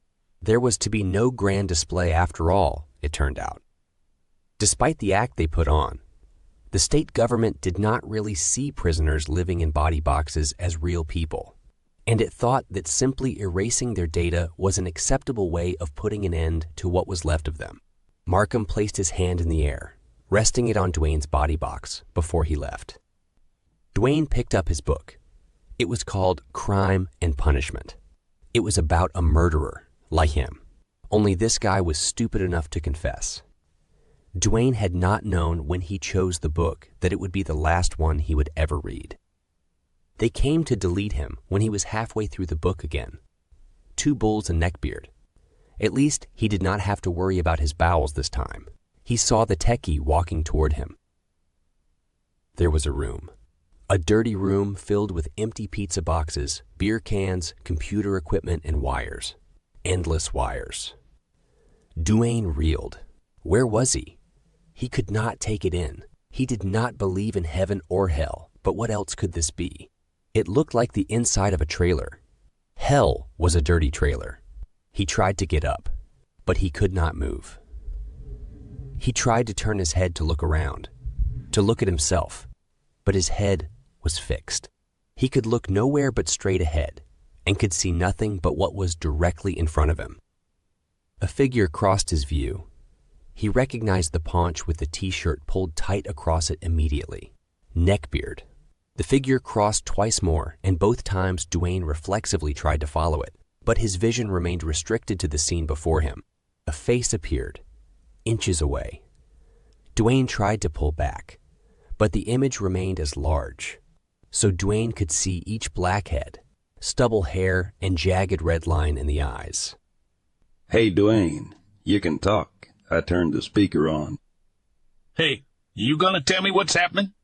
There was to be no grand display after all, it turned out. Despite the act they put on, the state government did not really see prisoners living in body boxes as real people, and it thought that simply erasing their data was an acceptable way of putting an end to what was left of them. Markham placed his hand in the air, resting it on Duane's body box before he left. Duane picked up his book. It was called Crime and Punishment. It was about a murderer, like him, only this guy was stupid enough to confess. Duane had not known when he chose the book that it would be the last one he would ever read. They came to delete him when he was halfway through the book again. 2 bulls and neckbeard. At least he did not have to worry about his bowels this time. He saw the techie walking toward him. There was a room. A dirty room filled with empty pizza boxes, beer cans, computer equipment, and wires. Endless wires. Duane reeled. Where was he? He could not take it in. He did not believe in heaven or hell, but what else could this be? It looked like the inside of a trailer. Hell was a dirty trailer. He tried to get up, but he could not move. He tried to turn his head to look around, to look at himself, but his head was fixed. He could look nowhere but straight ahead, and could see nothing but what was directly in front of him. A figure crossed his view. He recognized the paunch with the t-shirt pulled tight across it immediately. Neckbeard. The figure crossed twice more, and both times Duane reflexively tried to follow it, but his vision remained restricted to the scene before him. A face appeared, inches away. Duane tried to pull back, but the image remained as large, so Duane could see each blackhead, stubble hair, and jagged red line in the eyes. Hey, Duane, you can talk. I turned the speaker on. Hey, you gonna tell me what's happening?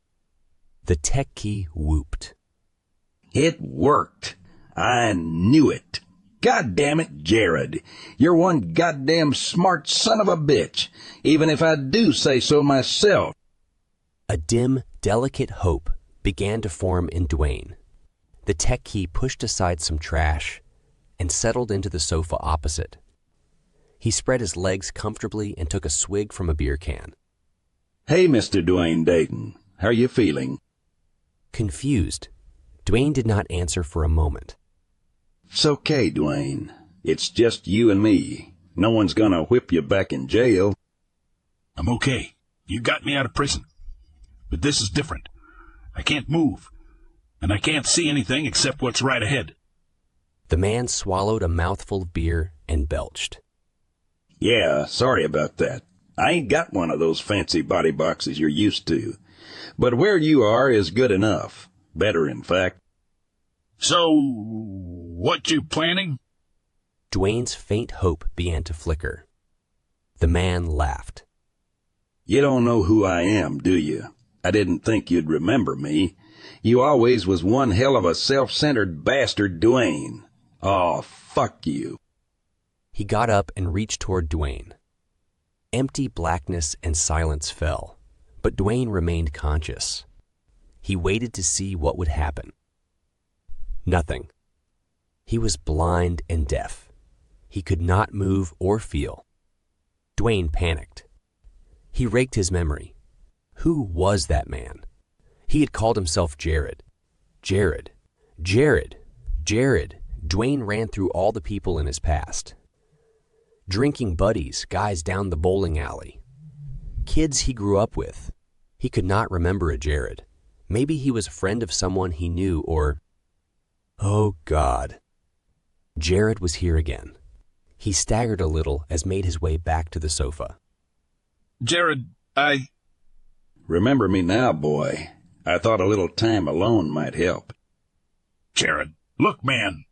The tech key whooped. It worked. I knew it. God damn it, Jared. You're one goddamn smart son of a bitch, even if I do say so myself. A dim, delicate hope began to form in Duane. The tech key pushed aside some trash and settled into the sofa opposite. He spread his legs comfortably and took a swig from a beer can. Hey, Mr. Duane Dayton, how are you feeling? Confused, Duane did not answer for a moment. It's okay, Duane. It's just you and me. No one's gonna whip you back in jail. I'm okay. You got me out of prison. But this is different. I can't move, and I can't see anything except what's right ahead. The man swallowed a mouthful of beer and belched. Yeah, sorry about that. I ain't got one of those fancy body boxes you're used to. But where you are is good enough. Better, in fact. So, what you planning? Duane's faint hope began to flicker. The man laughed. You don't know who I am, do you? I didn't think you'd remember me. You always was one hell of a self-centered bastard, Duane. Oh, fuck you. He got up and reached toward Duane. Empty blackness and silence fell, but Duane remained conscious. He waited to see what would happen. Nothing. He was blind and deaf. He could not move or feel. Duane panicked. He raked his memory. Who was that man? He had called himself Jared. Jared. Jared. Jared. Duane ran through all the people in his past. Drinking buddies, guys down the bowling alley. Kids he grew up with. He could not remember a Jared. Maybe he was a friend of someone he knew, or... Oh, God. Jared was here again. He staggered a little as made his way back to the sofa. Jared, Remember me now, boy. I thought a little time alone might help. Jared, look, man.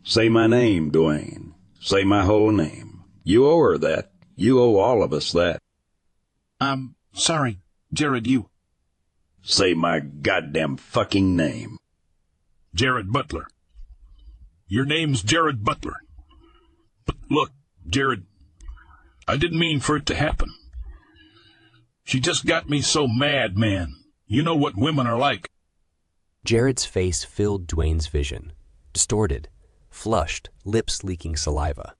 Say my name, Duane. Say my whole name. You owe her that. You owe all of us that. I'm sorry, Jared, you. Say my goddamn fucking name. Jared Butler. Your name's Jared Butler. But look, Jared, I didn't mean for it to happen. She just got me so mad, man. You know what women are like. Jared's face filled Duane's vision, distorted, flushed, lips leaking saliva.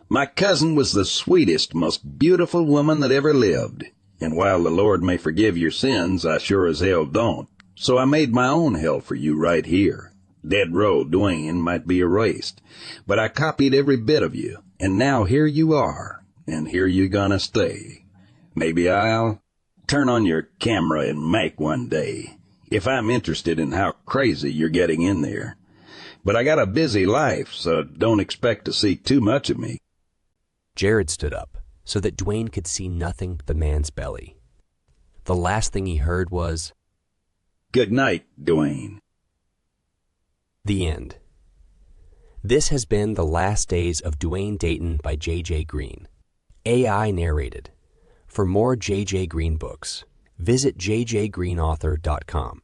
My cousin was the sweetest, most beautiful woman that ever lived. And while the Lord may forgive your sins, I sure as hell don't. So I made my own hell for you right here. Dead row Duane might be erased, but I copied every bit of you. And now here you are, and here you're gonna stay. Maybe I'll turn on your camera and make one day, if I'm interested in how crazy you're getting in there. But I got a busy life, so don't expect to see too much of me. Jared stood up so that Duane could see nothing but the man's belly. The last thing he heard was, "Good night, Duane." The end. This has been The Last Days of Duane Dayton by J.J. Green. AI narrated. For more J.J. Green books, visit jjgreenauthor.com.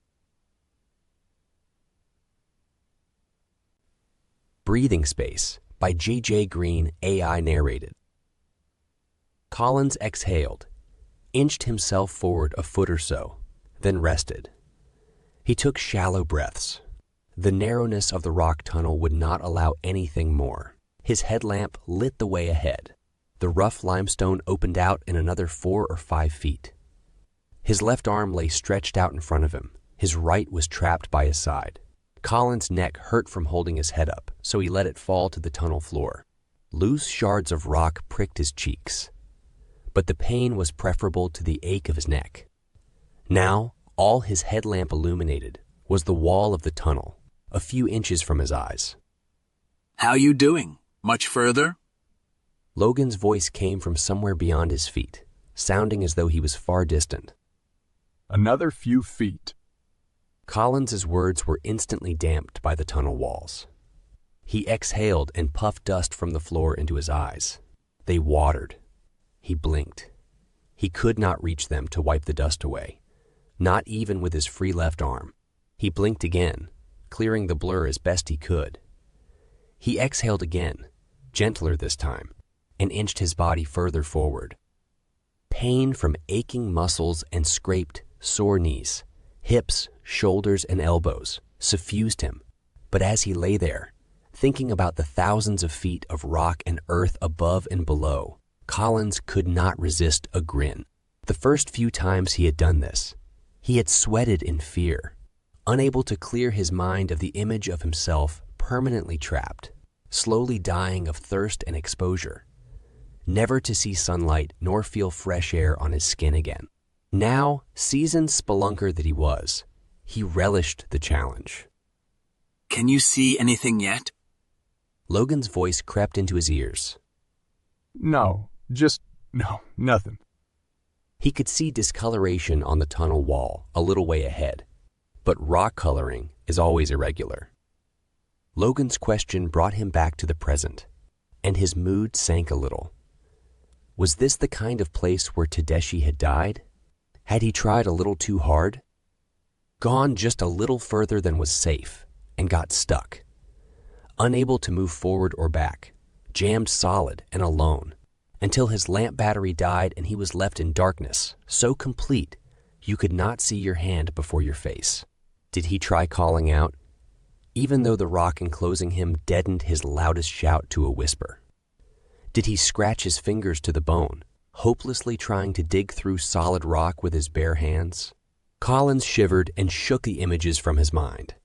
Breathing Space by J.J. Green, AI narrated. Collins exhaled, inched himself forward a foot or so, then rested. He took shallow breaths. The narrowness of the rock tunnel would not allow anything more. His headlamp lit the way ahead. The rough limestone opened out in another 4 or 5 feet. His left arm lay stretched out in front of him. His right was trapped by his side. Collins' neck hurt from holding his head up, so he let it fall to the tunnel floor. Loose shards of rock pricked his cheeks, but the pain was preferable to the ache of his neck. Now, all his headlamp illuminated was the wall of the tunnel, a few inches from his eyes. "How you doing? Much further?" Logan's voice came from somewhere beyond his feet, sounding as though he was far distant. "Another few feet." Collins's words were instantly damped by the tunnel walls. He exhaled and puffed dust from the floor into his eyes. They watered. He blinked. He could not reach them to wipe the dust away, not even with his free left arm. He blinked again, clearing the blur as best he could. He exhaled again, gentler this time, and inched his body further forward. Pain from aching muscles and scraped, sore knees, hips, shoulders, and elbows suffused him. But as he lay there, thinking about the thousands of feet of rock and earth above and below, Collins could not resist a grin. The first few times he had done this, he had sweated in fear, unable to clear his mind of the image of himself permanently trapped, slowly dying of thirst and exposure, never to see sunlight nor feel fresh air on his skin again. Now, seasoned spelunker that he was, he relished the challenge. "Can you see anything yet?" Logan's voice crept into his ears. No, nothing. He could see discoloration on the tunnel wall a little way ahead, but rock coloring is always irregular. Logan's question brought him back to the present, and his mood sank a little. Was this the kind of place where Tedeschi had died? Had he tried a little too hard? Gone just a little further than was safe, and got stuck. Unable to move forward or back, jammed solid and alone, until his lamp battery died and he was left in darkness, so complete you could not see your hand before your face. Did he try calling out, even though the rock enclosing him deadened his loudest shout to a whisper? Did he scratch his fingers to the bone, hopelessly trying to dig through solid rock with his bare hands? Collins shivered and shook the images from his mind.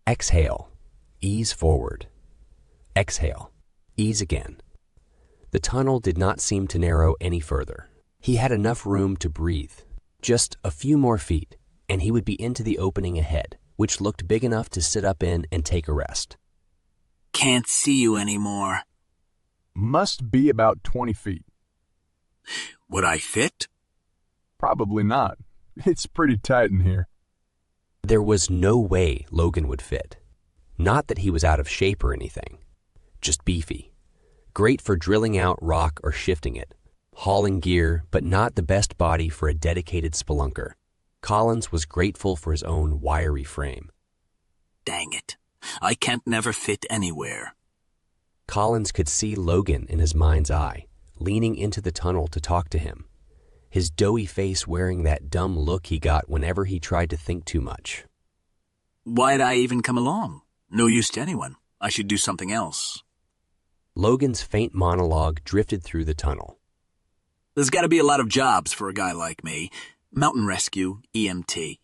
Exhale, ease forward. Exhale, ease again. The tunnel did not seem to narrow any further. He had enough room to breathe. Just a few more feet, and he would be into the opening ahead, which looked big enough to sit up in and take a rest. "Can't see you anymore." Must be about 20 feet. "Would I fit?" Probably not. It's pretty tight in here. There was no way Logan would fit. Not that he was out of shape or anything, just beefy. Great for drilling out rock or shifting it, hauling gear, but not the best body for a dedicated spelunker. Collins was grateful for his own wiry frame. Dang it. I can't never fit anywhere. Collins could see Logan in his mind's eye, leaning into the tunnel to talk to him, his doughy face wearing that dumb look he got whenever he tried to think too much. Why'd I even come along? No use to anyone. I should do something else. Logan's faint monologue drifted through the tunnel. There's got to be a lot of jobs for a guy like me. Mountain rescue, EMT.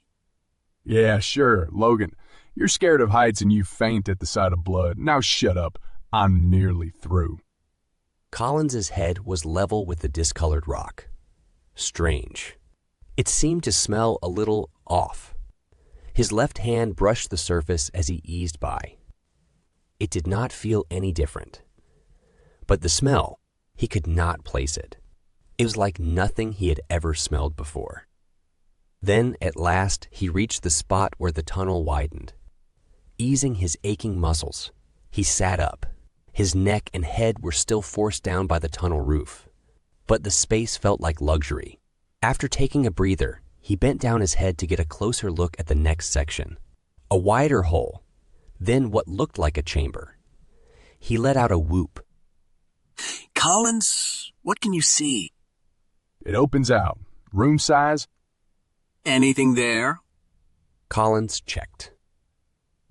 Yeah, sure, Logan. You're scared of heights and you faint at the sight of blood. Now shut up. I'm nearly through. Collins's head was level with the discolored rock. Strange. It seemed to smell a little off. His left hand brushed the surface as he eased by. It did not feel any different. But the smell, he could not place it. It was like nothing he had ever smelled before. Then, at last, he reached the spot where the tunnel widened. Easing his aching muscles, he sat up. His neck and head were still forced down by the tunnel roof. But the space felt like luxury. After taking a breather, he bent down his head to get a closer look at the next section. A wider hole, then what looked like a chamber. He let out a whoop. Collins, what can you see? It opens out. Room size? Anything there? Collins checked.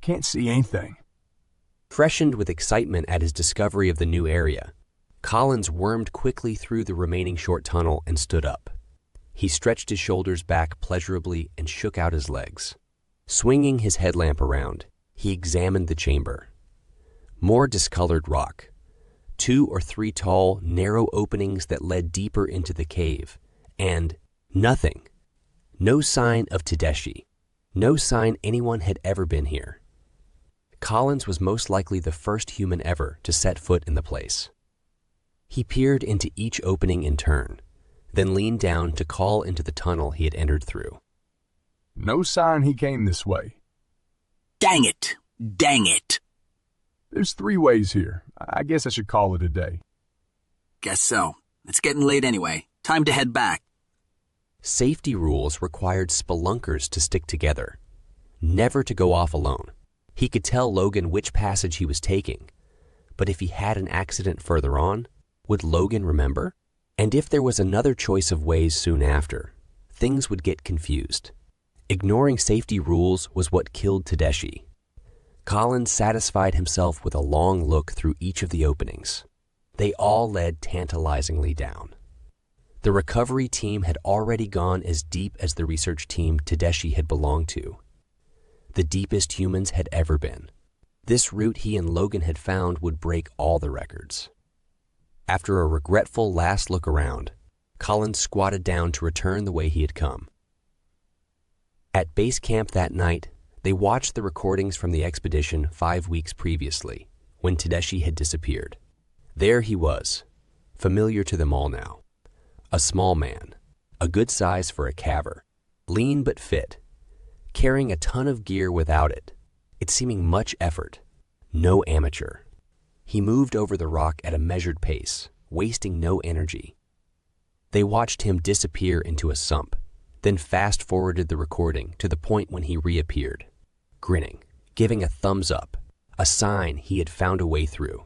Can't see anything. Freshened with excitement at his discovery of the new area, Collins wormed quickly through the remaining short tunnel and stood up. He stretched his shoulders back pleasurably and shook out his legs. Swinging his headlamp around, he examined the chamber. More discolored rock. 2 or 3 tall, narrow openings that led deeper into the cave. And nothing. No sign of Tedeschi. No sign anyone had ever been here. Collins was most likely the first human ever to set foot in the place. He peered into each opening in turn, then leaned down to call into the tunnel he had entered through. No sign he came this way. Dang it! Dang it! There's 3 ways here. I guess I should call it a day. Guess so. It's getting late anyway. Time to head back. Safety rules required spelunkers to stick together, never to go off alone. He could tell Logan which passage he was taking, but if he had an accident further on, would Logan remember? And if there was another choice of ways soon after, things would get confused. Ignoring safety rules was what killed Tedeschi. Collins satisfied himself with a long look through each of the openings. They all led tantalizingly down. The recovery team had already gone as deep as the research team Tedeschi had belonged to. The deepest humans had ever been. This route he and Logan had found would break all the records. After a regretful last look around, Collins squatted down to return the way he had come. At base camp that night, they watched the recordings from the expedition 5 weeks previously, when Tedeschi had disappeared. There he was, familiar to them all now. A small man, a good size for a caver, lean but fit, carrying a ton of gear without it seeming much effort. No amateur. He moved over the rock at a measured pace, wasting no energy. They watched him disappear into a sump, then fast-forwarded the recording to the point when he reappeared, grinning, giving a thumbs up, a sign he had found a way through.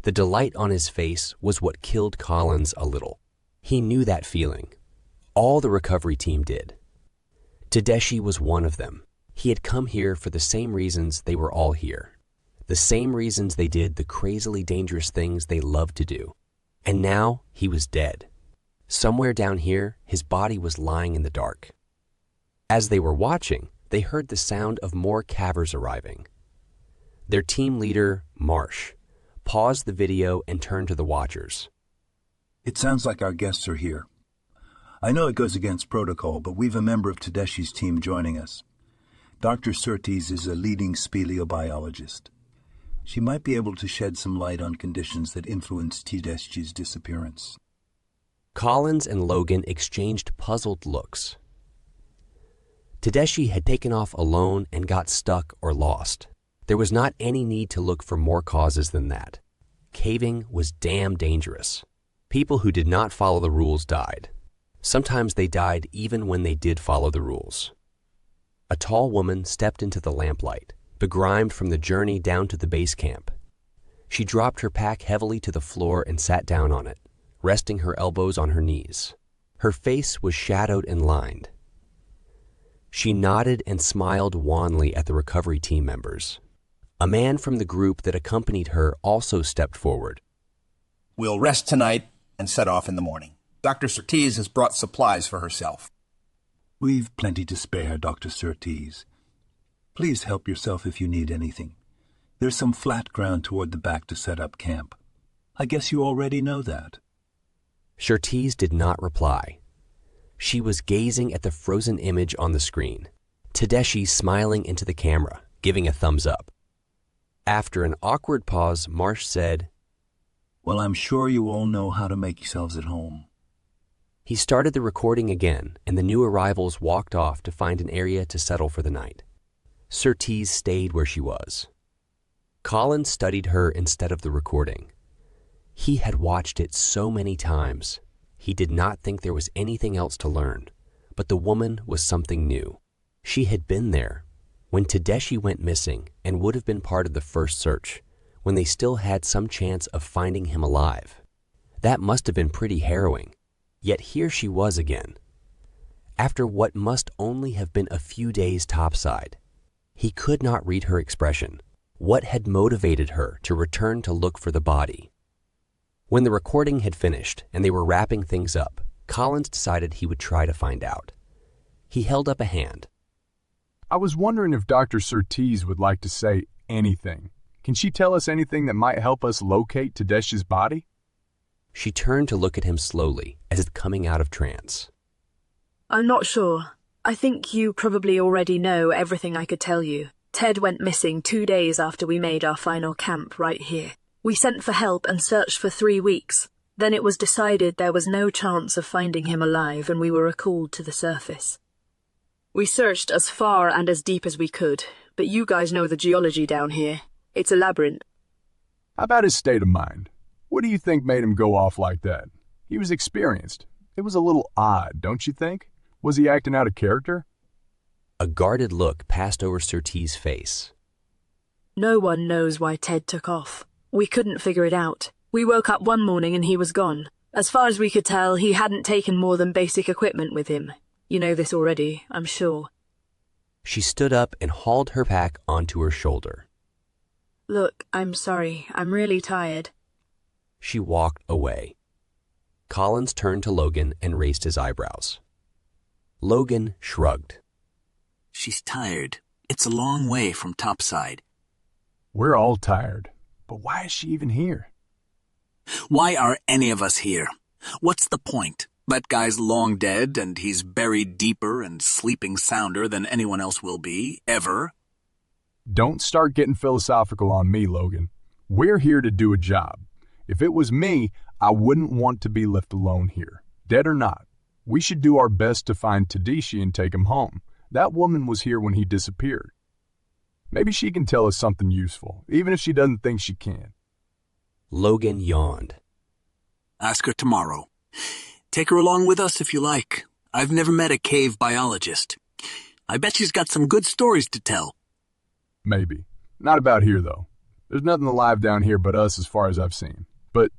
The delight on his face was what killed Collins a little. He knew that feeling. All the recovery team did. Tedeschi was one of them. He had come here for the same reasons they were all here. The same reasons they did the crazily dangerous things they loved to do. And now he was dead. Somewhere down here, his body was lying in the dark. As they were watching, they heard the sound of more cavers arriving. Their team leader, Marsh, paused the video and turned to the watchers. It sounds like our guests are here. I know it goes against protocol, but we've a member of Tedeschi's team joining us. Dr. Surtees is a leading speleobiologist. She might be able to shed some light on conditions that influenced Tedeschi's disappearance. Collins and Logan exchanged puzzled looks. Tedeschi had taken off alone and got stuck or lost. There was not any need to look for more causes than that. Caving was damn dangerous. People who did not follow the rules died. Sometimes they died even when they did follow the rules. A tall woman stepped into the lamplight, begrimed from the journey down to the base camp. She dropped her pack heavily to the floor and sat down on it, resting her elbows on her knees. Her face was shadowed and lined. She nodded and smiled wanly at the recovery team members. A man from the group that accompanied her also stepped forward. We'll rest tonight and set off in the morning. Dr. Surtees has brought supplies for herself. We've plenty to spare, Dr. Surtees. Please help yourself if you need anything. There's some flat ground toward the back to set up camp. I guess you already know that. Surtees did not reply. She was gazing at the frozen image on the screen, Tedeschi smiling into the camera, giving a thumbs up. After an awkward pause, Marsh said, "Well, I'm sure you all know how to make yourselves at home." He started the recording again, and the new arrivals walked off to find an area to settle for the night. Surtees stayed where she was. Colin studied her instead of the recording. He had watched it so many times. He did not think there was anything else to learn, but the woman was something new. She had been there when Tedeschi went missing and would have been part of the first search, when they still had some chance of finding him alive. That must have been pretty harrowing. Yet here she was again. After what must only have been a few days topside, he could not read her expression. What had motivated her to return to look for the body? When the recording had finished and they were wrapping things up, Collins decided he would try to find out. He held up a hand. I was wondering if Dr. Surtees would like to say anything. Can she tell us anything that might help us locate Tedeschi's body? She turned to look at him slowly, as if coming out of trance. I'm not sure. I think you probably already know everything I could tell you. Ted went missing 2 days after we made our final camp right here. We sent for help and searched for 3 weeks. Then it was decided there was no chance of finding him alive, and we were recalled to the surface. We searched as far and as deep as we could, but you guys know the geology down here. It's a labyrinth. How about his state of mind? What do you think made him go off like that? He was experienced. It was a little odd, don't you think? Was he acting out of character? A guarded look passed over Surtees' face. No one knows why Ted took off. We couldn't figure it out. We woke up one morning and he was gone. As far as we could tell, he hadn't taken more than basic equipment with him. You know this already, I'm sure. She stood up and hauled her pack onto her shoulder. Look, I'm sorry. I'm really tired. She walked away. Collins turned to Logan and raised his eyebrows. Logan shrugged. She's tired. It's a long way from topside. We're all tired. But why is she even here? Why are any of us here? What's the point? That guy's long dead, and he's buried deeper and sleeping sounder than anyone else will be, ever. Don't start getting philosophical on me, Logan. We're here to do a job. If it was me, I wouldn't want to be left alone here, dead or not. We should do our best to find Tedeschi and take him home. That woman was here when he disappeared. Maybe she can tell us something useful, even if she doesn't think she can. Logan yawned. Ask her tomorrow. Take her along with us if you like. I've never met a cave biologist. I bet she's got some good stories to tell. Maybe. Not about here, though. There's nothing alive down here but us as far as I've seen. But,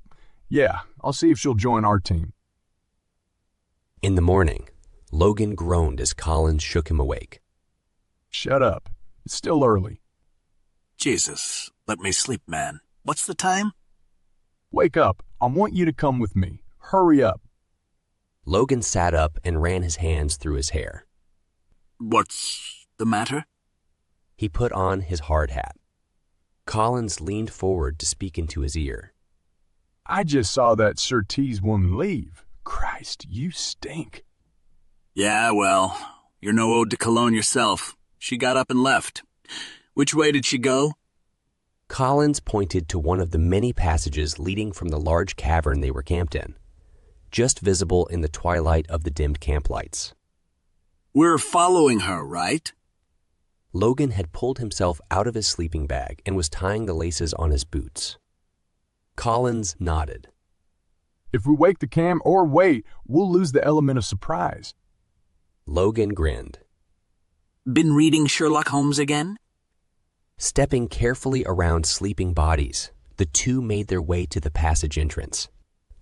yeah, I'll see if she'll join our team. In the morning, Logan groaned as Collins shook him awake. Shut up. It's still early. Jesus, let me sleep, man. What's the time? Wake up. I want you to come with me. Hurry up. Logan sat up and ran his hands through his hair. What's the matter? He put on his hard hat. Collins leaned forward to speak into his ear. I just saw that Surtees woman leave. Christ, you stink. Yeah, well, you're no ode to cologne yourself. She got up and left. Which way did she go? Collins pointed to one of the many passages leading from the large cavern they were camped in, just visible in the twilight of the dimmed camp lights. We're following her, right? Logan had pulled himself out of his sleeping bag and was tying the laces on his boots. Collins nodded. If we wake the cam or wait, we'll lose the element of surprise. Logan grinned. Been reading Sherlock Holmes again? Stepping carefully around sleeping bodies, the two made their way to the passage entrance.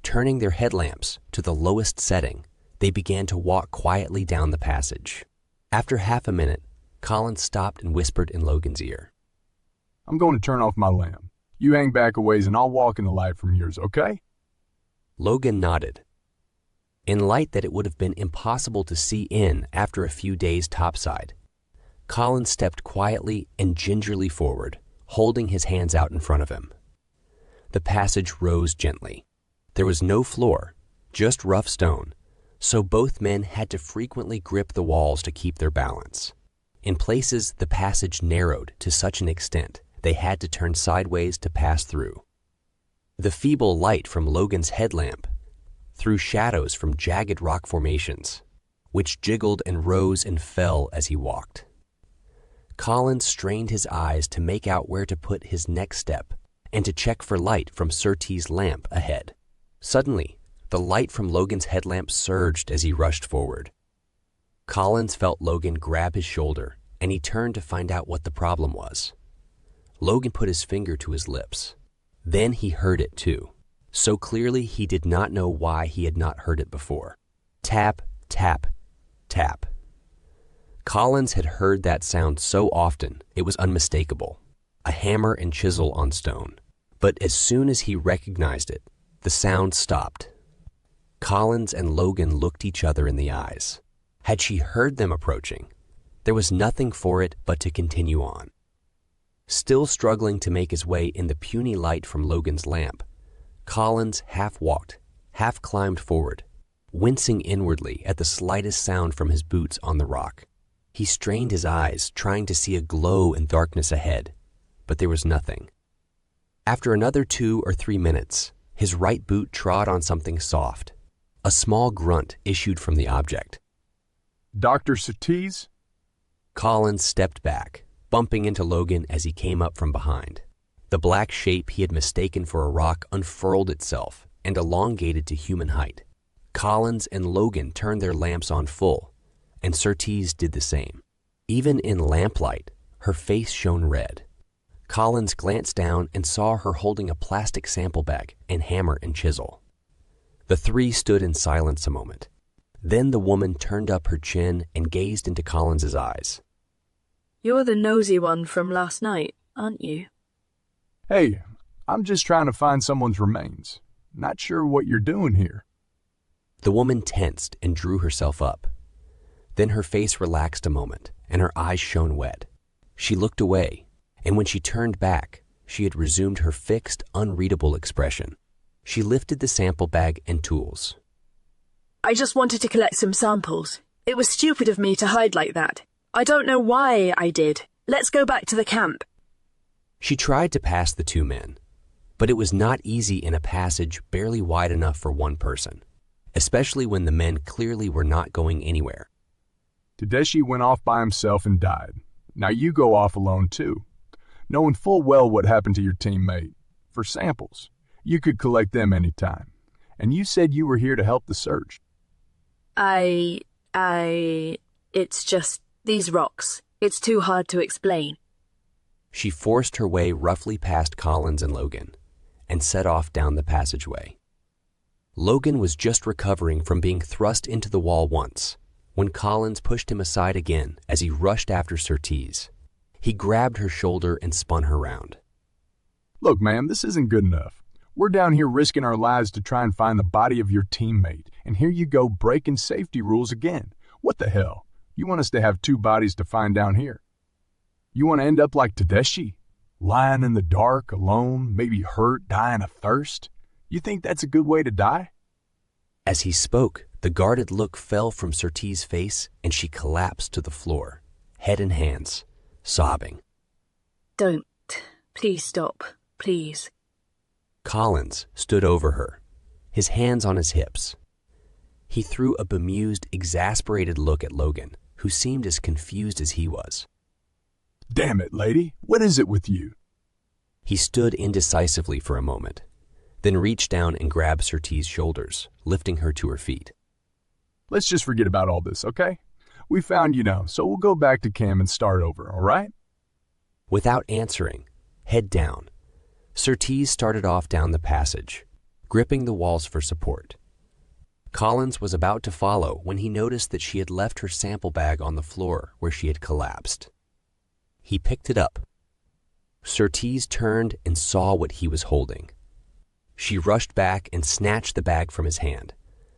Turning their headlamps to the lowest setting, they began to walk quietly down the passage. After half a minute, Collins stopped and whispered in Logan's ear. I'm going to turn off my lamp. You hang back a ways and I'll walk in the light from yours, okay? Logan nodded. In light that it would have been impossible to see in after a few days topside, Collins stepped quietly and gingerly forward, holding his hands out in front of him. The passage rose gently. There was no floor, just rough stone, so both men had to frequently grip the walls to keep their balance. In places, the passage narrowed to such an extent they had to turn sideways to pass through. The feeble light from Logan's headlamp threw shadows from jagged rock formations, which jiggled and rose and fell as he walked. Collins strained his eyes to make out where to put his next step and to check for light from Surtees' lamp ahead. Suddenly, the light from Logan's headlamp surged as he rushed forward. Collins felt Logan grab his shoulder, and he turned to find out what the problem was. Logan put his finger to his lips. Then he heard it too, so clearly he did not know why he had not heard it before. Tap, tap, tap. Collins had heard that sound so often it was unmistakable, a hammer and chisel on stone. But as soon as he recognized it, the sound stopped. Collins and Logan looked each other in the eyes. Had she heard them approaching? There was nothing for it but to continue on. Still struggling to make his way in the puny light from Logan's lamp, Collins half walked, half climbed forward, wincing inwardly at the slightest sound from his boots on the rock. He strained his eyes, trying to see a glow in darkness ahead, but there was nothing. After another 2 or 3 minutes, his right boot trod on something soft. A small grunt issued from the object. Dr. Surtees? Collins stepped back, bumping into Logan as he came up from behind. The black shape he had mistaken for a rock unfurled itself and elongated to human height. Collins and Logan turned their lamps on full, and Surtees did the same. Even in lamplight, her face shone red. Collins glanced down and saw her holding a plastic sample bag and hammer and chisel. The three stood in silence a moment. Then the woman turned up her chin and gazed into Collins's eyes. You're the nosy one from last night, aren't you? Hey, I'm just trying to find someone's remains. Not sure what you're doing here. The woman tensed and drew herself up. Then her face relaxed a moment, and her eyes shone wet. She looked away, and when she turned back, she had resumed her fixed, unreadable expression. She lifted the sample bag and tools. I just wanted to collect some samples. It was stupid of me to hide like that. I don't know why I did. Let's go back to the camp. She tried to pass the two men, but it was not easy in a passage barely wide enough for one person, especially when the men clearly were not going anywhere. Tedeschi went off by himself and died. Now you go off alone too, knowing full well what happened to your teammate. For samples, you could collect them anytime. And you said you were here to help the search. It's just these rocks. It's too hard to explain. She forced her way roughly past Collins and Logan and set off down the passageway. Logan was just recovering from being thrust into the wall once when Collins pushed him aside again as he rushed after Surtees. He grabbed her shoulder and spun her round. Look, ma'am, this isn't good enough. We're down here risking our lives to try and find the body of your teammate, and here you go breaking safety rules again. What the hell? You want us to have 2 bodies to find down here? You want to end up like Tedeschi? Lying in the dark, alone, maybe hurt, dying of thirst? You think that's a good way to die? As he spoke, the guarded look fell from Surtees' face and she collapsed to the floor, head in hands, sobbing. Don't. Please stop. Please. Collins stood over her, his hands on his hips. He threw a bemused, exasperated look at Logan, who seemed as confused as he was. Damn it, lady, what is it with you? He stood indecisively for a moment, then reached down and grabbed Surtees' shoulders, lifting her to her feet. Let's just forget about all this, okay? We found you now, so we'll go back to camp and start over, all right? Without answering, head down, Surtees started off down the passage, gripping the walls for support. Collins was about to follow when he noticed that she had left her sample bag on the floor where she had collapsed. He picked it up. Surtees turned and saw what he was holding. She rushed back and snatched the bag from his hand,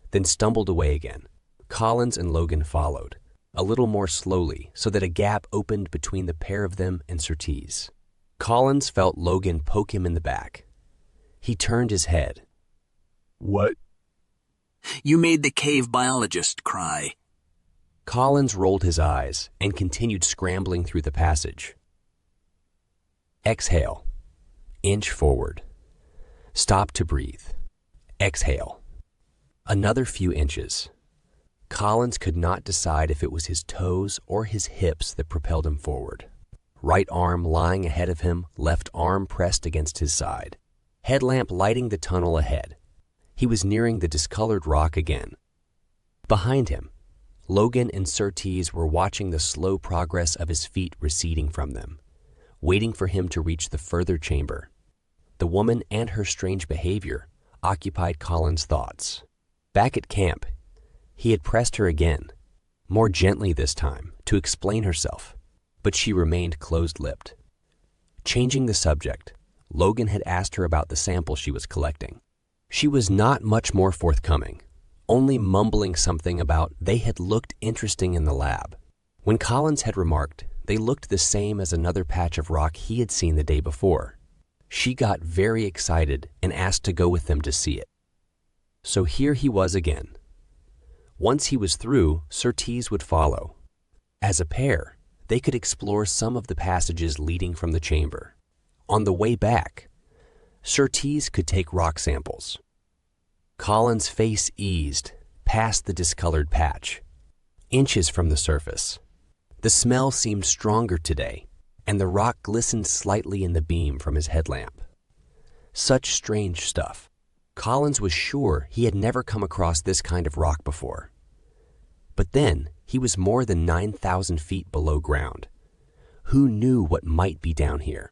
then stumbled away again. Collins and Logan followed, a little more slowly so that a gap opened between the pair of them and Surtees. Collins felt Logan poke him in the back. He turned his head. What? You made the cave biologist cry. Collins rolled his eyes and continued scrambling through the passage. Exhale. Inch forward. Stop to breathe. Exhale. Another few inches. Collins could not decide if it was his toes or his hips that propelled him forward. Right arm lying ahead of him, left arm pressed against his side. Headlamp lighting the tunnel ahead. He was nearing the discolored rock again. Behind him, Logan and Surtees were watching the slow progress of his feet receding from them, waiting for him to reach the further chamber. The woman and her strange behavior occupied Collins' thoughts. Back at camp, he had pressed her again, more gently this time, to explain herself, but she remained closed-lipped. Changing the subject, Logan had asked her about the sample she was collecting. She was not much more forthcoming, only mumbling something about they had looked interesting in the lab. When Collins had remarked they looked the same as another patch of rock he had seen the day before, she got very excited and asked to go with them to see it. So here he was again. Once he was through, Surtees would follow. As a pair, they could explore some of the passages leading from the chamber. On the way back, Surtees could take rock samples. Collins' face eased past the discolored patch, inches from the surface. The smell seemed stronger today, and the rock glistened slightly in the beam from his headlamp. Such strange stuff. Collins was sure he had never come across this kind of rock before. But then he was more than 9,000 feet below ground. Who knew what might be down here?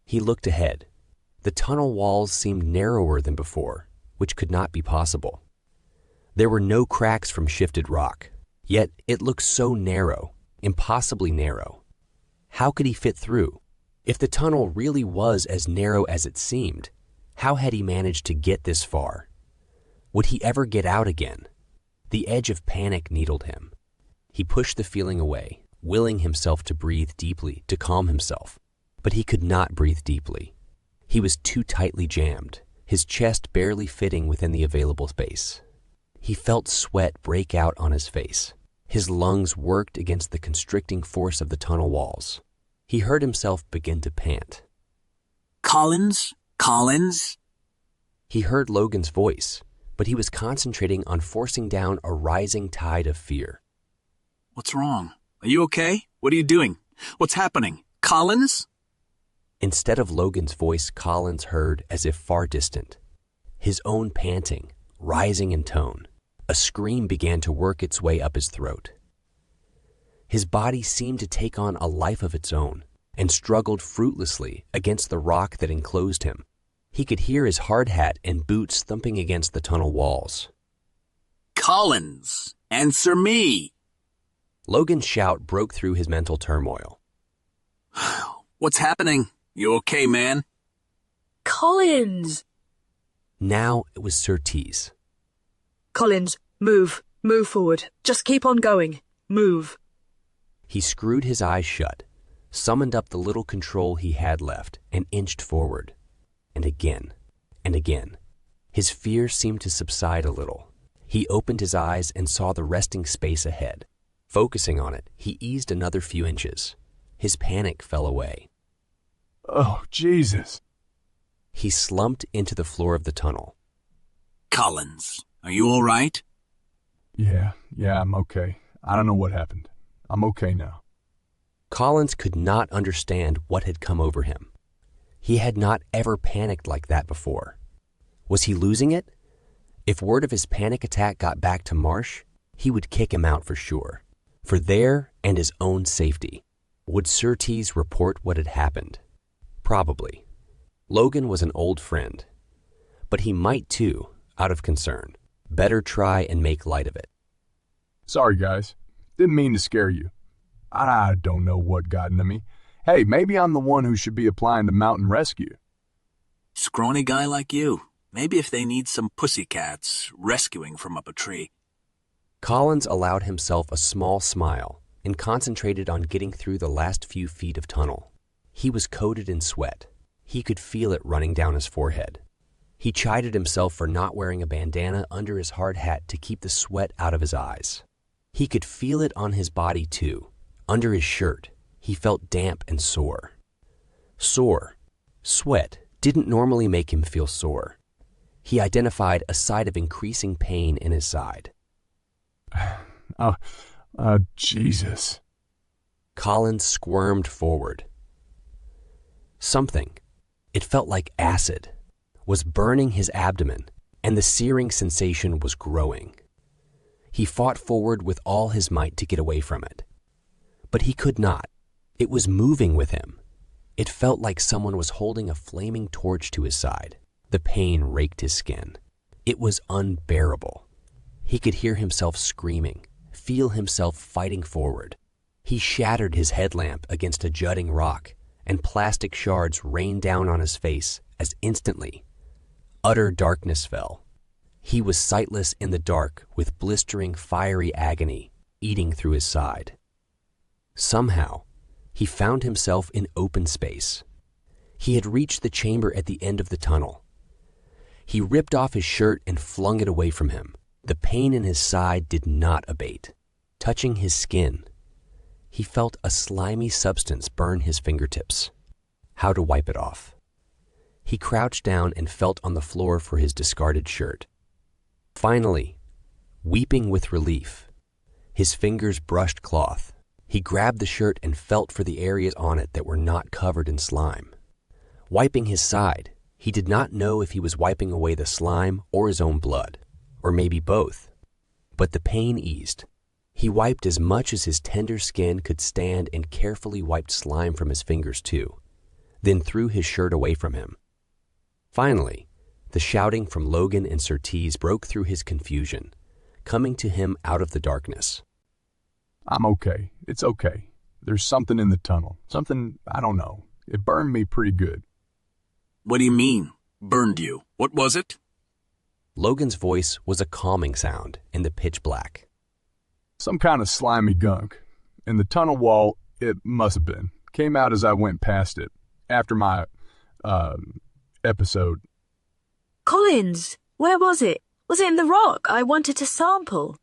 He looked ahead. The tunnel walls seemed narrower than before, which could not be possible. There were no cracks from shifted rock, yet it looked so narrow, impossibly narrow. How could he fit through? If the tunnel really was as narrow as it seemed, how had he managed to get this far? Would he ever get out again? The edge of panic needled him. He pushed the feeling away, willing himself to breathe deeply to calm himself. But he could not breathe deeply. He was too tightly jammed, his chest barely fitting within the available space. He felt sweat break out on his face. His lungs worked against the constricting force of the tunnel walls. He heard himself begin to pant. Collins? Collins? He heard Logan's voice, but he was concentrating on forcing down a rising tide of fear. What's wrong? Are you okay? What are you doing? What's happening? Collins? Instead of Logan's voice, Collins heard as if far distant. His own panting, rising in tone. A scream began to work its way up his throat. His body seemed to take on a life of its own and struggled fruitlessly against the rock that enclosed him. He could hear his hard hat and boots thumping against the tunnel walls. Collins, answer me! Logan's shout broke through his mental turmoil. What's happening? You okay, man? Collins! Now it was Surtees. Collins, move. Move forward. Just keep on going. Move. He screwed his eyes shut, summoned up the little control he had left, and inched forward. And again, and again. His fear seemed to subside a little. He opened his eyes and saw the resting space ahead. Focusing on it, he eased another few inches. His panic fell away. Oh, Jesus. He slumped into the floor of the tunnel. Collins, are you all right? Yeah, I'm okay. I don't know what happened. I'm okay now. Collins could not understand what had come over him. He had not ever panicked like that before. Was he losing it? If word of his panic attack got back to Marsh, he would kick him out for sure. For their and his own safety. Would Surtees report what had happened? Probably. Logan was an old friend. But he might too, out of concern. Better try and make light of it. Sorry, guys. Didn't mean to scare you. I don't know what got into me. Hey, maybe I'm the one who should be applying to mountain rescue. Scrawny guy like you. Maybe if they need some pussycats rescuing from up a tree. Collins allowed himself a small smile and concentrated on getting through the last few feet of tunnel. He was coated in sweat. He could feel it running down his forehead. He chided himself for not wearing a bandana under his hard hat to keep the sweat out of his eyes. He could feel it on his body too. Under his shirt, he felt damp and sore. Sore. Sweat didn't normally make him feel sore. He identified a side of increasing pain in his side. Jesus. Collins squirmed forward. Something, it felt like acid, was burning his abdomen, and the searing sensation was growing. He fought forward with all his might to get away from it. But he could not. It was moving with him. It felt like someone was holding a flaming torch to his side. The pain raked his skin. It was unbearable. He could hear himself screaming, feel himself fighting forward. He shattered his headlamp against a jutting rock, and plastic shards rained down on his face as instantly utter darkness fell. He was sightless in the dark with blistering, fiery agony eating through his side. Somehow, he found himself in open space. He had reached the chamber at the end of the tunnel. He ripped off his shirt and flung it away from him. The pain in his side did not abate. Touching his skin, he felt a slimy substance burn his fingertips. How to wipe it off? He crouched down and felt on the floor for his discarded shirt. Finally, weeping with relief, his fingers brushed cloth. He grabbed the shirt and felt for the areas on it that were not covered in slime. Wiping his side, he did not know if he was wiping away the slime or his own blood, or maybe both. But the pain eased. He wiped as much as his tender skin could stand and carefully wiped slime from his fingers too, then threw his shirt away from him. Finally, the shouting from Logan and Surtees broke through his confusion, coming to him out of the darkness. I'm okay. It's okay. There's something in the tunnel. Something, I don't know. It burned me pretty good. What do you mean, burned you? What was it? Logan's voice was a calming sound in the pitch black. Some kind of slimy gunk. And the tunnel wall, it must have been, came out as I went past it, after my, episode. Collins, where was it? Was it in the rock? I wanted to sample.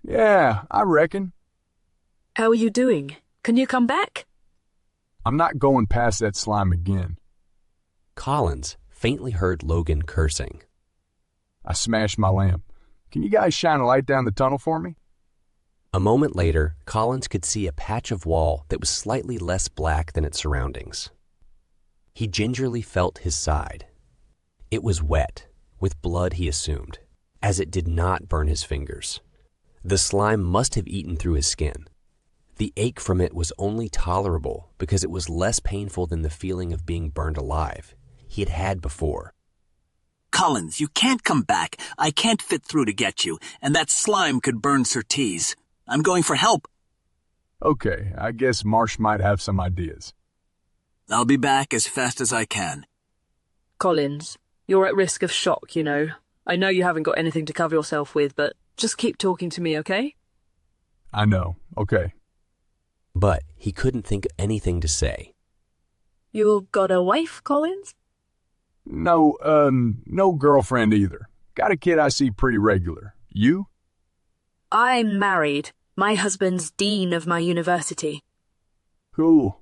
Yeah, I reckon. How are you doing? Can you come back? I'm not going past that slime again. Collins faintly heard Logan cursing. I smashed my lamp. Can you guys shine a light down the tunnel for me? A moment later, Collins could see a patch of wall that was slightly less black than its surroundings. He gingerly felt his side. It was wet, with blood he assumed, as it did not burn his fingers. The slime must have eaten through his skin. The ache from it was only tolerable because it was less painful than the feeling of being burned alive he had had before. Collins, you can't come back. I can't fit through to get you, and that slime could burn Surtees. I'm going for help. Okay, I guess Marsh might have some ideas. I'll be back as fast as I can. Collins, you're at risk of shock, you know. I know you haven't got anything to cover yourself with, but just keep talking to me, okay? I know, okay. But he couldn't think of anything to say. You got a wife, Collins? No, no girlfriend either. Got a kid I see pretty regular. You? I'm married. My husband's dean of my university. Cool.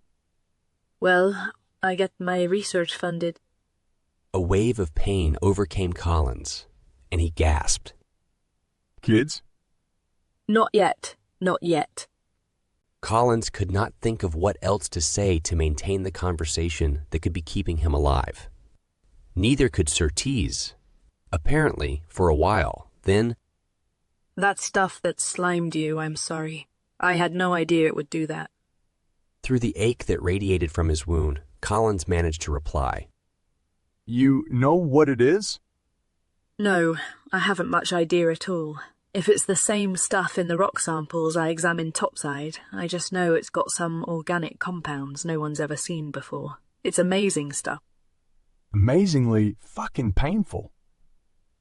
Well, I get my research funded. A wave of pain overcame Collins, and he gasped. Kids? Not yet. Not yet. Collins could not think of what else to say to maintain the conversation that could be keeping him alive. Neither could Surtees. Apparently, for a while. Then, That stuff that slimed you, I'm sorry. I had no idea it would do that. through the ache that radiated from his wound, Collins managed to reply. You know what it is? No, I haven't much idea at all. If it's the same stuff in the rock samples I examined topside, I just know it's got some organic compounds no one's ever seen before. It's amazing stuff. Amazingly fucking painful.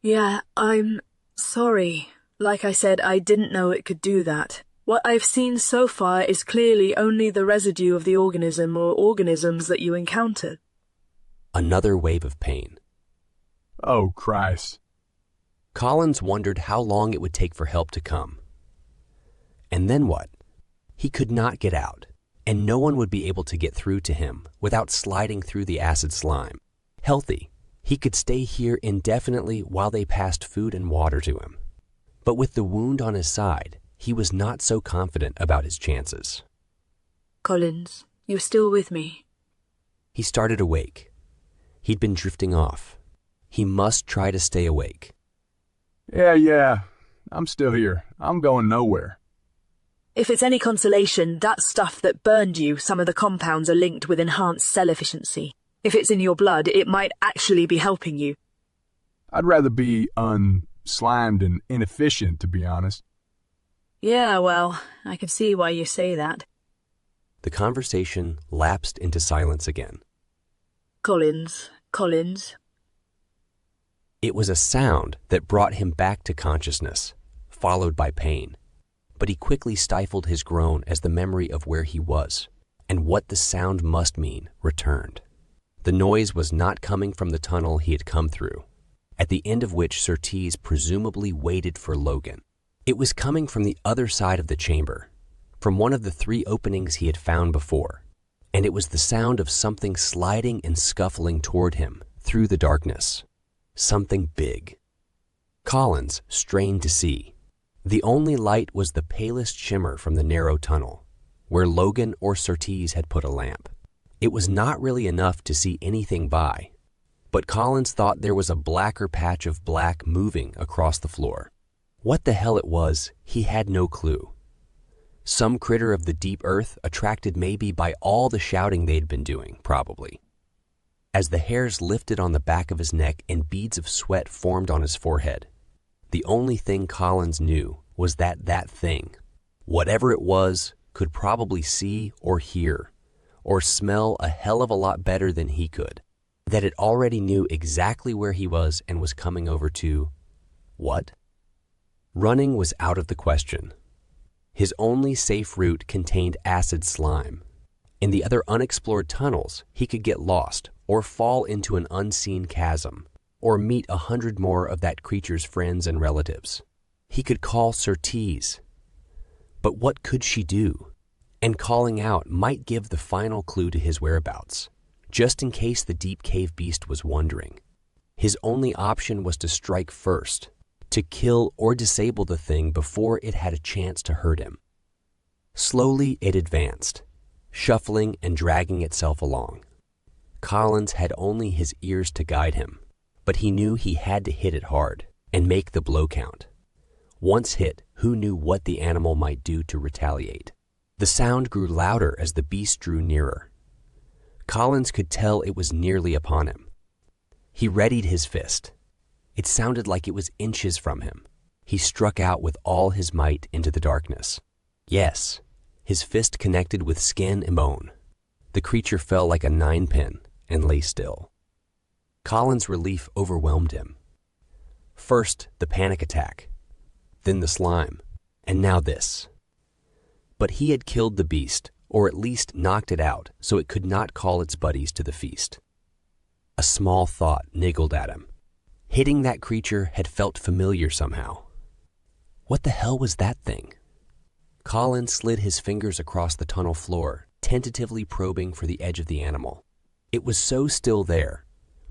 Yeah, I'm sorry. Like I said, I didn't know it could do that. What I've seen so far is clearly only the residue of the organism or organisms that you encountered. Another wave of pain. Oh, Christ. Collins wondered how long it would take for help to come. And then what? He could not get out, and no one would be able to get through to him without sliding through the acid slime. Healthy, he could stay here indefinitely while they passed food and water to him. But with the wound on his side, he was not so confident about his chances. Collins, you still with me? He started awake. He'd been drifting off. He must try to stay awake. Yeah, I'm still here. I'm going nowhere. If it's any consolation, that stuff that burned you, some of the compounds are linked with enhanced cell efficiency. If it's in your blood, it might actually be helping you. I'd rather be unslimed and inefficient, to be honest. Yeah, well, I can see why you say that. The conversation lapsed into silence again. Collins. It was a sound that brought him back to consciousness, followed by pain. But he quickly stifled his groan as the memory of where he was, and what the sound must mean, returned. The noise was not coming from the tunnel he had come through, at the end of which Surtees presumably waited for Logan. It was coming from the other side of the chamber, from one of the 3 openings he had found before, and it was the sound of something sliding and scuffling toward him through the darkness. Something big. Collins strained to see. The only light was the palest shimmer from the narrow tunnel, where Logan or Surtees had put a lamp. It was not really enough to see anything by, but Collins thought there was a blacker patch of black moving across the floor. What the hell it was, he had no clue. Some critter of the deep earth, attracted maybe by all the shouting they'd been doing, probably. As the hairs lifted on the back of his neck and beads of sweat formed on his forehead, the only thing Collins knew was that thing, whatever it was, could probably see or hear or smell a hell of a lot better than he could, that it already knew exactly where he was and was coming over to what? Running was out of the question. His only safe route contained acid slime. In the other unexplored tunnels, he could get lost or fall into an unseen chasm or meet 100 more of that creature's friends and relatives. He could call Surtees. But what could she do? And calling out might give the final clue to his whereabouts, just in case the deep cave beast was wondering. His only option was to strike first, to kill or disable the thing before it had a chance to hurt him. Slowly it advanced, shuffling and dragging itself along. Collins had only his ears to guide him, but he knew he had to hit it hard and make the blow count. Once hit, who knew what the animal might do to retaliate? The sound grew louder as the beast drew nearer. Collins could tell it was nearly upon him. He readied his fist. It sounded like it was inches from him. He struck out with all his might into the darkness. Yes, his fist connected with skin and bone. The creature fell like a 9-pin and lay still. Collins' relief overwhelmed him. First, the panic attack, then the slime, and now this. But he had killed the beast, or at least knocked it out so it could not call its buddies to the feast. A small thought niggled at him. Hitting that creature had felt familiar somehow. What the hell was that thing? Collins slid his fingers across the tunnel floor, tentatively probing for the edge of the animal. It was so still there,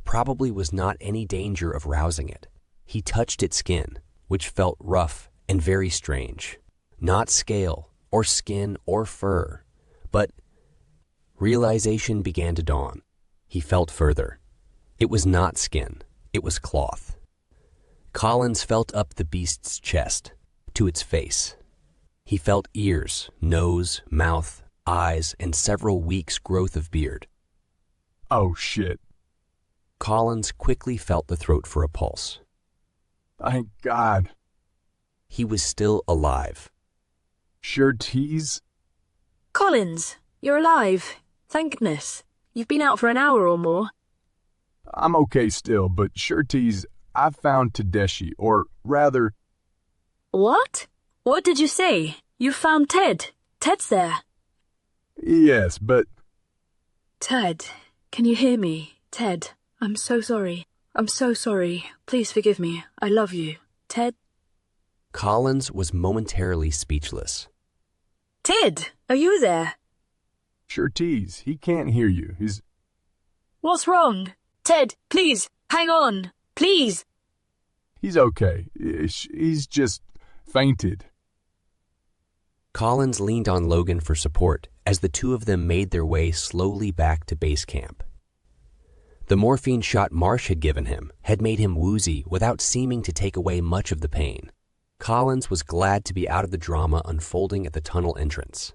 probably was not any danger of rousing it. He touched its skin, which felt rough and very strange, not scale or skin or fur, but realization began to dawn. He felt further. It was not skin, it was cloth. Collins felt up the beast's chest, to its face. He felt ears, nose, mouth, eyes, and several weeks' growth of beard. Oh, shit. Collins quickly felt the throat for a pulse. Thank God. He was still alive. Surtees? Collins, you're alive. Thank goodness. You've been out for an hour or more. I'm okay still, but Surtees, I found Tedeschi, or rather... What? What did you say? You found Ted. Ted's there. Yes, but... Ted, can you hear me? Ted, I'm so sorry. I'm so sorry. Please forgive me. I love you. Ted? Collins was momentarily speechless. Ted, are you there? Surtees, he can't hear you. He's... What's wrong? Ted, please, hang on. Please. He's okay. He's just fainted. Collins leaned on Logan for support as the two of them made their way slowly back to base camp. The morphine shot Marsh had given him had made him woozy without seeming to take away much of the pain. Collins was glad to be out of the drama unfolding at the tunnel entrance,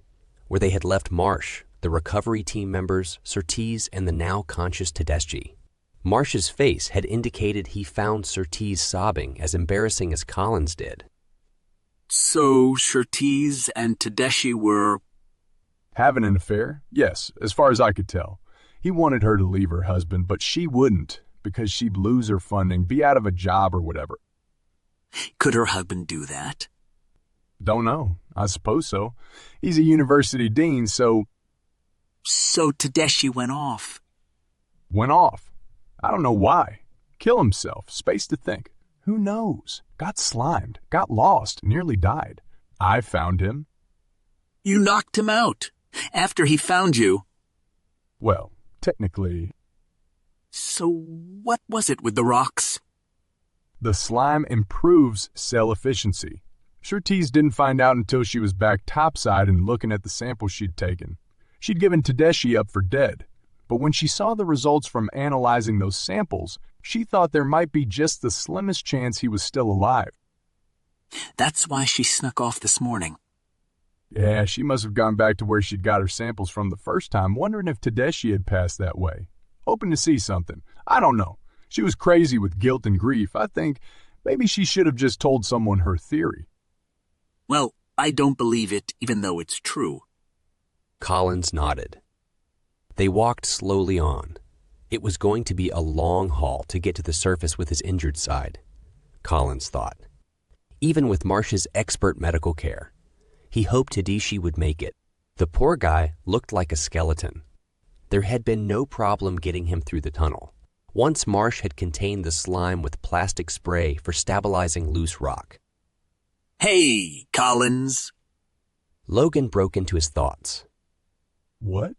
where they had left Marsh, the recovery team members, Surtees, and the now conscious Tedeschi. Marsh's face had indicated he found Surtees sobbing as embarrassing as Collins did. So Surtees and Tedeschi were... Having an affair? Yes, as far as I could tell. He wanted her to leave her husband, but she wouldn't, because she'd lose her funding, be out of a job or whatever. Could her husband do that? Don't know. I suppose so. He's a university dean, so... So Tedeschi went off. Went off? I don't know why. Kill himself. Space to think. Who knows? Got slimed, got lost, nearly died. I found him. You knocked him out. After he found you. Well, technically... So what was it with the rocks? The slime improves cell efficiency. Surtees didn't find out until she was back topside and looking at the samples she'd taken. She'd given Tedeschi up for dead, but when she saw the results from analyzing those samples, she thought there might be just the slimmest chance he was still alive. That's why she snuck off this morning. Yeah, she must have gone back to where she'd got her samples from the first time, wondering if Tedeschi had passed that way. Hoping to see something. I don't know. She was crazy with guilt and grief. I think maybe she should have just told someone her theory. Well, I don't believe it, even though it's true. Collins nodded. They walked slowly on. It was going to be a long haul to get to the surface with his injured side, Collins thought. Even with Marsh's expert medical care, he hoped Tedeschi would make it. The poor guy looked like a skeleton. There had been no problem getting him through the tunnel. Once Marsh had contained the slime with plastic spray for stabilizing loose rock. Hey, Collins. Logan broke into his thoughts. What?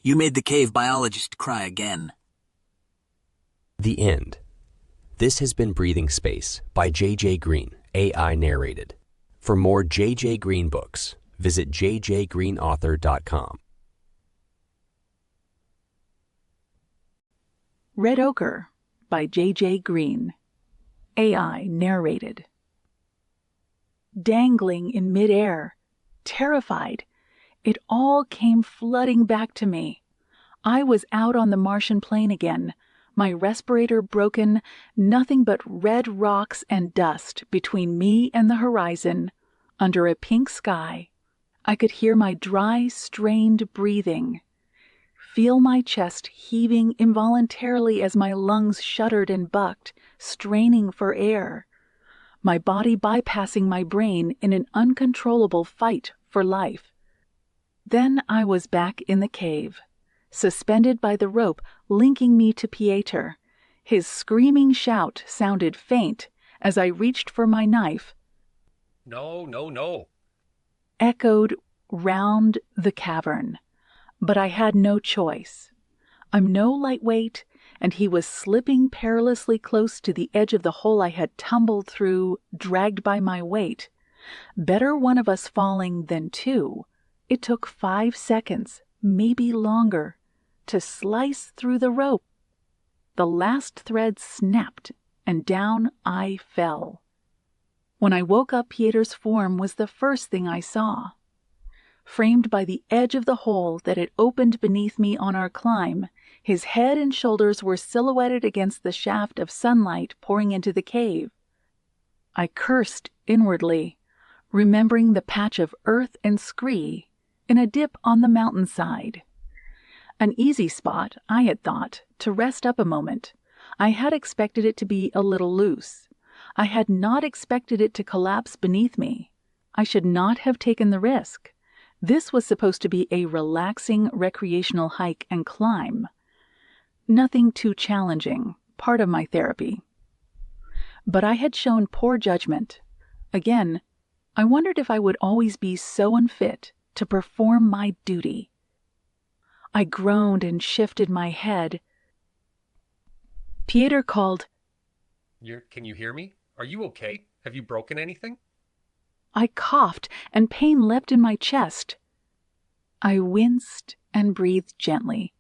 You made the cave biologist cry again. The end. This has been Breathing Space by J.J. Green, AI narrated. For more J.J. Green books, visit jjgreenauthor.com. Red Ochre by J.J. Green. AI narrated. Dangling in midair, terrified, it all came flooding back to me. I was out on the Martian plain again, my respirator broken, nothing but red rocks and dust between me and the horizon, under a pink sky. I could hear my dry, strained breathing. Feel my chest heaving involuntarily as my lungs shuddered and bucked, straining for air. My body bypassing my brain in an uncontrollable fight for life. Then I was back in the cave, suspended by the rope linking me to Pieter. His screaming shout sounded faint as I reached for my knife. No, no, no. Echoed round the cavern. But I had no choice. I'm no lightweight, and he was slipping perilously close to the edge of the hole I had tumbled through, dragged by my weight. Better one of us falling than two. It took 5 seconds, maybe longer, to slice through the rope. The last thread snapped, and down I fell. When I woke up, Pieter's form was the first thing I saw. Framed by the edge of the hole that had opened beneath me on our climb, his head and shoulders were silhouetted against the shaft of sunlight pouring into the cave. I cursed inwardly, remembering the patch of earth and scree in a dip on the mountainside. An easy spot, I had thought, to rest up a moment. I had expected it to be a little loose. I had not expected it to collapse beneath me. I should not have taken the risk. This was supposed to be a relaxing recreational hike and climb. Nothing too challenging, part of my therapy. But I had shown poor judgment. Again, I wondered if I would always be so unfit to perform my duty. I groaned and shifted my head. Pieter called, Can you hear me? Are you okay? Have you broken anything? I coughed, and pain leapt in my chest. I winced and breathed gently.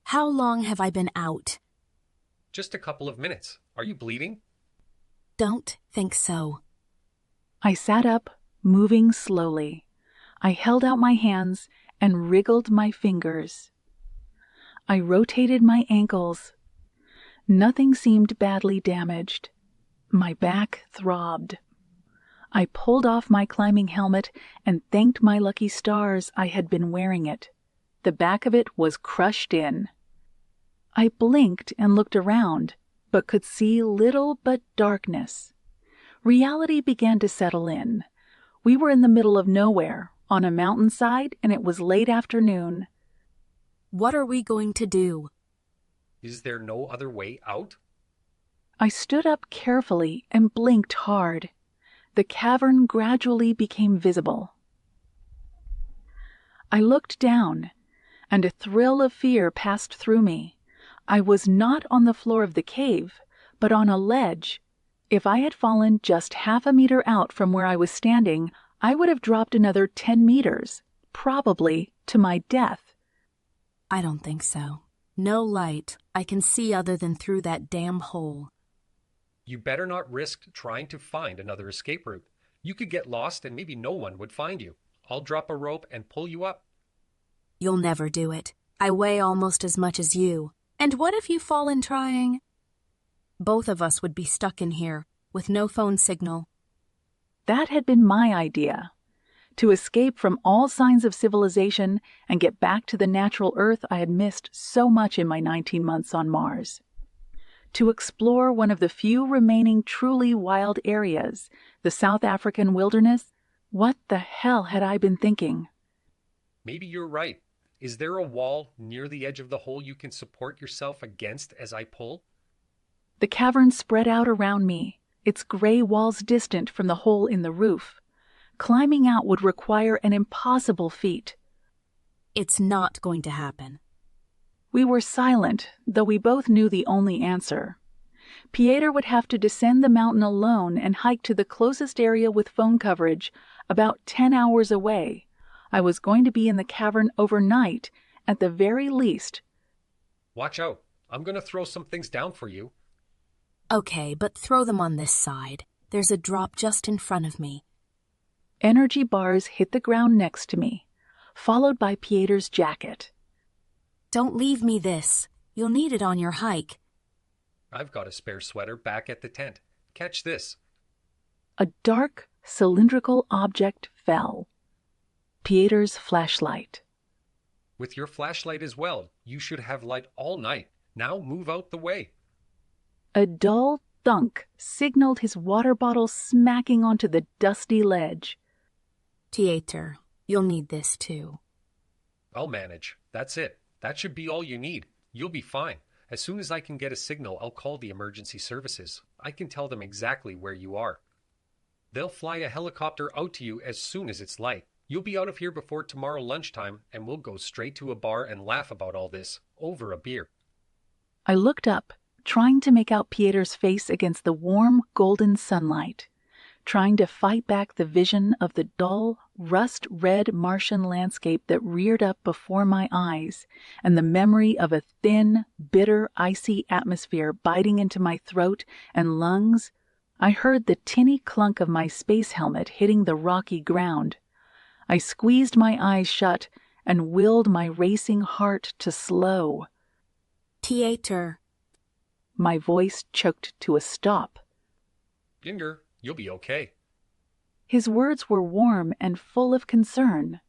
How long have I been out? Just a couple of minutes. Are you bleeding? Don't think so. I sat up, moving slowly. I held out my hands and wriggled my fingers. I rotated my ankles. Nothing seemed badly damaged. My back throbbed. I pulled off my climbing helmet and thanked my lucky stars I had been wearing it. The back of it was crushed in. I blinked and looked around, but could see little but darkness. Reality began to settle in. We were in the middle of nowhere, on a mountainside, and it was late afternoon. What are we going to do? Is there no other way out? I stood up carefully and blinked hard. The cavern gradually became visible. I looked down, and a thrill of fear passed through me. I was not on the floor of the cave, but on a ledge. If I had fallen just half a meter out from where I was standing, I would have dropped another 10 meters, probably to my death. I don't think so. No light I can see other than through that damn hole. You better not risk trying to find another escape route. You could get lost and maybe no one would find you. I'll drop a rope and pull you up. You'll never do it. I weigh almost as much as you. And what if you fall in trying? Both of us would be stuck in here, with no phone signal. That had been my idea. To escape from all signs of civilization and get back to the natural Earth I had missed so much in my 19 months on Mars. To explore one of the few remaining truly wild areas, the South African wilderness. What the hell had I been thinking? Maybe you're right. Is there a wall near the edge of the hole you can support yourself against as I pull? The cavern spread out around me, its gray walls distant from the hole in the roof. Climbing out would require an impossible feat. It's not going to happen. We were silent, though we both knew the only answer. Pieter would have to descend the mountain alone and hike to the closest area with phone coverage, about 10 hours away. I was going to be in the cavern overnight, at the very least. Watch out. I'm going to throw some things down for you. Okay, but throw them on this side. There's a drop just in front of me. Energy bars hit the ground next to me, followed by Pieter's jacket. Don't leave me this. You'll need it on your hike. I've got a spare sweater back at the tent. Catch this. A dark, cylindrical object fell. Pieter's flashlight. With your flashlight as well, you should have light all night. Now move out the way. A dull thunk signaled his water bottle smacking onto the dusty ledge. Pieter, you'll need this too. I'll manage. That's it. That should be all you need. You'll be fine. As soon as I can get a signal, I'll call the emergency services. I can tell them exactly where you are. They'll fly a helicopter out to you as soon as it's light. You'll be out of here before tomorrow lunchtime, and we'll go straight to a bar and laugh about all this, over a beer. I looked up, trying to make out Pieter's face against the warm, golden sunlight. trying to fight back the vision of the dull, rust-red Martian landscape that reared up before my eyes, and the memory of a thin, bitter, icy atmosphere biting into my throat and lungs. I heard the tinny clunk of my space helmet hitting the rocky ground. I squeezed my eyes shut and willed my racing heart to slow. Theater. My voice choked to a stop. Inger, you'll be okay. His words were warm and full of concern.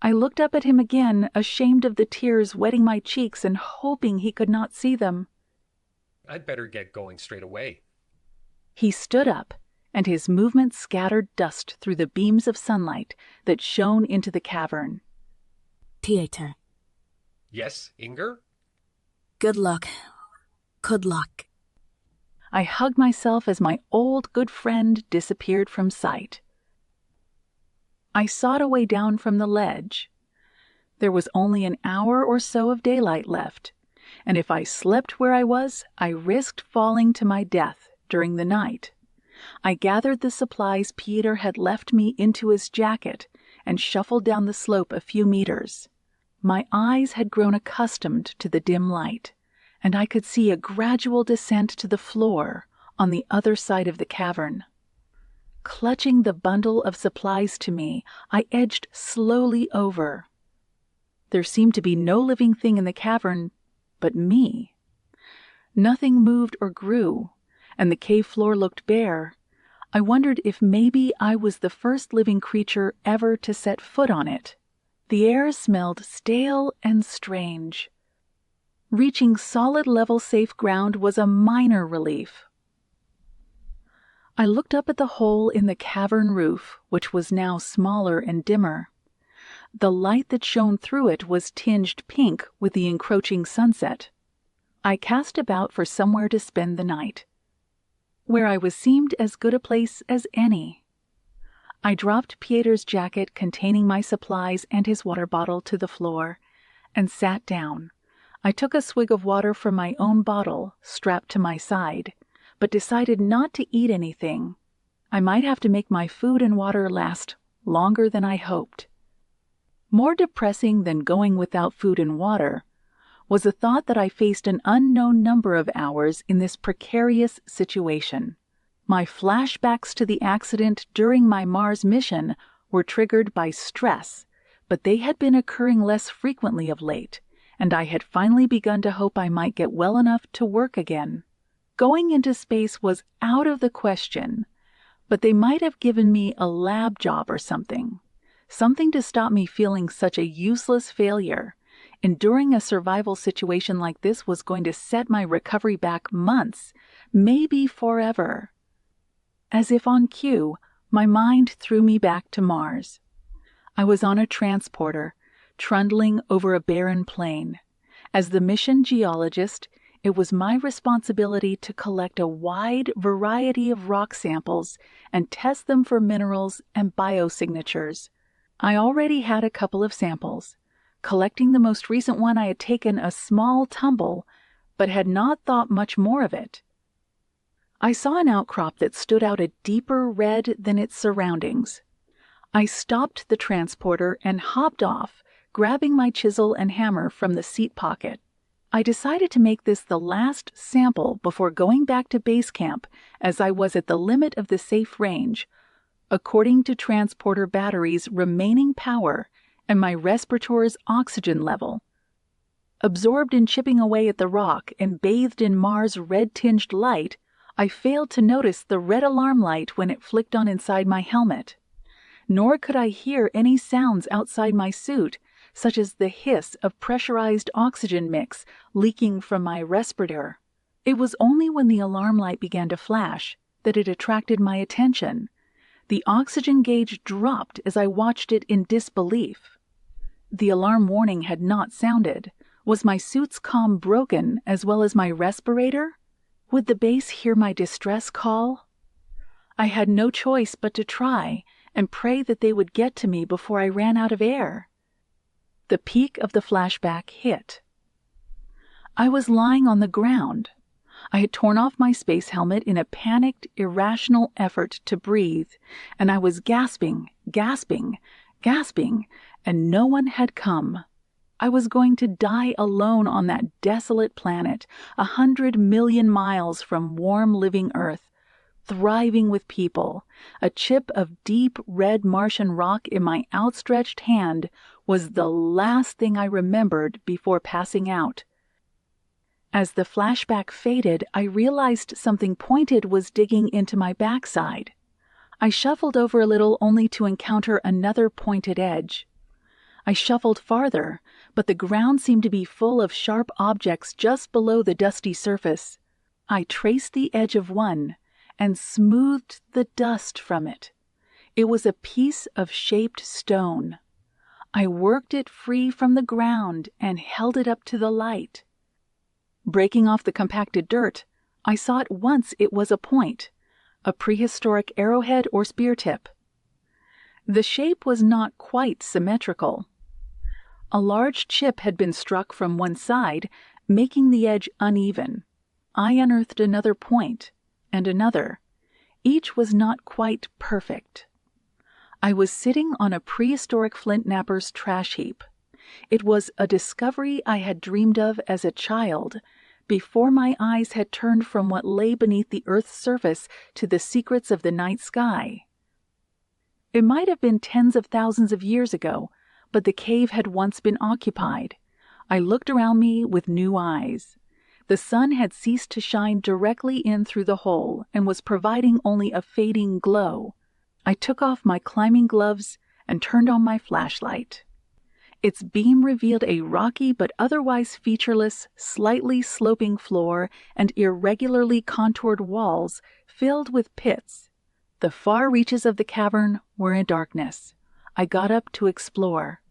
I looked up at him again, ashamed of the tears wetting my cheeks and hoping he could not see them. I'd better get going straight away. He stood up, and his movement scattered dust through the beams of sunlight that shone into the cavern. Theater. Yes, Inger? Good luck. Good luck. I hugged myself as my old good friend disappeared from sight. I sought a way down from the ledge. There was only an hour or so of daylight left, and if I slept where I was, I risked falling to my death during the night. I gathered the supplies Peter had left me into his jacket and shuffled down the slope a few meters. My eyes had grown accustomed to the dim light, and I could see a gradual descent to the floor on the other side of the cavern. Clutching the bundle of supplies to me, I edged slowly over. There seemed to be no living thing in the cavern but me. Nothing moved or grew, and the cave floor looked bare. I wondered if maybe I was the first living creature ever to set foot on it. The air smelled stale and strange. Reaching solid level safe ground was a minor relief. I looked up at the hole in the cavern roof, which was now smaller and dimmer. The light that shone through it was tinged pink with the encroaching sunset. I cast about for somewhere to spend the night. Where I was seemed as good a place as any. I dropped Pieter's jacket containing my supplies and his water bottle to the floor and sat down. I took a swig of water from my own bottle, strapped to my side, but decided not to eat anything. I might have to make my food and water last longer than I hoped. More depressing than going without food and water was the thought that I faced an unknown number of hours in this precarious situation. My flashbacks to the accident during my Mars mission were triggered by stress, but they had been occurring less frequently of late, and I had finally begun to hope I might get well enough to work again. Going into space was out of the question, but they might have given me a lab job or something to stop me feeling such a useless failure. Enduring a survival situation like this was going to set my recovery back months, maybe forever. As if on cue, my mind threw me back to Mars. I was on a transporter, trundling over a barren plain. As the mission geologist, it was my responsibility to collect a wide variety of rock samples and test them for minerals and biosignatures. I already had a couple of samples. Collecting the most recent one, I had taken a small tumble, but had not thought much more of it. I saw an outcrop that stood out a deeper red than its surroundings. I stopped the transporter and hopped off, grabbing my chisel and hammer from the seat pocket. I decided to make this the last sample before going back to base camp, as I was at the limit of the safe range, according to transporter batteries' remaining power and my respirator's oxygen level. Absorbed in chipping away at the rock and bathed in Mars' red-tinged light, I failed to notice the red alarm light when it flicked on inside my helmet. Nor could I hear any sounds outside my suit, such as the hiss of pressurized oxygen mix leaking from my respirator. It was only when the alarm light began to flash that it attracted my attention. The oxygen gauge dropped as I watched it in disbelief. The alarm warning had not sounded. Was my suit's comm broken as well as my respirator? Would the base hear my distress call? I had no choice but to try and pray that they would get to me before I ran out of air. The peak of the flashback hit. I was lying on the ground. I had torn off my space helmet in a panicked, irrational effort to breathe, and I was gasping, and no one had come. I was going to die alone on that desolate planet, 100 million miles from warm living Earth, thriving with people. A chip of deep red Martian rock in my outstretched hand was the last thing I remembered before passing out. As the flashback faded, I realized something pointed was digging into my backside. I shuffled over a little only to encounter another pointed edge. I shuffled farther, but the ground seemed to be full of sharp objects just below the dusty surface. I traced the edge of one and smoothed the dust from it. It was a piece of shaped stone. I worked it free from the ground and held it up to the light. Breaking off the compacted dirt, I saw at once it was a point, a prehistoric arrowhead or spear tip. The shape was not quite symmetrical. A large chip had been struck from one side, making the edge uneven. I unearthed another point, and another. Each was not quite perfect. I was sitting on a prehistoric flint knapper's trash heap. It was a discovery I had dreamed of as a child, before my eyes had turned from what lay beneath the Earth's surface to the secrets of the night sky. It might have been tens of thousands of years ago, but the cave had once been occupied. I looked around me with new eyes. The sun had ceased to shine directly in through the hole and was providing only a fading glow. I took off my climbing gloves and turned on my flashlight. Its beam revealed a rocky but otherwise featureless, slightly sloping floor and irregularly contoured walls filled with pits. The far reaches of the cavern were in darkness. I got up to explore.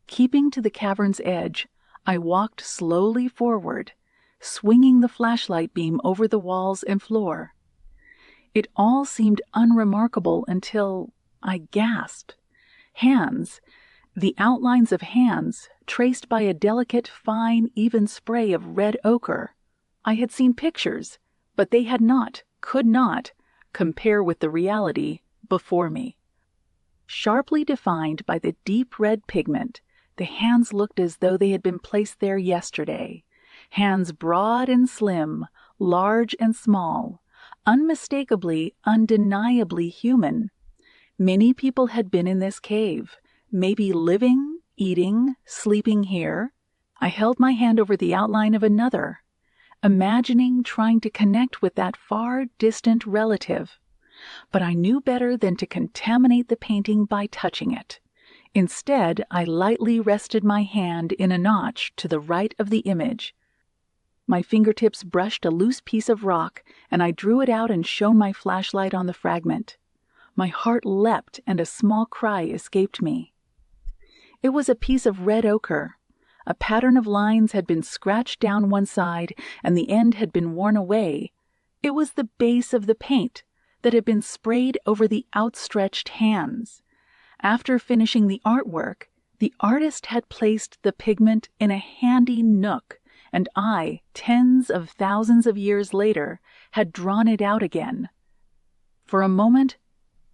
Keeping to the cavern's edge, I walked slowly forward, swinging the flashlight beam over the walls and floor. It all seemed unremarkable until I gasped. Hands, the outlines of hands, traced by a delicate, fine, even spray of red ochre. I had seen pictures, but they could not, compare with the reality before me. Sharply defined by the deep red pigment, the hands looked as though they had been placed there yesterday. Hands broad and slim, large and small, unmistakably, undeniably human. Many people had been in this cave, maybe living, eating, sleeping here. I held my hand over the outline of another, imagining trying to connect with that far distant relative. But I knew better than to contaminate the painting by touching it. Instead, I lightly rested my hand in a notch to the right of the image. My fingertips brushed a loose piece of rock, and I drew it out and shone my flashlight on the fragment. My heart leapt, and a small cry escaped me. It was a piece of red ochre. A pattern of lines had been scratched down one side, and the end had been worn away. It was the base of the paint that had been sprayed over the outstretched hands. After finishing the artwork, the artist had placed the pigment in a handy nook, and I, tens of thousands of years later, had drawn it out again. For a moment,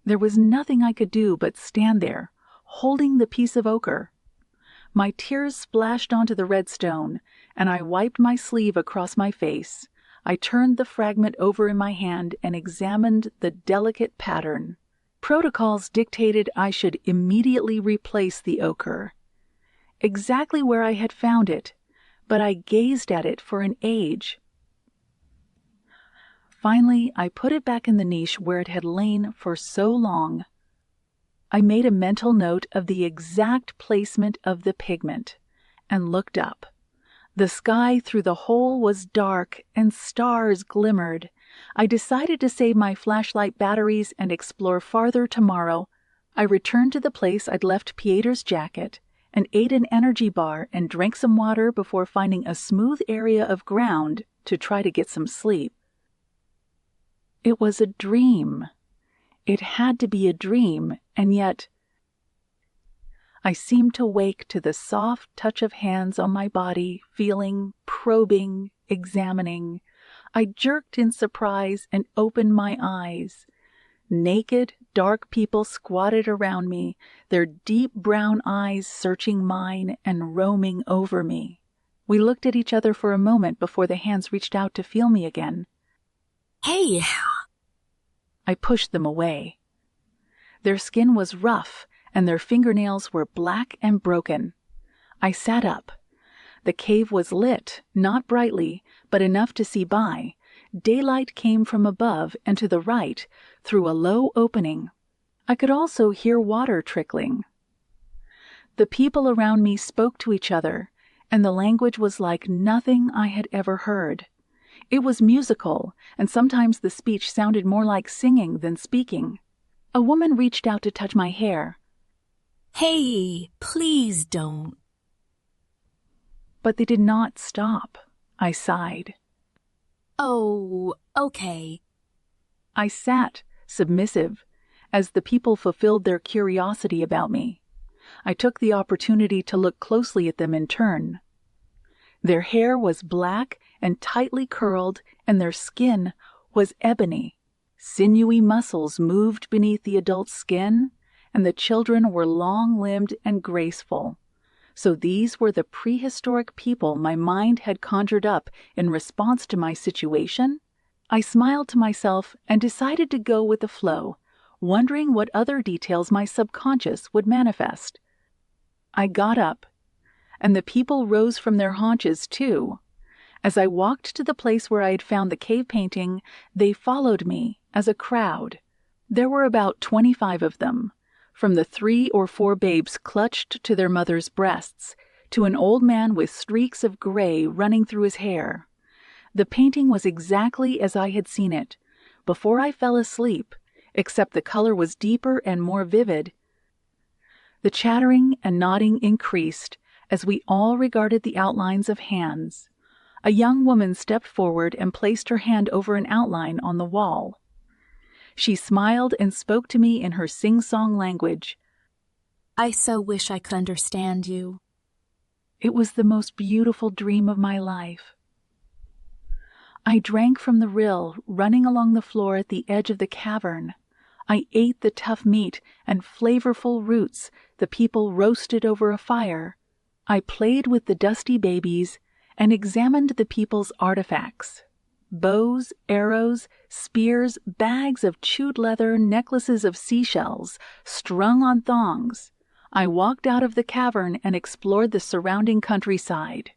there was nothing I could do but stand there, holding the piece of ochre. My tears splashed onto the red stone, and I wiped my sleeve across my face. I turned the fragment over in my hand and examined the delicate pattern. Prodigals dictated I should immediately replace the ochre. Exactly where I had found it, but I gazed at it for an age. Finally, I put it back in the niche where it had lain for so long. I made a mental note of the exact placement of the pigment and looked up. The sky through the hole was dark and stars glimmered. I decided to save my flashlight batteries and explore farther tomorrow. I returned to the place I'd left Pieter's jacket and ate an energy bar and drank some water before finding a smooth area of ground to try to get some sleep. It was a dream. It had to be a dream, and yet I seemed to wake to the soft touch of hands on my body, feeling, probing, examining. I jerked in surprise and opened my eyes. Naked, dark people squatted around me, their deep brown eyes searching mine and roaming over me. We looked at each other for a moment before the hands reached out to feel me again. Hey! I pushed them away. Their skin was rough, and their fingernails were black and broken. I sat up. The cave was lit, not brightly, but enough to see by. Daylight came from above and to the right, through a low opening. I could also hear water trickling. The people around me spoke to each other, and the language was like nothing I had ever heard. It was musical, and sometimes the speech sounded more like singing than speaking. A woman reached out to touch my hair. Hey, please don't. But they did not stop. I sighed. Oh, okay. I sat, submissive, as the people fulfilled their curiosity about me. I took the opportunity to look closely at them in turn. Their hair was black and tightly curled, and their skin was ebony. Sinewy muscles moved beneath the adult skin, and the children were long-limbed and graceful. So these were the prehistoric people my mind had conjured up in response to my situation? I smiled to myself and decided to go with the flow, wondering what other details my subconscious would manifest. I got up, and the people rose from their haunches too. As I walked to the place where I had found the cave painting, they followed me as a crowd. There were about 25 of them, from the 3 or 4 babes clutched to their mother's breasts, to an old man with streaks of gray running through his hair. The painting was exactly as I had seen it, before I fell asleep, except the color was deeper and more vivid. The chattering and nodding increased as we all regarded the outlines of hands. A young woman stepped forward and placed her hand over an outline on the wall. She smiled and spoke to me in her sing-song language. I so wish I could understand you. It was the most beautiful dream of my life. I drank from the rill running along the floor at the edge of the cavern. I ate the tough meat and flavorful roots the people roasted over a fire. I played with the dusty babies and examined the people's artifacts. Bows, arrows, spears, bags of chewed leather, necklaces of seashells, strung on thongs. I walked out of the cavern and explored the surrounding countryside.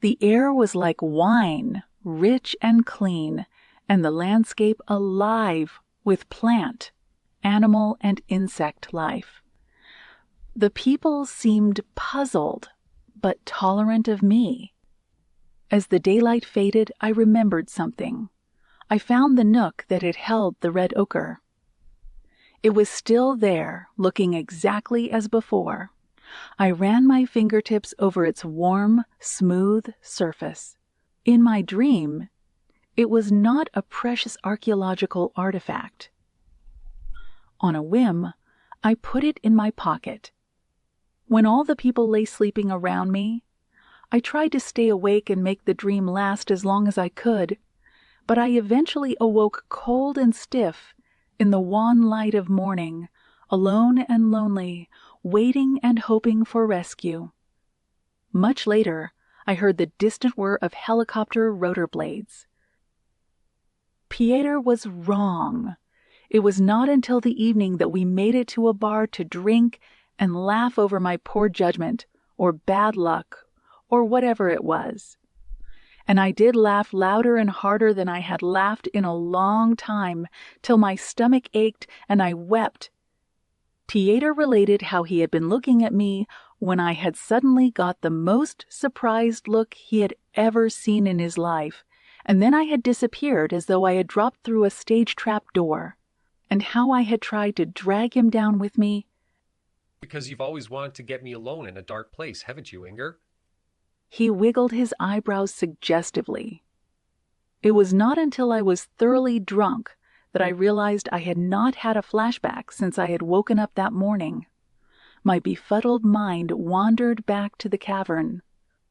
The air was like wine, rich and clean, and the landscape alive with plant, animal, and insect life. The people seemed puzzled, but tolerant of me. As the daylight faded, I remembered something. I found the nook that had held the red ochre. It was still there, looking exactly as before. I ran my fingertips over its warm, smooth surface. In my dream, it was not a precious archaeological artifact. On a whim, I put it in my pocket. When all the people lay sleeping around me, I tried to stay awake and make the dream last as long as I could, but I eventually awoke cold and stiff in the wan light of morning, alone and lonely, waiting and hoping for rescue. Much later, I heard the distant whir of helicopter rotor blades. Pieter was wrong. It was not until the evening that we made it to a bar to drink and laugh over my poor judgment, or bad luck, or whatever it was. And I did laugh louder and harder than I had laughed in a long time, till my stomach ached and I wept. Pieter related how he had been looking at me when I had suddenly got the most surprised look he had ever seen in his life, and then I had disappeared as though I had dropped through a stage trap door, and how I had tried to drag him down with me. Because you've always wanted to get me alone in a dark place, haven't you, Inger? He wiggled his eyebrows suggestively. It was not until I was thoroughly drunk that I realized I had not had a flashback since I had woken up that morning. My befuddled mind wandered back to the cavern.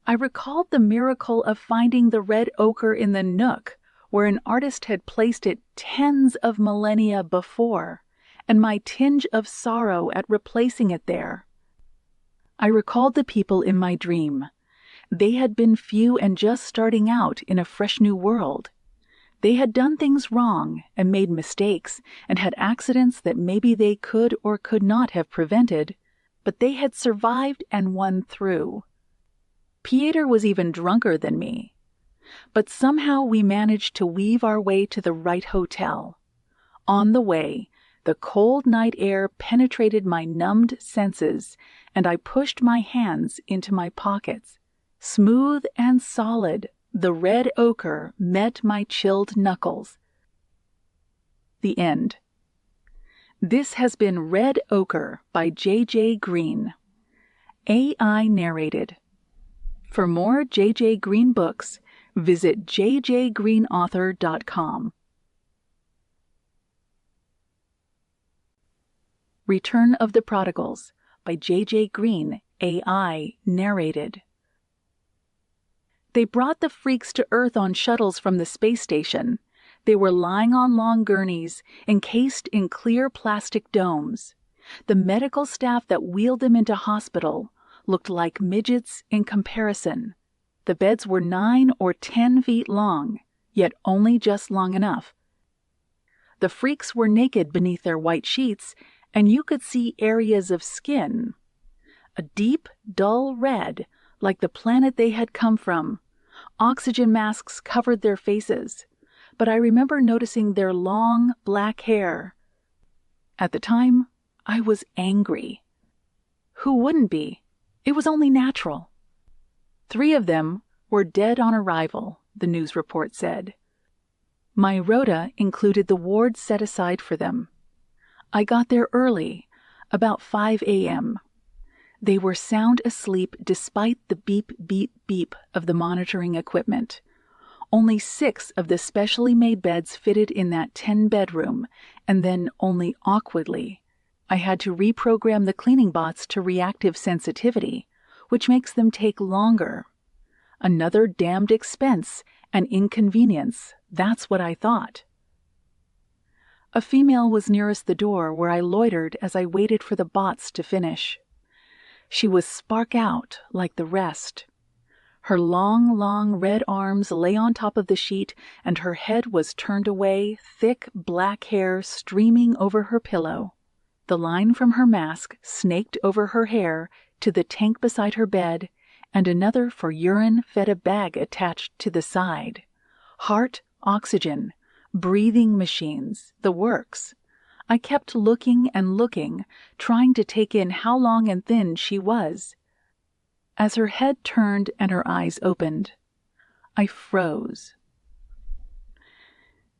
I recalled the miracle of finding the red ochre in the nook, where an artist had placed it tens of millennia before, and my tinge of sorrow at replacing it there. I recalled the people in my dream. They had been few and just starting out in a fresh new world. They had done things wrong and made mistakes and had accidents that maybe they could or could not have prevented, but they had survived and won through. Pieter was even drunker than me. But somehow we managed to weave our way to the right hotel. On the way, the cold night air penetrated my numbed senses, and I pushed my hands into my pockets. Smooth and solid, the red ochre met my chilled knuckles. The end. This has been Red Ochre by J.J. Green. AI narrated. For more J.J. Green books, visit jjgreenauthor.com. Return of the Prodigals by J.J. Green, AI narrated. They brought the freaks to Earth on shuttles from the space station. They were lying on long gurneys, encased in clear plastic domes. The medical staff that wheeled them into hospital looked like midgets in comparison. The beds were 9 or 10 feet long, yet only just long enough. The freaks were naked beneath their white sheets, and you could see areas of skin. A deep, dull red, like the planet they had come from. Oxygen masks covered their faces, but I remember noticing their long, black hair. At the time, I was angry. Who wouldn't be? It was only natural. 3 of them were dead on arrival, the news report said. My rota included the ward set aside for them. I got there early, about 5 a.m. They were sound asleep despite the beep, beep, beep of the monitoring equipment. Only 6 of the specially made beds fitted in that 10-bedroom, and then only awkwardly. I had to reprogram the cleaning bots to reactive sensitivity, which makes them take longer. Another damned expense and inconvenience, that's what I thought. A female was nearest the door where I loitered as I waited for the bots to finish. She was spark out like the rest. Her long, long red arms lay on top of the sheet, and her head was turned away, thick black hair streaming over her pillow. The line from her mask snaked over her hair to the tank beside her bed, and another for urine fed a bag attached to the side. Heart, oxygen, breathing machines, the works. I kept looking and looking, trying to take in how long and thin she was. As her head turned and her eyes opened, I froze.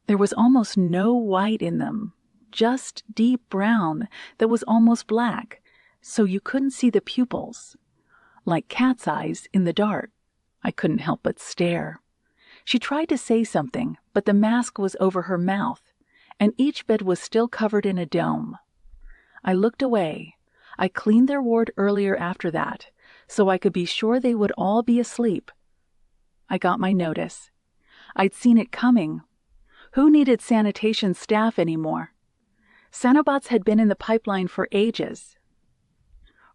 There was almost no white in them, just deep brown that was almost black, so you couldn't see the pupils. Like cat's eyes in the dark. I couldn't help but stare. She tried to say something, but the mask was over her mouth, and each bed was still covered in a dome. I looked away. I cleaned their ward earlier after that, so I could be sure they would all be asleep. I got my notice. I'd seen it coming. Who needed sanitation staff anymore? Sanobots had been in the pipeline for ages.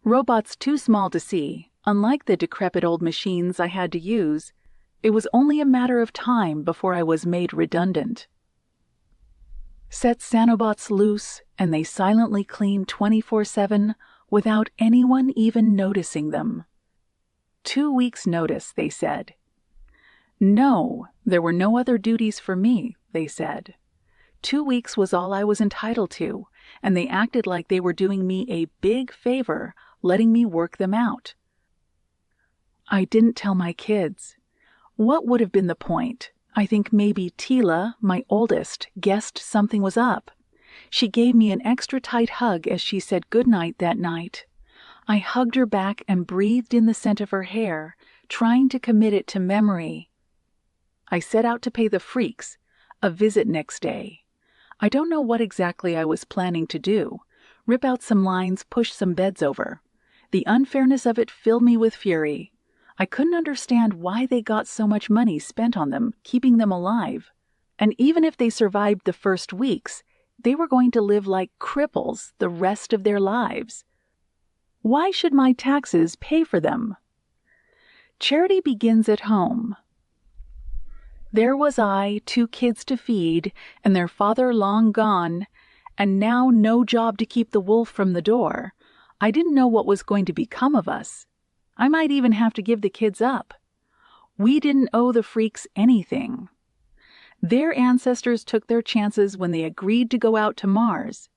Robots too small to see, unlike the decrepit old machines I had to use. It was only a matter of time before I was made redundant. Set Sanobots loose, and they silently cleaned 24/7 without anyone even noticing them. 2 weeks' notice, they said. No, there were no other duties for me, they said. 2 weeks was all I was entitled to, and they acted like they were doing me a big favor, letting me work them out. I didn't tell my kids. What would have been the point? I think maybe Tila, my oldest, guessed something was up. She gave me an extra tight hug as she said goodnight that night. I hugged her back and breathed in the scent of her hair, trying to commit it to memory. I set out to pay the freaks a visit next day. I don't know what exactly I was planning to do. Rip out some lines, push some beds over. The unfairness of it filled me with fury. I couldn't understand why they got so much money spent on them, keeping them alive. And even if they survived the first weeks, they were going to live like cripples the rest of their lives. Why should my taxes pay for them? Charity begins at home. There was I, 2 kids to feed, and their father long gone, and now no job to keep the wolf from the door. I didn't know what was going to become of us. I might even have to give the kids up. We didn't owe the freaks anything. Their ancestors took their chances when they agreed to go out to Mars.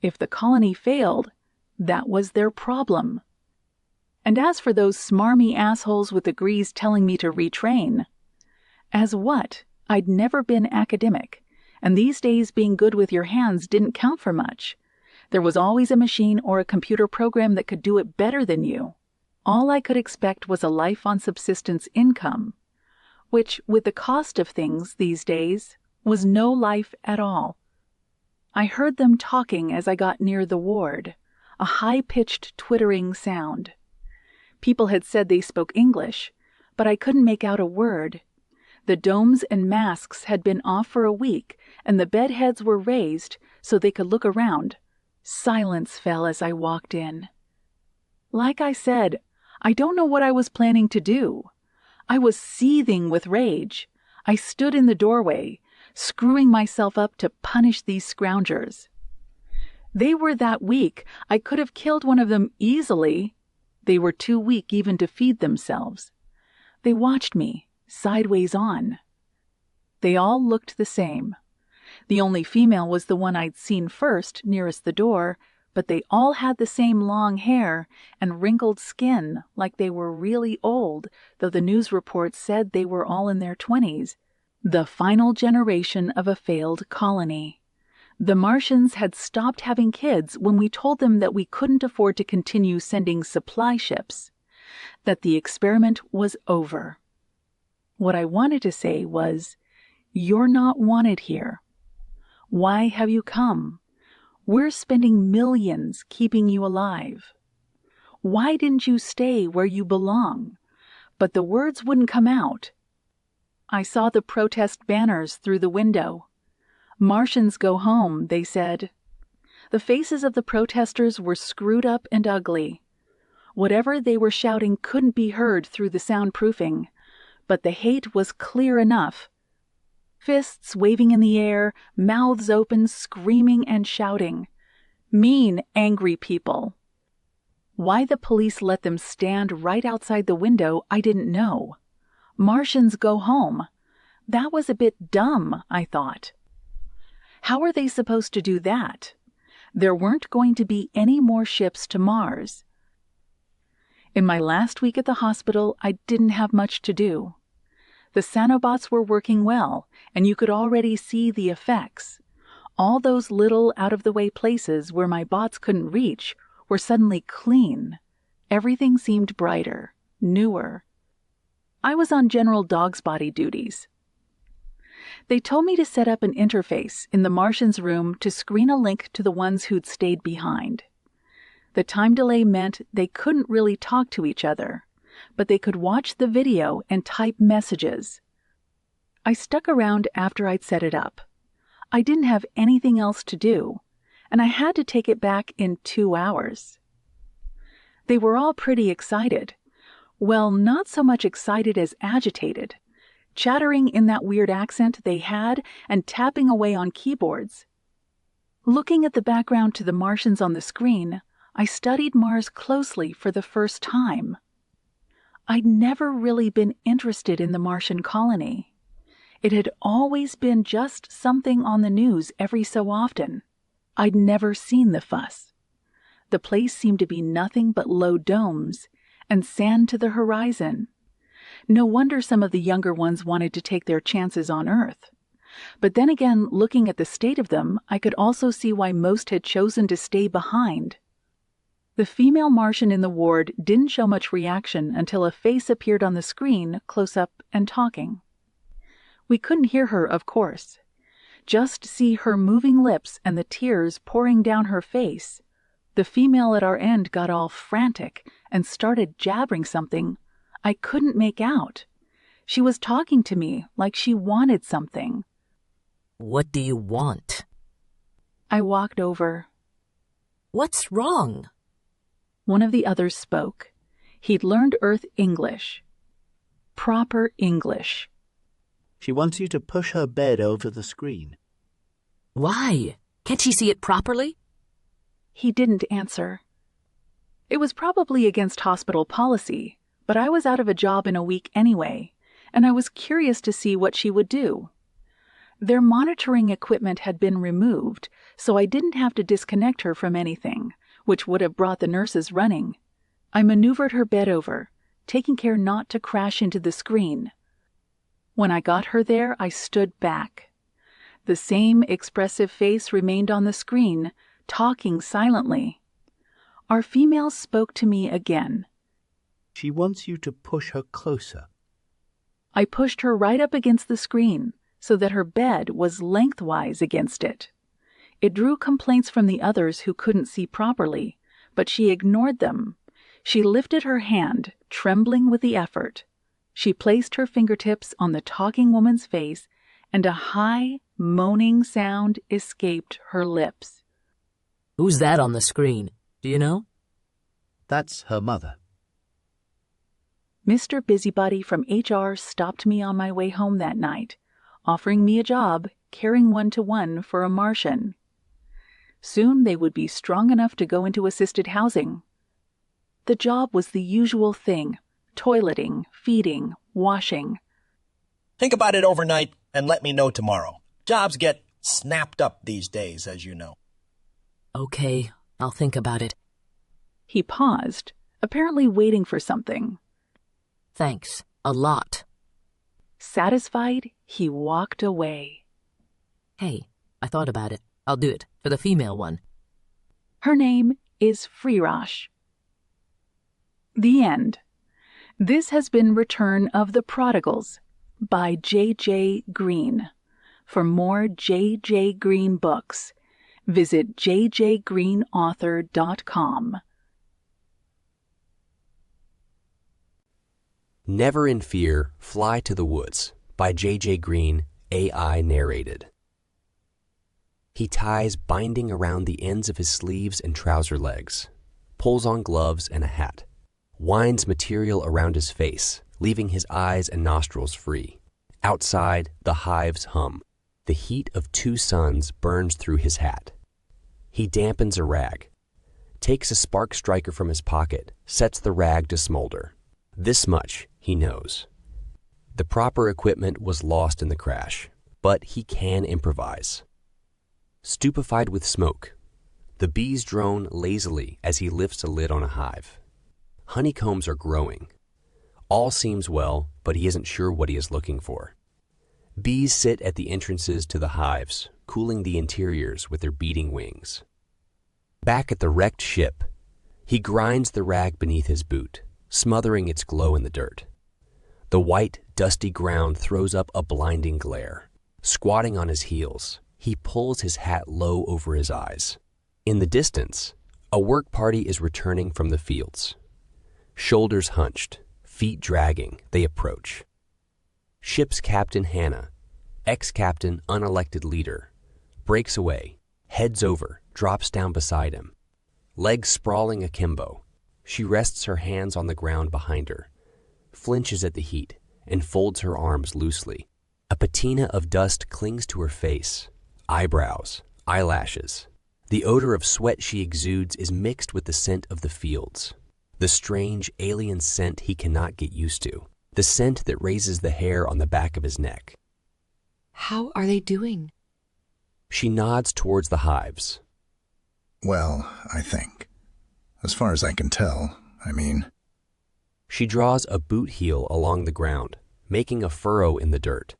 If the colony failed, that was their problem. And as for those smarmy assholes with degrees telling me to retrain, as what? I'd never been academic, and these days being good with your hands didn't count for much. There was always a machine or a computer program that could do it better than you. All I could expect was a life on subsistence income, which, with the cost of things these days, was no life at all. I heard them talking as I got near the ward, a high-pitched twittering sound. People had said they spoke English, but I couldn't make out a word. The domes and masks had been off for a week, and the bed heads were raised so they could look around. Silence fell as I walked in. Like I said, I don't know what I was planning to do. I was seething with rage. I stood in the doorway, screwing myself up to punish these scroungers. They were that weak, I could have killed one of them easily. They were too weak even to feed themselves. They watched me, sideways on. They all looked the same. The only female was the one I'd seen first, nearest the door, but they all had the same long hair and wrinkled skin, like they were really old, though the news reports said they were all in their 20s. The final generation of a failed colony. The Martians had stopped having kids when we told them that we couldn't afford to continue sending supply ships, that the experiment was over. What I wanted to say was, "You're not wanted here. Why have you come? We're spending millions keeping you alive. Why didn't you stay where you belong?" But the words wouldn't come out. I saw the protest banners through the window. "Martians go home," they said. The faces of the protesters were screwed up and ugly. Whatever they were shouting couldn't be heard through the soundproofing, but the hate was clear enough. Fists waving in the air, mouths open, screaming and shouting. Mean, angry people. Why the police let them stand right outside the window, I didn't know. Martians go home. That was a bit dumb, I thought. How are they supposed to do that? There weren't going to be any more ships to Mars. In my last week at the hospital, I didn't have much to do. The Sanobots were working well, and you could already see the effects. All those little out-of-the-way places where my bots couldn't reach were suddenly clean. Everything seemed brighter, newer. I was on General Dog's Body duties. They told me to set up an interface in the Martians' room to screen a link to the ones who'd stayed behind. The time delay meant they couldn't really talk to each other, but they could watch the video and type messages. I stuck around after I'd set it up. I didn't have anything else to do, and I had to take it back in 2 hours. They were all pretty excited. Well, not so much excited as agitated, chattering in that weird accent they had and tapping away on keyboards. Looking at the background to the Martians on the screen, I studied Mars closely for the first time. I'd never really been interested in the Martian colony. It had always been just something on the news every so often. I'd never seen the fuss. The place seemed to be nothing but low domes and sand to the horizon. No wonder some of the younger ones wanted to take their chances on Earth. But then again, looking at the state of them, I could also see why most had chosen to stay behind. The female Martian in the ward didn't show much reaction until a face appeared on the screen, close up and talking. We couldn't hear her, of course. Just see her moving lips and the tears pouring down her face. The female at our end got all frantic and started jabbering something I couldn't make out. She was talking to me like she wanted something. What do you want? I walked over. What's wrong? One of the others spoke. He'd learned Earth English. Proper English. She wants you to push her bed over the screen. Why? Can't she see it properly? He didn't answer. It was probably against hospital policy, but I was out of a job in a week anyway, and I was curious to see what she would do. Their monitoring equipment had been removed, so I didn't have to disconnect her from anything, which would have brought the nurses running. I maneuvered her bed over, taking care not to crash into the screen. When I got her there, I stood back. The same expressive face remained on the screen, talking silently. Our female spoke to me again. She wants you to push her closer. I pushed her right up against the screen, so that her bed was lengthwise against it. It drew complaints from the others who couldn't see properly, but she ignored them. She lifted her hand, trembling with the effort. She placed her fingertips on the talking woman's face, and a high, moaning sound escaped her lips. Who's that on the screen? Do you know? That's her mother. Mr. Busybody from HR stopped me on my way home that night, offering me a job caring one-to-one for a Martian. Soon they would be strong enough to go into assisted housing. The job was the usual thing: toileting, feeding, washing. Think about it overnight and let me know tomorrow. Jobs get snapped up these days, as you know. Okay, I'll think about it. He paused, apparently waiting for something. Thanks, a lot. Satisfied, he walked away. Hey, I thought about it. I'll do it, for the female one. Her name is Freerosh. The end. This has been Return of the Prodigals by J.J. Green. For more J.J. Green books, visit jjgreenauthor.com. Never in Fear, Fly to the Woods by J.J. Green, AI-NARRATED. He ties binding around the ends of his sleeves and trouser legs, pulls on gloves and a hat, winds material around his face, leaving his eyes and nostrils free. Outside, the hives hum. The heat of 2 suns burns through his hat. He dampens a rag, takes a spark striker from his pocket, sets the rag to smolder. This much he knows. The proper equipment was lost in the crash, but he can improvise. Stupefied with smoke, the bees drone lazily as he lifts a lid on a hive. Honeycombs are growing. All seems well, but he isn't sure what he is looking for. Bees sit at the entrances to the hives, cooling the interiors with their beating wings. Back at the wrecked ship, he grinds the rag beneath his boot, smothering its glow in the dirt. The white, dusty ground throws up a blinding glare. Squatting on his heels, he pulls his hat low over his eyes. In the distance, a work party is returning from the fields. Shoulders hunched, feet dragging, they approach. Ship's Captain Hannah, ex-captain unelected leader, breaks away, heads over, drops down beside him. Legs sprawling akimbo, she rests her hands on the ground behind her, flinches at the heat, and folds her arms loosely. A patina of dust clings to her face, eyebrows, eyelashes. The odor of sweat she exudes is mixed with the scent of the fields. The strange, alien scent he cannot get used to. The scent that raises the hair on the back of his neck. How are they doing? She nods towards the hives. Well, I think. As far as I can tell, I mean. She draws a boot heel along the ground, making a furrow in the dirt.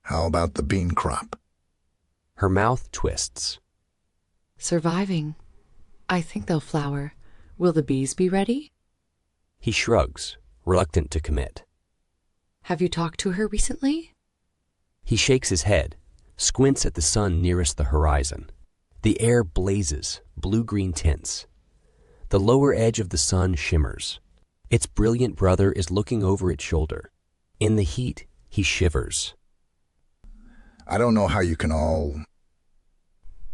How about the bean crop? Her mouth twists. Surviving. I think they'll flower. Will the bees be ready? He shrugs, reluctant to commit. Have you talked to her recently? He shakes his head, squints at the sun nearest the horizon. The air blazes, blue-green tints. The lower edge of the sun shimmers. Its brilliant brother is looking over its shoulder. In the heat, he shivers. I don't know how you can all...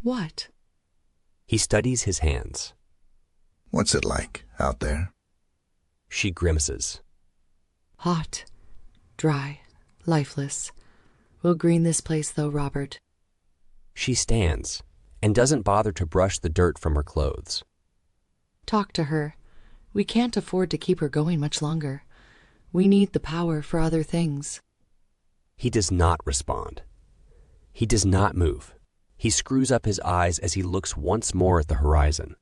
What? He studies his hands. What's it like out there? She grimaces. Hot, dry, lifeless. We'll green this place, though, Robert. She stands and doesn't bother to brush the dirt from her clothes. Talk to her. We can't afford to keep her going much longer. We need the power for other things. He does not respond. He does not move. He screws up his eyes as he looks once more at the horizon.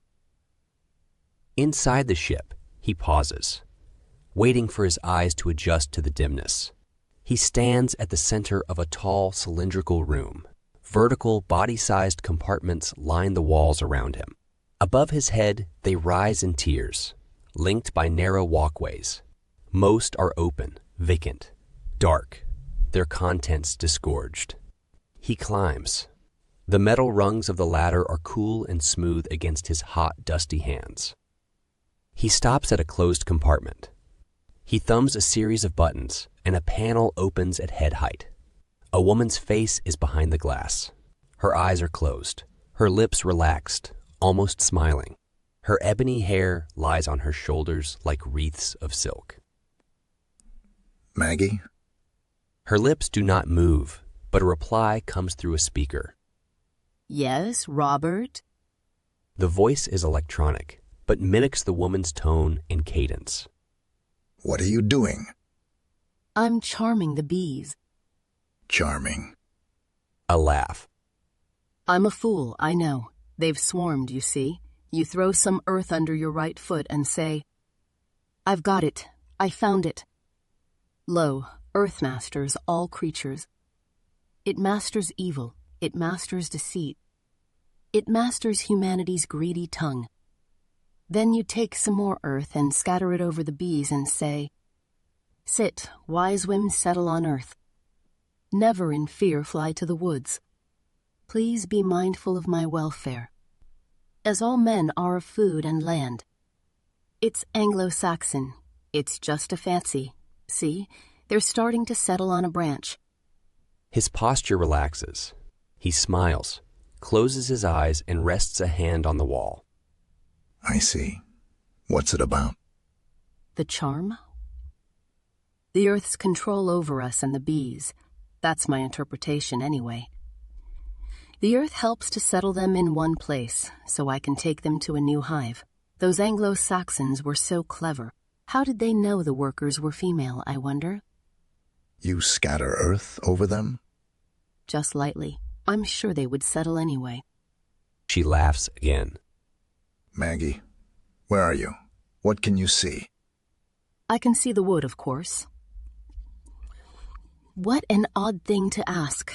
Inside the ship, he pauses, waiting for his eyes to adjust to the dimness. He stands at the center of a tall, cylindrical room. Vertical, body-sized compartments line the walls around him. Above his head, they rise in tiers, linked by narrow walkways. Most are open, vacant, dark, their contents disgorged. He climbs. The metal rungs of the ladder are cool and smooth against his hot, dusty hands. He stops at a closed compartment. He thumbs a series of buttons, and a panel opens at head height. A woman's face is behind the glass. Her eyes are closed, her lips relaxed, almost smiling. Her ebony hair lies on her shoulders like wreaths of silk. Maggie? Her lips do not move, but a reply comes through a speaker. Yes, Robert? The voice is electronic, but mimics the woman's tone and cadence. What are you doing? I'm charming the bees. Charming. A laugh. I'm a fool, I know. They've swarmed, you see. You throw some earth under your right foot and say, I've got it. I found it. Lo, earth masters all creatures. It masters evil. It masters deceit. It masters humanity's greedy tongue. Then you take some more earth and scatter it over the bees and say, Sit, wise whims settle on earth. Never in fear fly to the woods. Please be mindful of my welfare, as all men are of food and land. It's Anglo-Saxon. It's just a fancy. See, they're starting to settle on a branch. His posture relaxes. He smiles, closes his eyes, and rests a hand on the wall. I see. What's it about? The charm? The Earth's control over us and the bees. That's my interpretation anyway. The Earth helps to settle them in one place, so I can take them to a new hive. Those Anglo-Saxons were so clever. How did they know the workers were female, I wonder? You scatter earth over them? Just lightly. I'm sure they would settle anyway. She laughs again. Maggie, where are you? What can you see? I can see the wood, of course. What an odd thing to ask.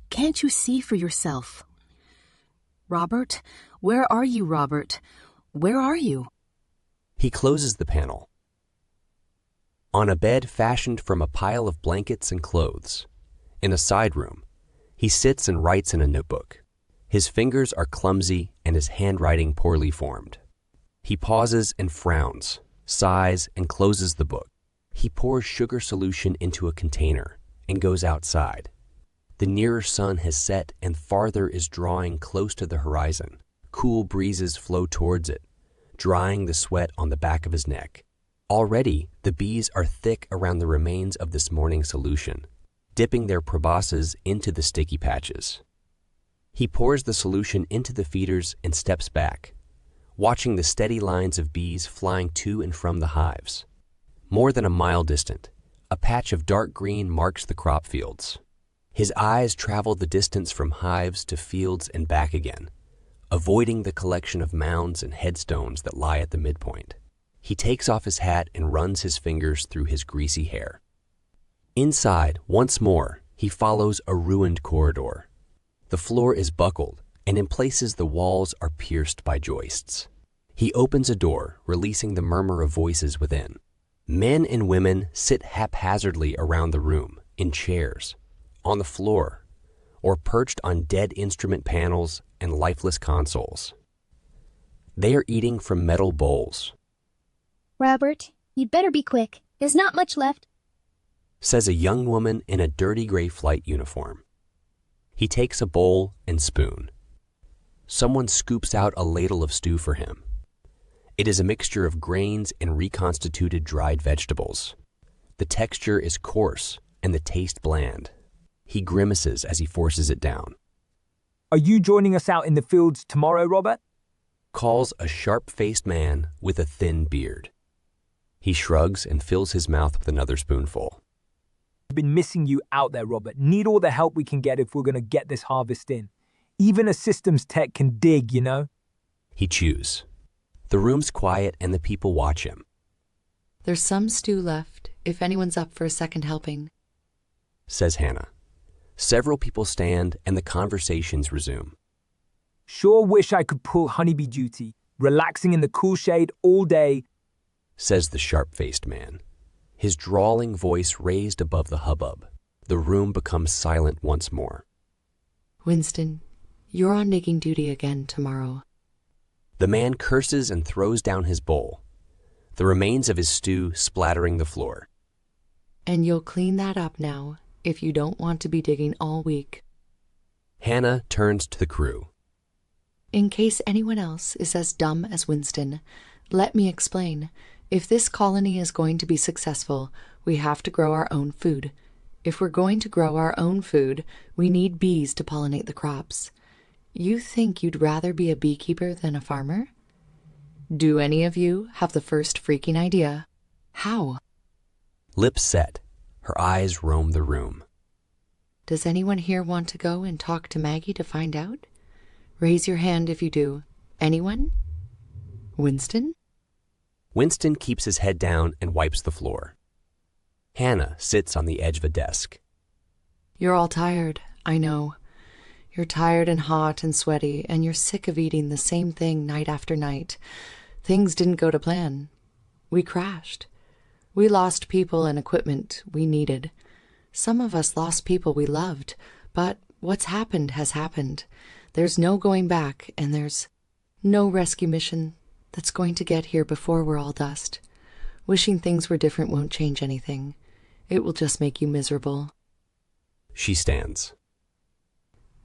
Can't you see for yourself? Robert? Where are you, Robert? Where are you? He closes the panel. On a bed fashioned from a pile of blankets and clothes, in a side room, he sits and writes in a notebook. His fingers are clumsy and his handwriting poorly formed. He pauses and frowns, sighs, and closes the book. He pours sugar solution into a container and goes outside. The nearer sun has set and farther is drawing close to the horizon. Cool breezes flow towards it, drying the sweat on the back of his neck. Already, the bees are thick around the remains of this morning's solution, dipping their proboscis into the sticky patches. He pours the solution into the feeders and steps back, watching the steady lines of bees flying to and from the hives. More than a mile distant, a patch of dark green marks the crop fields. His eyes travel the distance from hives to fields and back again, avoiding the collection of mounds and headstones that lie at the midpoint. He takes off his hat and runs his fingers through his greasy hair. Inside, once more, he follows a ruined corridor. The floor is buckled, and in places the walls are pierced by joists. He opens a door, releasing the murmur of voices within. Men and women sit haphazardly around the room, in chairs, on the floor, or perched on dead instrument panels and lifeless consoles. They are eating from metal bowls, Robert, you'd better be quick. There's not much left. says a young woman in a dirty gray flight uniform. He takes a bowl and spoon. Someone scoops out a ladle of stew for him. It is a mixture of grains and reconstituted dried vegetables. The texture is coarse and the taste bland. He grimaces as he forces it down. Are you joining us out in the fields tomorrow, Robert? Calls a sharp-faced man with a thin beard. He shrugs and fills his mouth with another spoonful. I've been missing you out there, Robert. Need all the help we can get if we're going to get this harvest in. Even a systems tech can dig, you know? He chews. The room's quiet and the people watch him. There's some stew left, if anyone's up for a second helping, says Hannah. Several people stand and the conversations resume. Sure wish I could pull honeybee duty, relaxing in the cool shade all day, says the sharp-faced man. His drawling voice raised above the hubbub. The room becomes silent once more. Winston, you're on digging duty again tomorrow. The man curses and throws down his bowl, the remains of his stew splattering the floor. And you'll clean that up now, if you don't want to be digging all week. Hannah turns to the crew. In case anyone else is as dumb as Winston, let me explain. If this colony is going to be successful, we have to grow our own food. If we're going to grow our own food, we need bees to pollinate the crops. You think you'd rather be a beekeeper than a farmer? Do any of you have the first freaking idea? How? Lips set, her eyes roam the room. Does anyone here want to go and talk to Maggie to find out? Raise your hand if you do. Anyone? Winston? Winston keeps his head down and wipes the floor. Hannah sits on the edge of a desk. You're all tired, I know. You're tired and hot and sweaty, and you're sick of eating the same thing night after night. Things didn't go to plan. We crashed. We lost people and equipment we needed. Some of us lost people we loved, but what's happened has happened. There's no going back, and there's no rescue mission that's going to get here before we're all dust. Wishing things were different won't change anything. It will just make you miserable. She stands.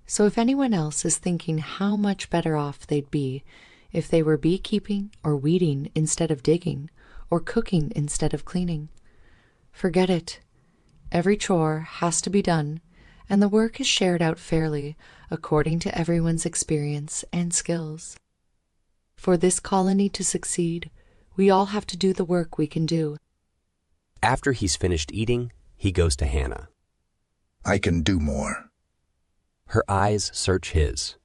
So if anyone else is thinking how much better off they'd be if they were beekeeping or weeding instead of digging, or cooking instead of cleaning, forget it. Every chore has to be done, and the work is shared out fairly according to everyone's experience and skills. For this colony to succeed, we all have to do the work we can do. After he's finished eating, he goes to Hannah. I can do more. Her eyes search his.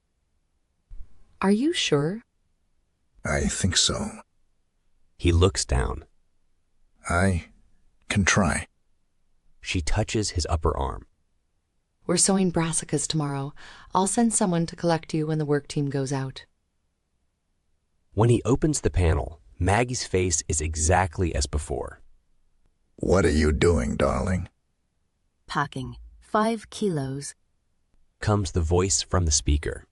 Are you sure? I think so. He looks down. I can try. She touches his upper arm. We're sowing brassicas tomorrow. I'll send someone to collect you when the work team goes out. When he opens the panel, Maggie's face is exactly as before. What are you doing, darling? Packing. 5 kilos. Comes the voice from the speaker.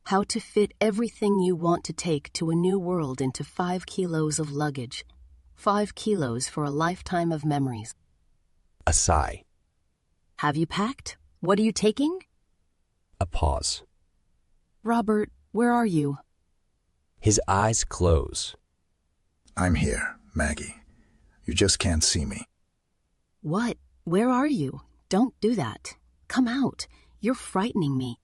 How to fit everything you want to take to a new world into 5 kilos of luggage. 5 kilos for a lifetime of memories. A sigh. Have you packed? What are you taking? A pause. Robert, where are you? His eyes close. I'm here, Maggie. You just can't see me. What? Where are you? Don't do that. Come out. You're frightening me.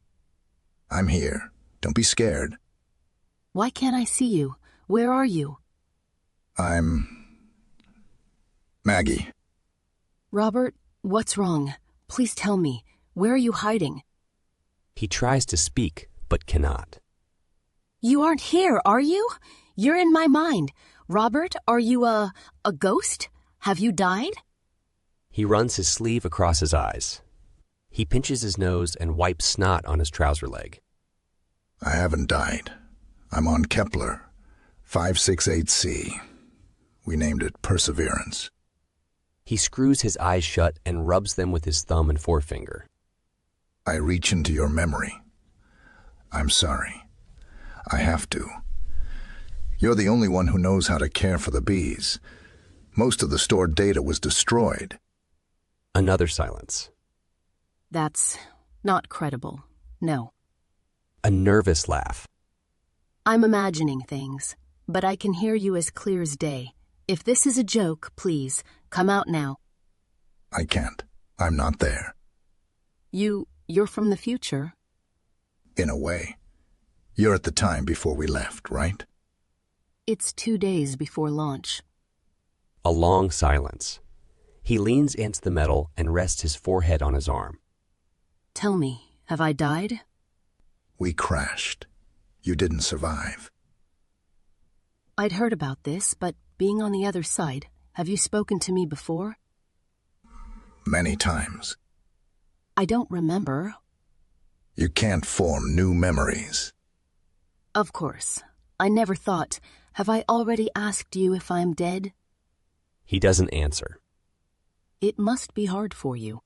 I'm here. Don't be scared. Why can't I see you? Where are you? Maggie. Robert, what's wrong? Please tell me. Where are you hiding? He tries to speak, but cannot. You aren't here, are you? You're in my mind. Robert, are you a ghost? Have you died? He runs his sleeve across his eyes. He pinches his nose and wipes snot on his trouser leg. I haven't died. I'm on Kepler, 568c. We named it Perseverance. He screws his eyes shut and rubs them with his thumb and forefinger. I reach into your memory. I'm sorry. I have to. You're the only one who knows how to care for the bees. Most of the stored data was destroyed. Another silence. That's Not credible. No. A nervous laugh. I'm imagining things, but I can hear you as clear as day. If this is a joke, please, come out now. I can't. I'm not there. You're from the future? In a way. You're at the time before we left, right? It's 2 days before launch. A long silence. He leans against the metal and rests his forehead on his arm. Tell me, have I died? We crashed. You didn't survive. I'd heard about this, but being on the other side, have you spoken to me before? Many times. I don't remember. You can't form new memories. Of course. I never thought. Have I already asked you if I'm dead? He doesn't answer. It must be hard for you.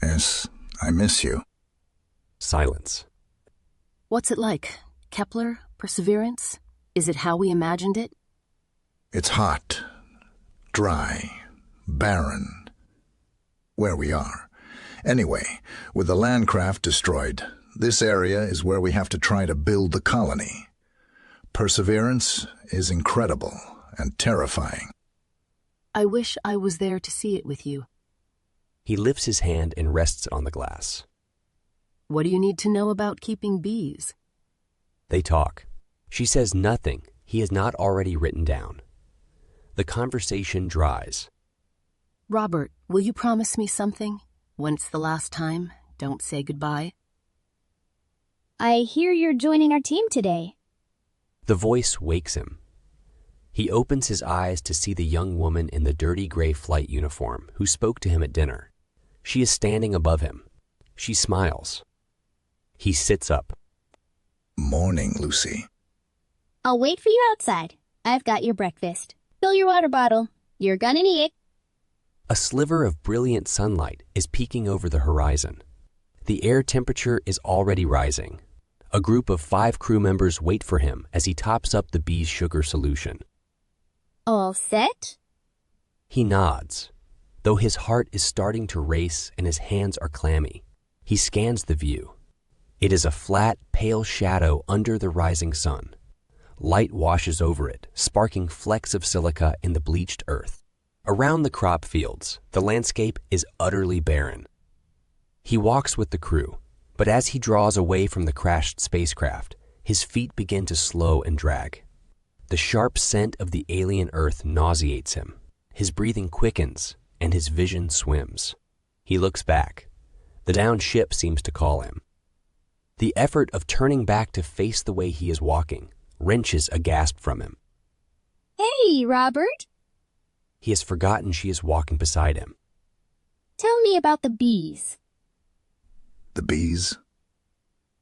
Yes, I miss you. Silence. What's it like? Kepler? Perseverance? Is it how we imagined it? It's hot, dry, barren. Where we are. Anyway, with the landcraft destroyed, this area is where we have to try to build the colony. Perseverance is incredible and terrifying. I wish I was there to see it with you. He lifts his hand and rests it on the glass. What do you need to know about keeping bees? They talk. She says nothing he has not already written down. The conversation dries. Robert, will you promise me something? Once the last time, don't say goodbye. I hear you're joining our team today. The voice wakes him. He opens his eyes to see the young woman in the dirty gray flight uniform who spoke to him at dinner. She is standing above him. She smiles. He sits up. Morning, Lucy. I'll wait for you outside. I've got your breakfast. Fill your water bottle. You're gonna need it. A sliver of brilliant sunlight is peeking over the horizon. The air temperature is already rising. A group of 5 crew members wait for him as he tops up the bee's sugar solution. All set? He nods, though his heart is starting to race and his hands are clammy. He scans the view. It is a flat, pale shadow under the rising sun. Light washes over it, sparking flecks of silica in the bleached earth. Around the crop fields, the landscape is utterly barren. He walks with the crew, but as he draws away from the crashed spacecraft, his feet begin to slow and drag. The sharp scent of the alien earth nauseates him. His breathing quickens, and his vision swims. He looks back. The downed ship seems to call him. The effort of turning back to face the way he is walking wrenches a gasp from him. Hey, Robert. He has forgotten she is walking beside him. Tell me about the bees. The bees?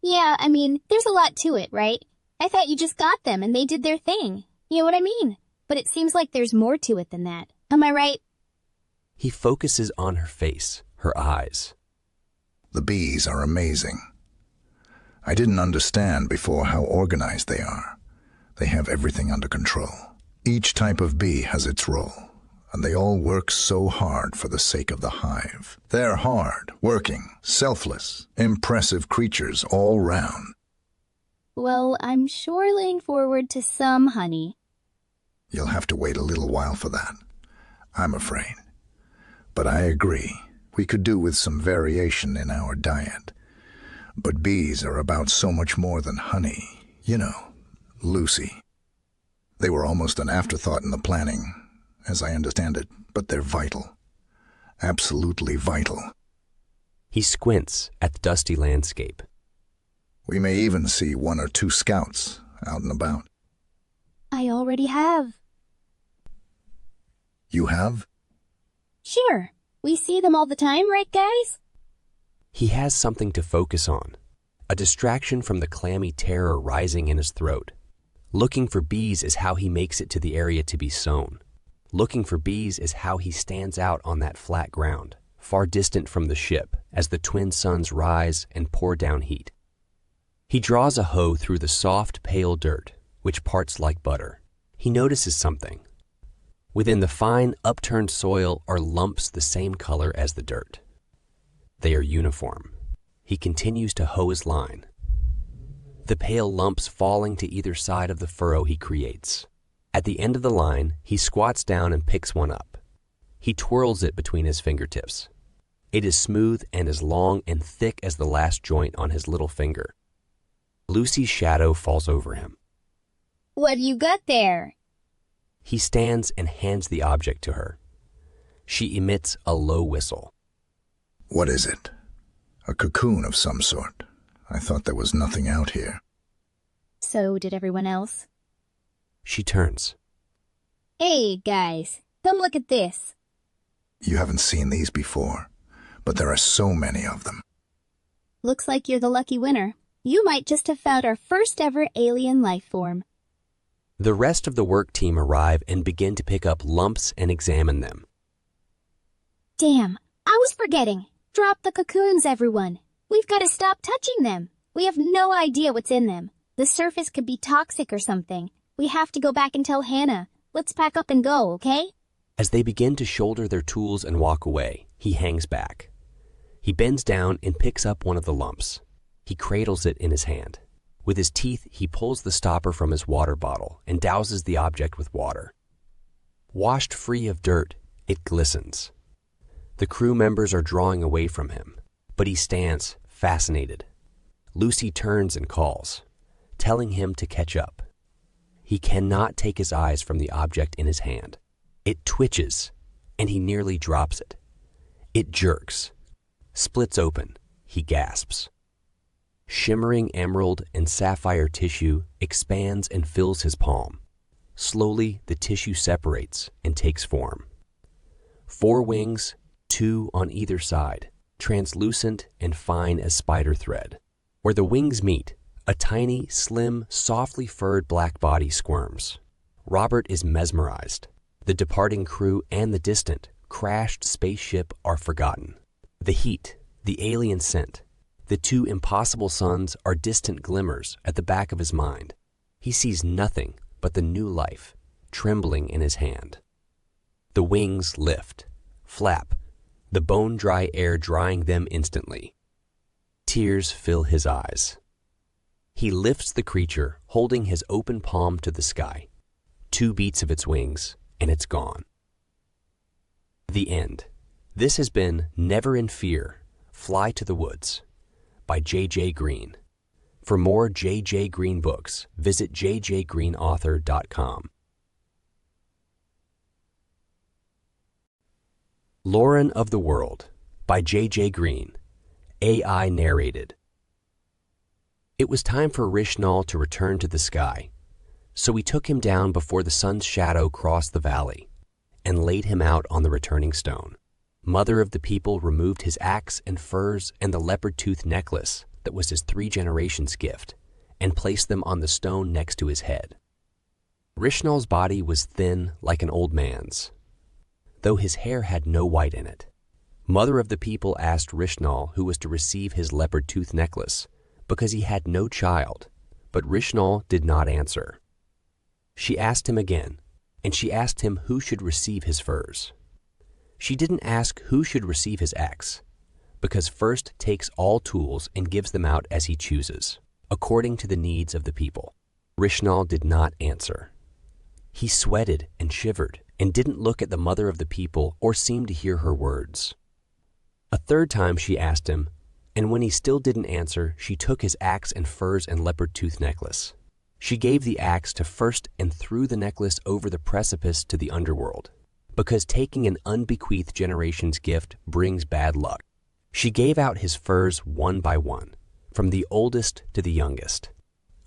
Yeah, I mean, there's a lot to it, right? I thought you just got them and they did their thing. You know what I mean? But it seems like there's more to it than that. Am I right? He focuses on her face, her eyes. The bees are amazing. I didn't understand before how organized they are. They have everything under control. Each type of bee has its role, and they all work so hard for the sake of the hive. They're hard, working, selfless, impressive creatures all round. Well, I'm sure looking forward to some honey. You'll have to wait a little while for that, I'm afraid. But I agree, we could do with some variation in our diet. But bees are about so much more than honey, you know, Lucy. They were almost an afterthought in the planning, as I understand it, but they're vital. Absolutely vital. He squints at the dusty landscape. We may even see 1 or 2 scouts out and about. I already have. You have? Sure. We see them all the time, right, guys? He has something to focus on, a distraction from the clammy terror rising in his throat. Looking for bees is how he makes it to the area to be sown. Looking for bees is how he stands out on that flat ground, far distant from the ship as the twin suns rise and pour down heat. He draws a hoe through the soft, pale dirt, which parts like butter. He notices something. Within the fine, upturned soil are lumps the same color as the dirt. They are uniform. He continues to hoe his line, the pale lumps falling to either side of the furrow he creates. At the end of the line, he squats down and picks one up. He twirls it between his fingertips. It is smooth and as long and thick as the last joint on his little finger. Lucy's shadow falls over him. What you got there? He stands and hands the object to her. She emits a low whistle. What is it? A cocoon of some sort. I thought there was nothing out here. So did everyone else. She turns. Hey, guys, come look at this. You haven't seen these before, but there are so many of them. Looks like you're the lucky winner. You might just have found our first ever alien life form. The rest of the work team arrive and begin to pick up lumps and examine them. Damn, I was forgetting. Drop the cocoons, everyone. We've got to stop touching them. We have no idea what's in them. The surface could be toxic or something. We have to go back and tell Hannah. Let's pack up and go, okay? As they begin to shoulder their tools and walk away, he hangs back. He bends down and picks up one of the lumps. He cradles it in his hand. With his teeth, he pulls the stopper from his water bottle and douses the object with water. Washed free of dirt, it glistens. The crew members are drawing away from him, but he stands, fascinated. Lucy turns and calls, telling him to catch up. He cannot take his eyes from the object in his hand. It twitches, and he nearly drops it. It jerks, splits open. He gasps. Shimmering emerald and sapphire tissue expands and fills his palm. Slowly, the tissue separates and takes form. 4 wings, 2 on either side, translucent and fine as spider thread. Where the wings meet, a tiny, slim, softly furred black body squirms. Robert is mesmerized. The departing crew and the distant, crashed spaceship are forgotten. The heat, the alien scent, the 2 impossible suns are distant glimmers at the back of his mind. He sees nothing but the new life, trembling in his hand. The wings lift, flap, the bone-dry air drying them instantly. Tears fill his eyes. He lifts the creature, holding his open palm to the sky. 2 beats of its wings, and it's gone. The end. This has been Never in Fear, Fly to the Woods by J.J. Green. For more J.J. Green books, visit jjgreenauthor.com. Lorin of the World by J.J. Green, AI-NARRATED. It was time for Rishnal to return to the sky, so we took him down before the sun's shadow crossed the valley and laid him out on the returning stone. Mother of the People removed his axe and furs and the leopard tooth necklace that was his 3 generations gift and placed them on the stone next to his head. Rishnal's body was thin like an old man's, though his hair had no white in it. Mother of the People asked Rishnal who was to receive his leopard tooth necklace because he had no child, but Rishnal did not answer. She asked him again, and she asked him who should receive his furs. She didn't ask who should receive his axe, because First takes all tools and gives them out as he chooses, according to the needs of the people. Rishnal did not answer. He sweated and shivered and didn't look at the Mother of the People or seem to hear her words. A 3rd time she asked him, and when he still didn't answer, she took his axe and furs and leopard tooth necklace. She gave the axe to First and threw the necklace over the precipice to the underworld, because taking an unbequeathed generation's gift brings bad luck. She gave out his furs one by one, from the oldest to the youngest.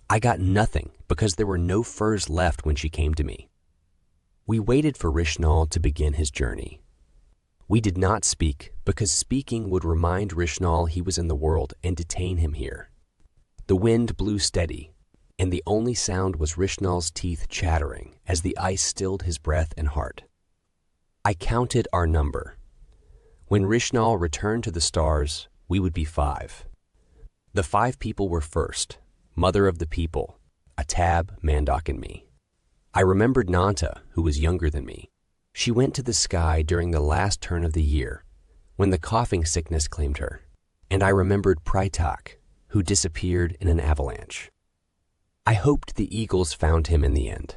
I got nothing because there were no furs left when she came to me. We waited for Rishnal to begin his journey. We did not speak because speaking would remind Rishnal he was in the world and detain him here. The wind blew steady, and the only sound was Rishnal's teeth chattering as the ice stilled his breath and heart. I counted our number. When Rishnal returned to the stars, we would be 5. The 5 people were First, Mother of the People, Atab, Mandok, and me. I remembered Nanta, who was younger than me. She went to the sky during the last turn of the year, when the coughing sickness claimed her, and I remembered Prytak, who disappeared in an avalanche. I hoped the eagles found him in the end.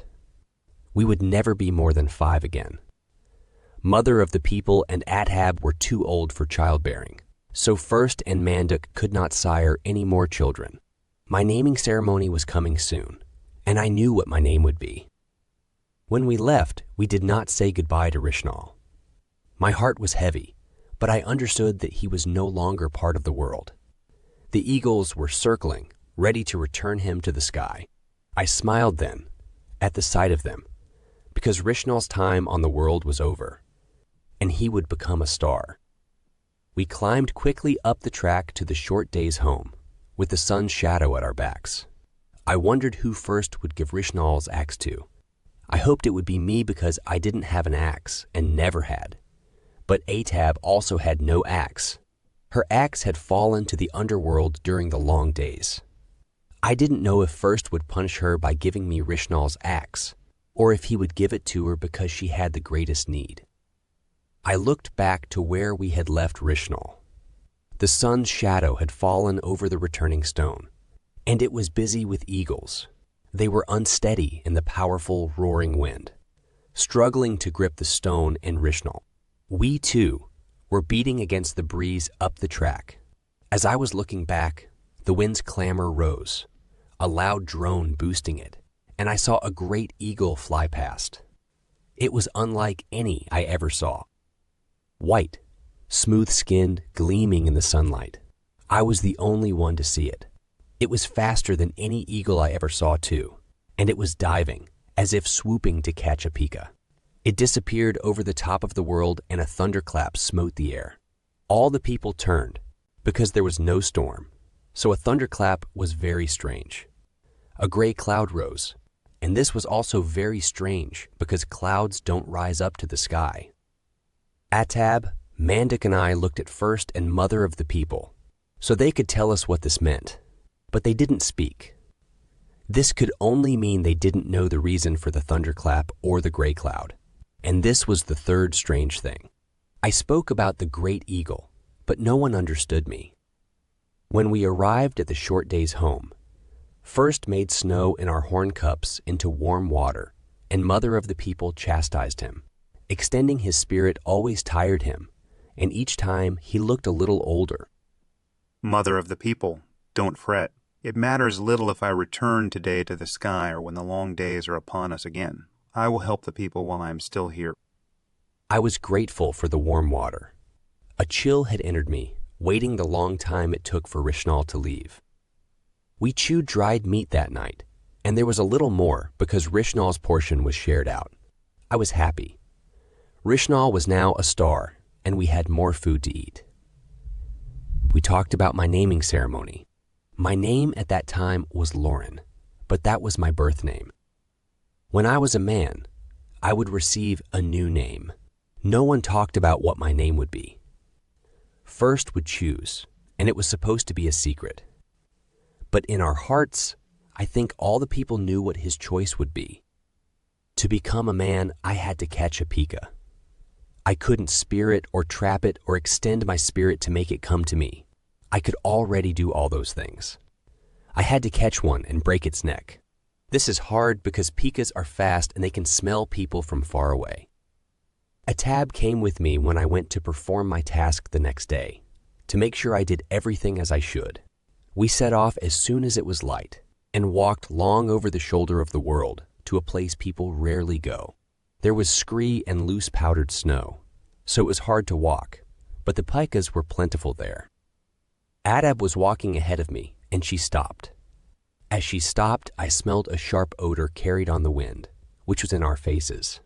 We would never be more than 5 again. Mother of the People and Athab were too old for childbearing, so First and Manduk could not sire any more children. My naming ceremony was coming soon, and I knew what my name would be. When we left, we did not say goodbye to Rishnal. My heart was heavy, but I understood that he was no longer part of the world. The eagles were circling, ready to return him to the sky. I smiled then, at the sight of them, because Rishnal's time on the world was over, and he would become a star. We climbed quickly up the track to the short day's home, with the sun's shadow at our backs. I wondered who first would give Rishnal's axe to. I hoped it would be me because I didn't have an axe and never had. But Atab also had no axe. Her axe had fallen to the underworld during the long days. I didn't know if First would punish her by giving me Rishnal's axe, or if he would give it to her because she had the greatest need. I looked back to where we had left Rishnal. The sun's shadow had fallen over the returning stone, and it was busy with eagles. They were unsteady in the powerful, roaring wind, struggling to grip the stone and Rishnal. We, too, were beating against the breeze up the track. As I was looking back, the wind's clamor rose, a loud drone boosting it, and I saw a great eagle fly past. It was unlike any I ever saw. White, smooth-skinned, gleaming in the sunlight. I was the only one to see it. It was faster than any eagle I ever saw, too, and it was diving, as if swooping to catch a pika. It disappeared over the top of the world, and a thunderclap smote the air. All the people turned, because there was no storm, so a thunderclap was very strange. A gray cloud rose, and this was also very strange because clouds don't rise up to the sky. Atab, Manduk, and I looked at First and Mother of the People, so they could tell us what this meant, but they didn't speak. This could only mean they didn't know the reason for the thunderclap or the gray cloud. And this was the third strange thing. I spoke about the great eagle, but no one understood me. When we arrived at the short day's home, First made snow in our horn cups into warm water, and Mother of the People chastised him. Extending his spirit always tired him, and each time he looked a little older. Mother of the People, don't fret. It matters little if I return today to the sky or when the long days are upon us again. I will help the people while I am still here. I was grateful for the warm water. A chill had entered me, waiting the long time it took for Rishnal to leave. We chewed dried meat that night, and there was a little more because Rishnal's portion was shared out. I was happy. Rishnal was now a star, and we had more food to eat. We talked about my naming ceremony. My name at that time was Lorin, but that was my birth name. When I was a man, I would receive a new name. No one talked about what my name would be. First would choose, and it was supposed to be a secret. But in our hearts, I think all the people knew what his choice would be. To become a man, I had to catch a pika. I couldn't spear it or trap it or extend my spirit to make it come to me. I could already do all those things. I had to catch one and break its neck. This is hard because pikas are fast and they can smell people from far away. Atab came with me when I went to perform my task the next day, to make sure I did everything as I should. We set off as soon as it was light and walked long over the shoulder of the world to a place people rarely go. There was scree and loose powdered snow, so it was hard to walk, but the pikas were plentiful there. Atab was walking ahead of me, and she stopped. As she stopped, I smelled a sharp odor carried on the wind, which was in our faces.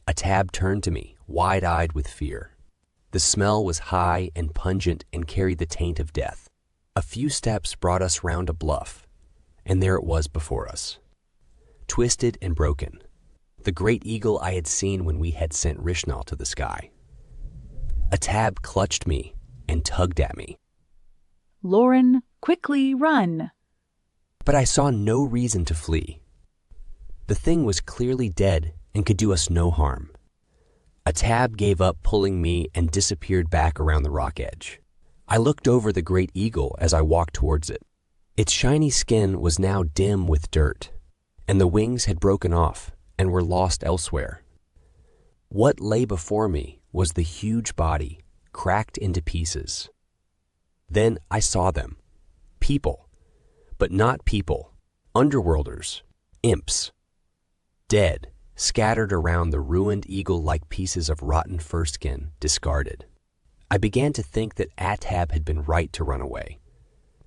Atab turned to me, wide-eyed with fear. The smell was high and pungent and carried the taint of death. A few steps brought us round a bluff, and there it was before us. Twisted and broken, the great eagle I had seen when we had sent Rishnal to the sky. Atab clutched me and tugged at me. Lorin, quickly run! But I saw no reason to flee. The thing was clearly dead and could do us no harm. A tab gave up pulling me and disappeared back around the rock edge. I looked over the great eagle as I walked towards it. Its shiny skin was now dim with dirt, and the wings had broken off and were lost elsewhere. What lay before me was the huge body, cracked into pieces. Then I saw them. People. But not people. Underworlders. Imps. Dead, scattered around the ruined eagle-like pieces of rotten fur skin, discarded. I began to think that Atab had been right to run away,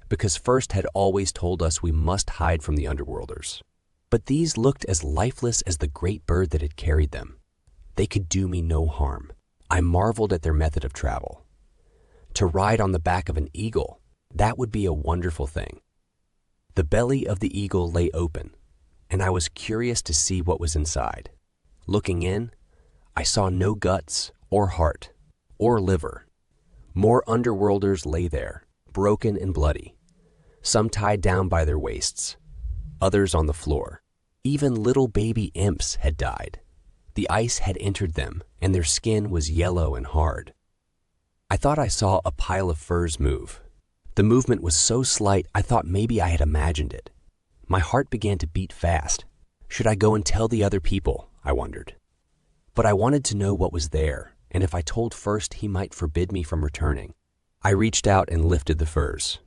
because First had always told us we must hide from the Underworlders. But these looked as lifeless as the great bird that had carried them. They could do me no harm. I marveled at their method of travel. To ride on the back of an eagle, that would be a wonderful thing. The belly of the eagle lay open, and I was curious to see what was inside. Looking in, I saw no guts or heart or liver. More Underworlders lay there, broken and bloody, some tied down by their waists, others on the floor. Even little baby imps had died. The ice had entered them, and their skin was yellow and hard. I thought I saw a pile of furs move. The movement was so slight I thought maybe I had imagined it. My heart began to beat fast. Should I go and tell the other people, I wondered. But I wanted to know what was there, and if I told First, he might forbid me from returning. I reached out and lifted the furs.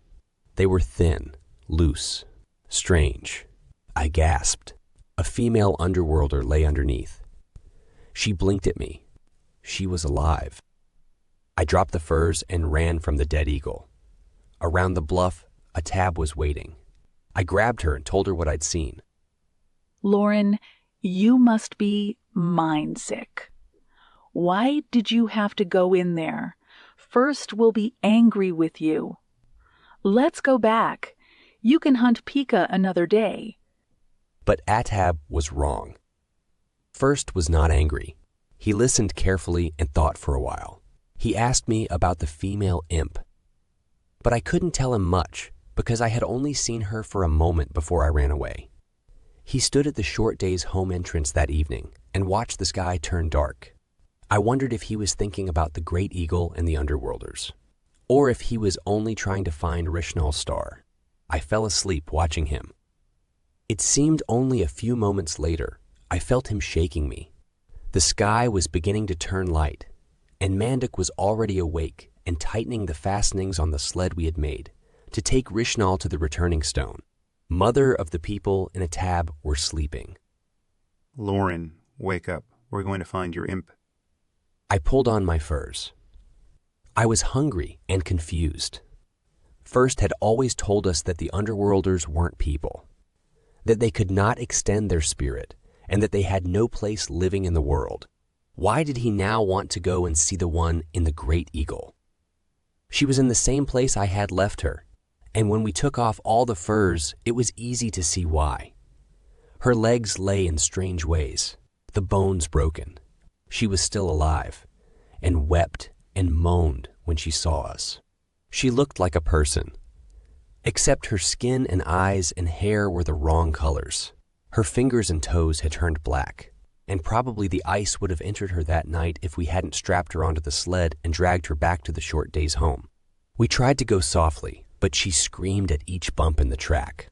They were thin, loose, strange. I gasped. A female underworlder lay underneath. She blinked at me. She was alive. I dropped the furs and ran from the dead eagle. Around the bluff, a tab was waiting. I grabbed her and told her what I'd seen. Lorin, you must be mind-sick. Why did you have to go in there? First will be angry with you. Let's go back. You can hunt Pika another day. But Atab was wrong. First was not angry. He listened carefully and thought for a while. He asked me about the female imp. But I couldn't tell him much because I had only seen her for a moment before I ran away. He stood at the short day's home entrance that evening and watched the sky turn dark. I wondered if he was thinking about the great eagle and the Underworlders, or if he was only trying to find Rishnal's star. I fell asleep watching him. It seemed only a few moments later I felt him shaking me. The sky was beginning to turn light, and Mandak was already awake and tightening the fastenings on the sled we had made to take Rishnal to the returning stone. Mother of the people and Atab were sleeping. Lorin, wake up. We're going to find your imp. I pulled on my furs. I was hungry and confused. First had always told us that the Underworlders weren't people, that they could not extend their spirit, and that they had no place living in the world. Why did he now want to go and see the one in the great eagle? She was in the same place I had left her, and when we took off all the furs, it was easy to see why. Her legs lay in strange ways, the bones broken. She was still alive, and wept and moaned when she saw us. She looked like a person, except her skin and eyes and hair were the wrong colors. Her fingers and toes had turned black, and probably the ice would have entered her that night if we hadn't strapped her onto the sled and dragged her back to the short day's home. We tried to go softly, but she screamed at each bump in the track.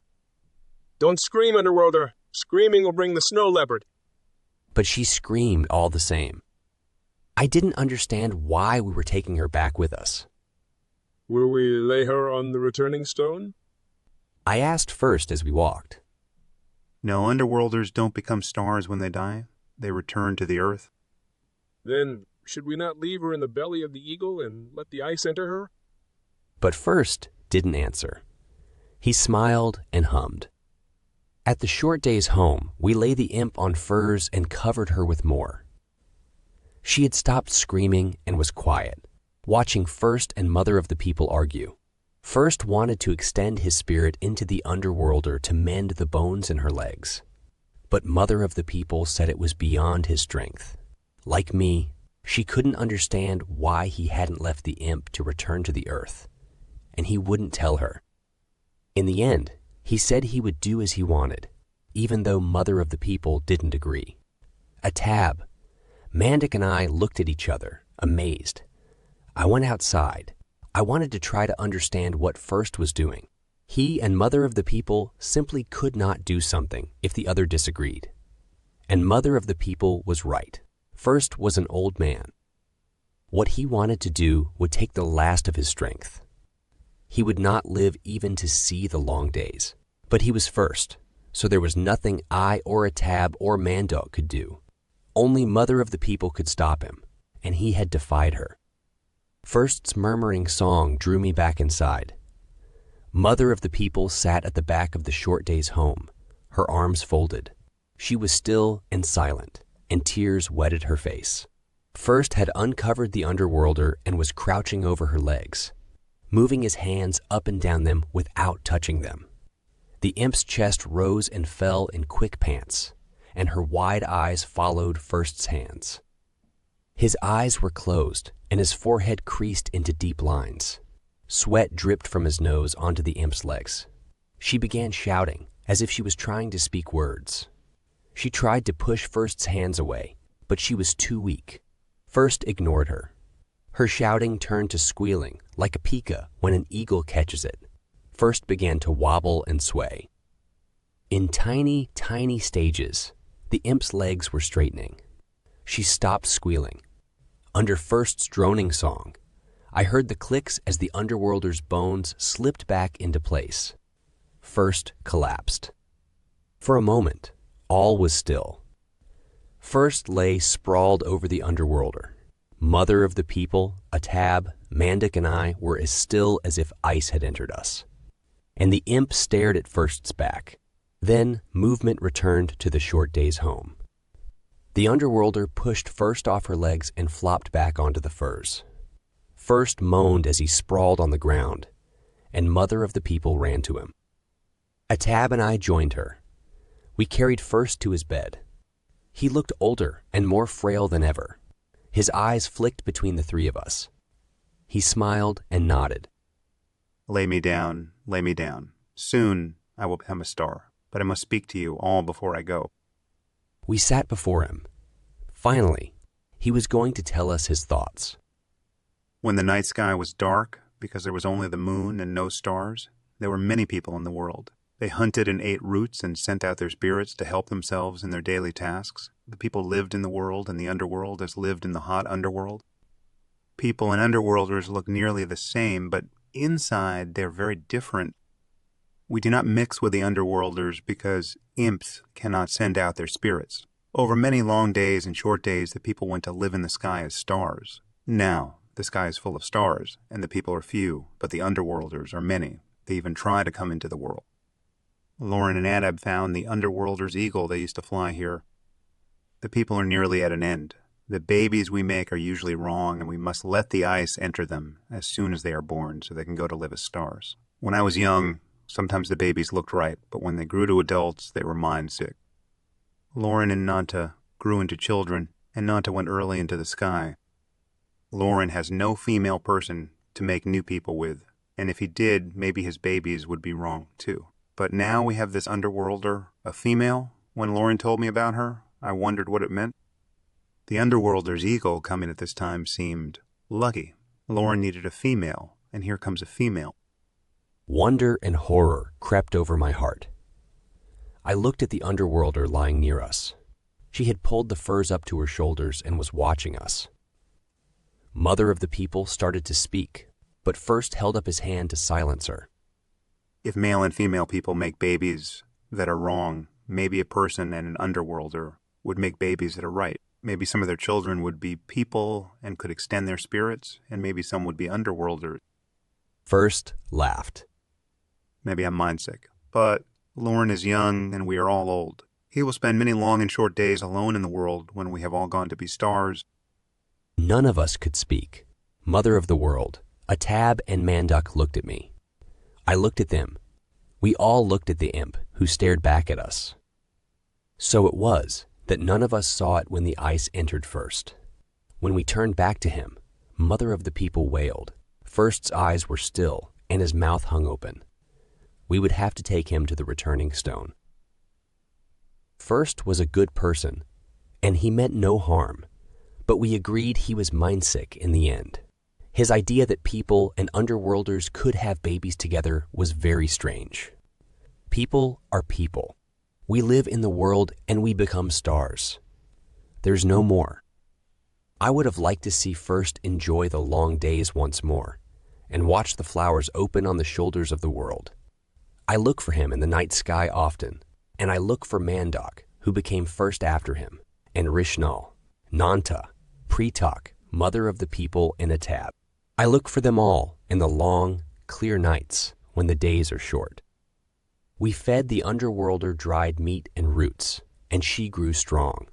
Don't scream, Underworlder. Screaming will bring the snow leopard. But she screamed all the same. I didn't understand why we were taking her back with us. Will we lay her on the returning stone? I asked first as we walked. No, Underworlders don't become stars when they die. They return to the earth. Then, should we not leave her in the belly of the eagle and let the ice enter her? But First didn't answer. He smiled and hummed. At the short day's home, we lay the imp on furs and covered her with more. She had stopped screaming and was quiet, watching First and Mother of the People argue. First wanted to extend his spirit into the Underworlder to mend the bones in her legs. But Mother of the People said it was beyond his strength. Like me, she couldn't understand why he hadn't left the imp to return to the earth, and he wouldn't tell her. In the end, he said he would do as he wanted, even though Mother of the People didn't agree. Atab, Mandic and I looked at each other, amazed. I went outside. I wanted to try to understand what First was doing. He and Mother of the People simply could not do something if the other disagreed. And Mother of the People was right. First was an old man. What he wanted to do would take the last of his strength. He would not live even to see the long days. But he was First, so there was nothing I or a Tab or Mandog could do. Only Mother of the People could stop him, and he had defied her. First's murmuring song drew me back inside. Mother of the People sat at the back of the short day's home, her arms folded. She was still and silent, and tears wetted her face. First had uncovered the underworlder and was crouching over her legs, moving his hands up and down them without touching them. The imp's chest rose and fell in quick pants, and her wide eyes followed First's hands. His eyes were closed, and his forehead creased into deep lines. Sweat dripped from his nose onto the imp's legs. She began shouting, as if she was trying to speak words. She tried to push First's hands away, but she was too weak. First ignored her. Her shouting turned to squealing, like a pika when an eagle catches it. First began to wobble and sway. In tiny, tiny stages, the imp's legs were straightening. She stopped squealing. Under First's droning song, I heard the clicks as the underworlder's bones slipped back into place. First collapsed. For a moment, all was still. First lay sprawled over the underworlder. Mother of the People, a Tab, Mandic, and I were as still as if ice had entered us. And the imp stared at First's back. Then movement returned to the short day's home. The underworlder pushed First off her legs and flopped back onto the furs. First moaned as he sprawled on the ground, and Mother of the People ran to him. A Tab and I joined her. We carried First to his bed. He looked older and more frail than ever. His eyes flicked between the three of us. He smiled and nodded. Lay me down, lay me down. Soon I will become a star, but I must speak to you all before I go. We sat before him. Finally, he was going to tell us his thoughts. When the night sky was dark, because there was only the moon and no stars, there were many people in the world. They hunted and ate roots and sent out their spirits to help themselves in their daily tasks. The people lived in the world and the underworld as lived in the hot underworld. People and underworlders look nearly the same, but inside they're very different. We do not mix with the underworlders because imps cannot send out their spirits. Over many long days and short days, the people went to live in the sky as stars. Now, the sky is full of stars, and the people are few, but the underworlders are many. They even try to come into the world. Lorin and Adab found the underworlders' eagle they used to fly here. The people are nearly at an end. The babies we make are usually wrong, and we must let the ice enter them as soon as they are born so they can go to live as stars. When I was young, sometimes the babies looked right, but when they grew to adults, they were mind-sick. Lorin and Nanta grew into children, and Nanta went early into the sky. Lorin has no female person to make new people with, and if he did, maybe his babies would be wrong too. But now we have this underworlder, a female. When Lorin told me about her, I wondered what it meant. The underworlder's eagle coming at this time seemed lucky. Lorin needed a female, and here comes a female. Wonder and horror crept over my heart. I looked at the underworlder lying near us. She had pulled the furs up to her shoulders and was watching us. Mother of the People started to speak, but First held up his hand to silence her. If male and female people make babies that are wrong, maybe a person and an underworlder would make babies that are right. Maybe some of their children would be people and could extend their spirits, and maybe some would be underworlders. First laughed. Maybe I'm mindsick, but Lorin is young and we are all old. He will spend many long and short days alone in the world when we have all gone to be stars. None of us could speak. Mother of the world, a Tab and Manduck looked at me. I looked at them. We all looked at the imp, who stared back at us. So it was that none of us saw it when the ice entered First. When we turned back to him, Mother of the People wailed. First's eyes were still, and his mouth hung open. We would have to take him to the returning stone. First was a good person, and he meant no harm, but we agreed he was mindsick in the end. His idea that people and underworlders could have babies together was very strange. People are people. We live in the world and we become stars. There's no more. I would have liked to see first enjoy the long days once more and watch the flowers open on the shoulders of the world. I look for him in the night sky often, and I look for Mandok, who became first after him, and Rishnal, Nanta, Pretok, mother of the people, in a tab. I look for them all in the long, clear nights when the days are short. We fed the underworlder dried meat and roots, and she grew strong.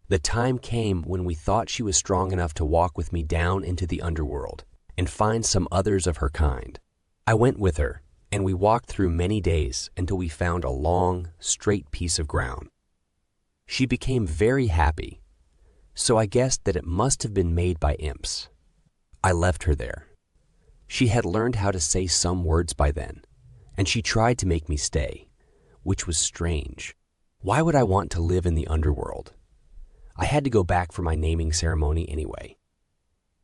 The time came when we thought she was strong enough to walk with me down into the underworld and find some others of her kind. I went with her, and we walked through many days until we found a long, straight piece of ground. She became very happy, so I guessed that it must have been made by imps. I left her there. She had learned how to say some words by then, and she tried to make me stay, which was strange. Why would I want to live in the underworld? I had to go back for my naming ceremony anyway.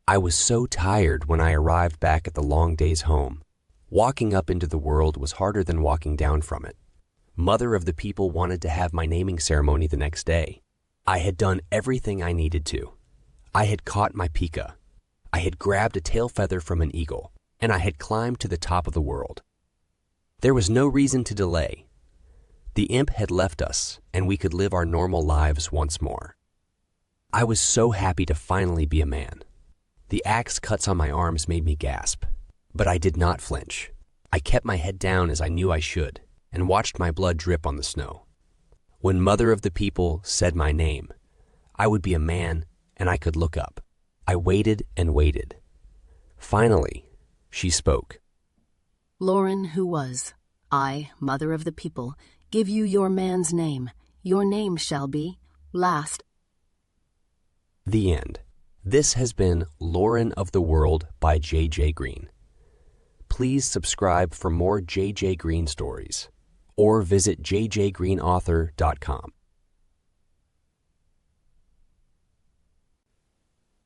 I was so tired when I arrived back at the long day's home. Walking up into the world was harder than walking down from it. Mother of the people wanted to have my naming ceremony the next day. I had done everything I needed to. I had caught my pika. I had grabbed a tail feather from an eagle, and I had climbed to the top of the world. There was no reason to delay. The imp had left us, and we could live our normal lives once more. I was so happy to finally be a man. The axe cuts on my arms made me gasp, but I did not flinch. I kept my head down as I knew I should, and watched my blood drip on the snow. When Mother of the People said my name, I would be a man and I could look up. I waited and waited. Finally, she spoke. Lorin, who was, I, Mother of the People, give you your man's name. Your name shall be last. The end. This has been Lorin of the World by J.J. Green. Please subscribe for more J.J. Green stories, or visit jjgreenauthor.com.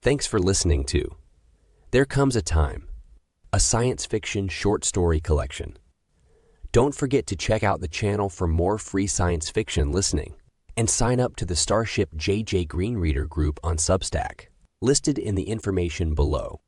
Thanks for listening to There Comes a Time, a science fiction short story collection. Don't forget to check out the channel for more free science fiction listening, and sign up to the Starship J.J. Green Reader group on Substack, listed in the information below.